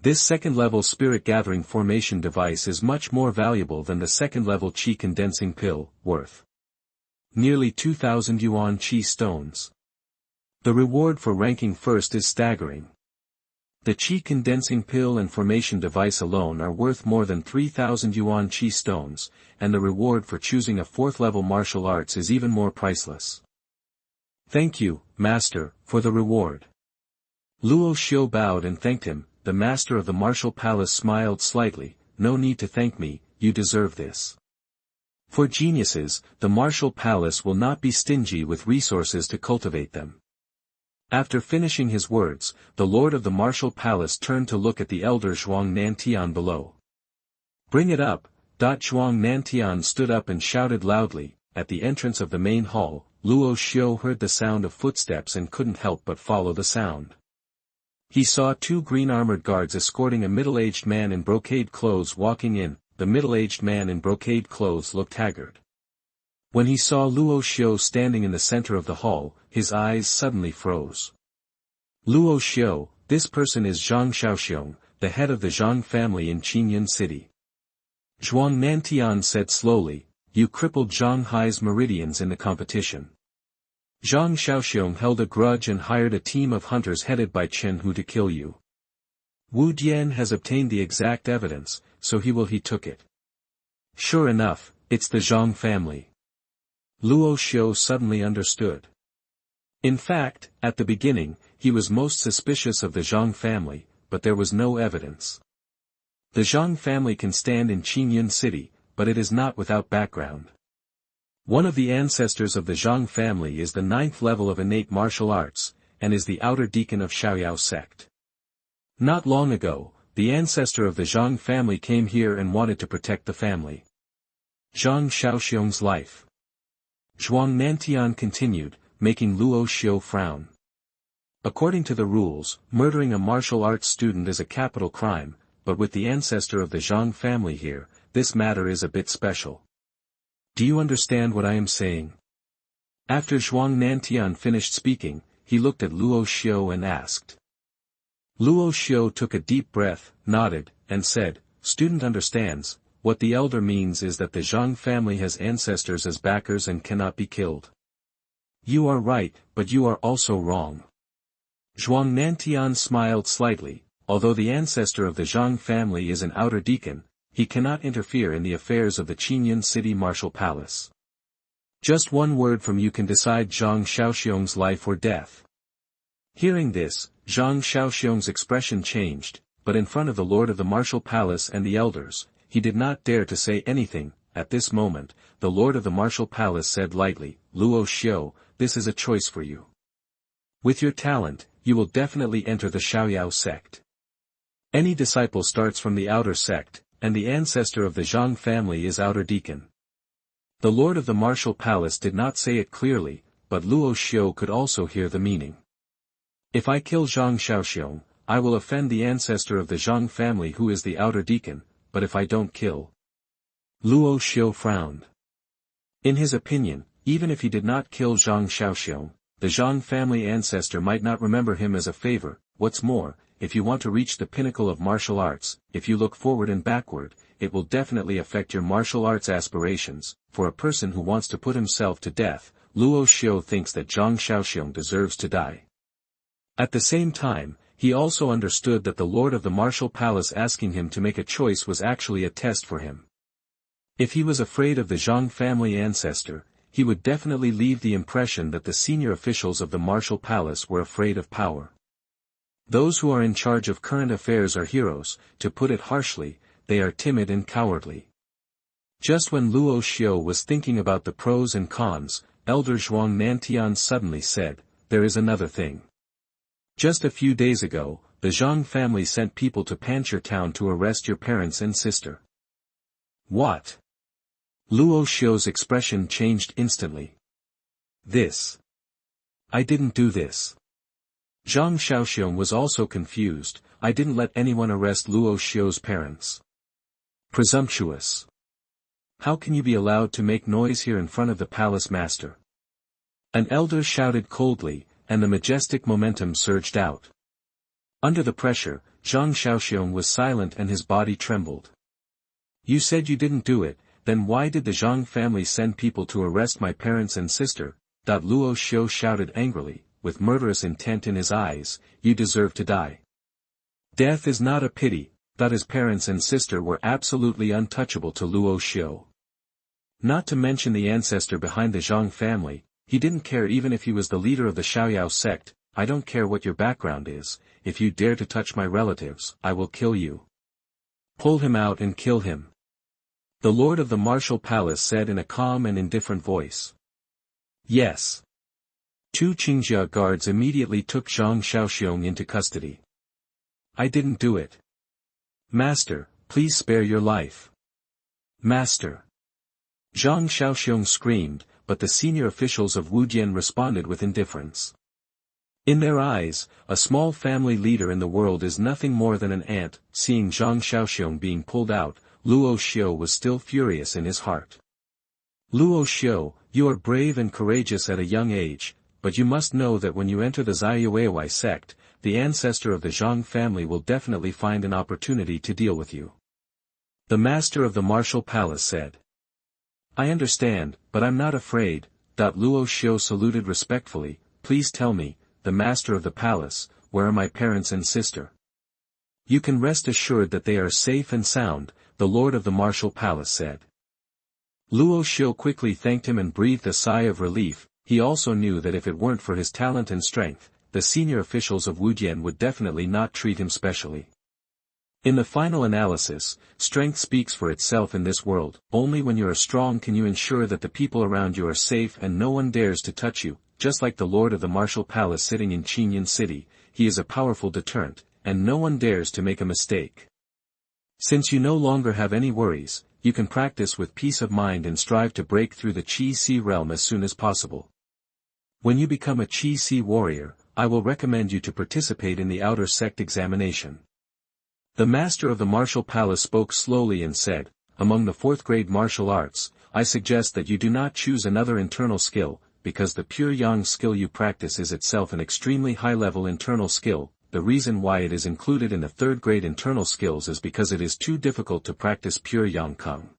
This 2nd-level spirit-gathering formation device is much more valuable than the 2nd-level qi condensing pill, worth nearly 2,000 yuan qi stones. The reward for ranking first is staggering. The qi condensing pill and formation device alone are worth more than 3,000 yuan qi stones, and the reward for choosing a 4th-level martial arts is even more priceless. "Thank you, Master, for the reward." Luo Xiu bowed and thanked him. The master of the martial palace smiled slightly. "No need to thank me, you deserve this. For geniuses, the martial palace will not be stingy with resources to cultivate them." After finishing his words, the lord of the martial palace turned to look at the elder Xuanhuan below. "Bring it up." Xuanhuan stood up and shouted loudly. At the entrance of the main hall, Luo Xiu heard the sound of footsteps and couldn't help but follow the sound. He saw two green-armored guards escorting a middle-aged man in brocade clothes walking in. The middle-aged man in brocade clothes looked haggard. When he saw Luo Xiu standing in the center of the hall, his eyes suddenly froze. Luo Xiu, this person is Zhang Xiaoxiong, the head of the Zhang family in Qingyun City. Xuanhuan said slowly, you crippled Zhanghai's meridians in the competition. Zhang Xiaoxiong held a grudge and hired a team of hunters headed by Chen Hu to kill you. Wu Dian has obtained the exact evidence, so he took it. Sure enough, it's the Zhang family. Luo Xiu suddenly understood. In fact, at the beginning, he was most suspicious of the Zhang family, but there was no evidence. The Zhang family can stand in Qingyun City, but it is not without background. One of the ancestors of the Zhang family is the 9th level of innate martial arts, and is the outer deacon of Xiaoyao sect. Not long ago, the ancestor of the Zhang family came here and wanted to protect the family. Zhang Xiaoxiong's life. Xuanhuan continued, making Luo Xiu frown. According to the rules, murdering a martial arts student is a capital crime, but with the ancestor of the Zhang family here, this matter is a bit special. Do you understand what I am saying? After Xuanhuan finished speaking, he looked at Luo Xiu and asked. Luo Xiu took a deep breath, nodded, and said, student understands, what the elder means is that the Zhang family has ancestors as backers and cannot be killed. You are right, but you are also wrong. Xuanhuan smiled slightly, although the ancestor of the Zhang family is an outer deacon, he cannot interfere in the affairs of the Qingyun City Martial Palace. Just one word from you can decide Zhang Xiaoxiong's life or death. Hearing this, Zhang Xiaoxiong's expression changed, but in front of the Lord of the Martial Palace and the elders, he did not dare to say anything. At this moment, the Lord of the Martial Palace said lightly, Luo Xiu, this is a choice for you. With your talent, you will definitely enter the Xiaoyao sect. Any disciple starts from the outer sect, and the ancestor of the Zhang family is outer deacon. The Lord of the Martial Palace did not say it clearly, but Luo Xiu could also hear the meaning. If I kill Zhang Xiaoxiong, I will offend the ancestor of the Zhang family who is the outer deacon, but if I don't kill. Luo Xiu frowned. In his opinion, even if he did not kill Zhang Xiaoxiong, the Zhang family ancestor might not remember him as a favor. What's more, if you want to reach the pinnacle of martial arts, if you look forward and backward, it will definitely affect your martial arts aspirations. For a person who wants to put himself to death, Luo Xiu thinks that Zhang Xiaoxiong deserves to die. At the same time, he also understood that the Lord of the Martial Palace asking him to make a choice was actually a test for him. If he was afraid of the Zhang family ancestor, he would definitely leave the impression that the senior officials of the Martial Palace were afraid of power. Those who are in charge of current affairs are heroes, to put it harshly, they are timid and cowardly. Just when Luo Xiu was thinking about the pros and cons, Elder Xuanhuan suddenly said, there is another thing. Just a few days ago, the Zhang family sent people to Panchir town to arrest your parents and sister. What? Luo Xiu's expression changed instantly. This. I didn't do this. Zhang Xiaoxiong was also confused. I didn't let anyone arrest Luo Xiu's parents. Presumptuous. How can you be allowed to make noise here in front of the palace master? An elder shouted coldly, and the majestic momentum surged out. Under the pressure, Zhang Xiaoxiong was silent and his body trembled. You said you didn't do it, then why did the Zhang family send people to arrest my parents and sister? Luo Xiu shouted angrily, with murderous intent in his eyes, you deserve to die. Death is not a pity. His parents and sister were absolutely untouchable to Luo Xiu. Not to mention the ancestor behind the Zhang family, he didn't care even if he was the leader of the Xiaoyao sect. I don't care what your background is, if you dare to touch my relatives, I will kill you. Pull him out and kill him. The Lord of the Martial Palace said in a calm and indifferent voice. Yes. Two Qingjia guards immediately took Zhang Xiaoxiong into custody. I didn't do it. Master, please spare your life. Master. Zhang Xiaoxiong screamed, but the senior officials of Wujian responded with indifference. In their eyes, a small family leader in the world is nothing more than an ant. Seeing Zhang Xiaoxiong being pulled out, Luo Xiu was still furious in his heart. Luo Xiu, you are brave and courageous at a young age, but you must know that when you enter the Xuanhuan sect, the ancestor of the Zhang family will definitely find an opportunity to deal with you. The master of the martial palace said. I understand, but I'm not afraid. Luo Xiu saluted respectfully. Please tell me, the master of the palace, where are my parents and sister? You can rest assured that they are safe and sound, the lord of the martial palace said. Luo Xiu quickly thanked him and breathed a sigh of relief. He also knew that if it weren't for his talent and strength, the senior officials of Wujian would definitely not treat him specially. In the final analysis, strength speaks for itself in this world. Only when you are strong can you ensure that the people around you are safe and no one dares to touch you. Just like the lord of the martial palace sitting in Xuanhuan city, he is a powerful deterrent, and no one dares to make a mistake. Since you no longer have any worries, you can practice with peace of mind and strive to break through the Qi-Si realm as soon as possible. When you become a Qi-Si warrior, I will recommend you to participate in the outer sect examination. The master of the martial palace spoke slowly and said, among the 4th grade martial arts, I suggest that you do not choose another internal skill, because the pure yang skill you practice is itself an extremely high-level internal skill. The reason why it is included in the 3rd grade internal skills is because it is too difficult to practice pure yang kung.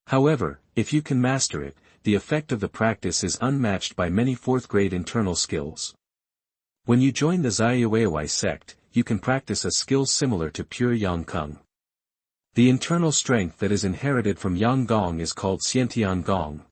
However, if you can master it, the effect of the practice is unmatched by many 4th grade internal skills. When you join the Xuanhuan sect, you can practice a skill similar to pure yang kung. The internal strength that is inherited from yang gong is called xiantian gong.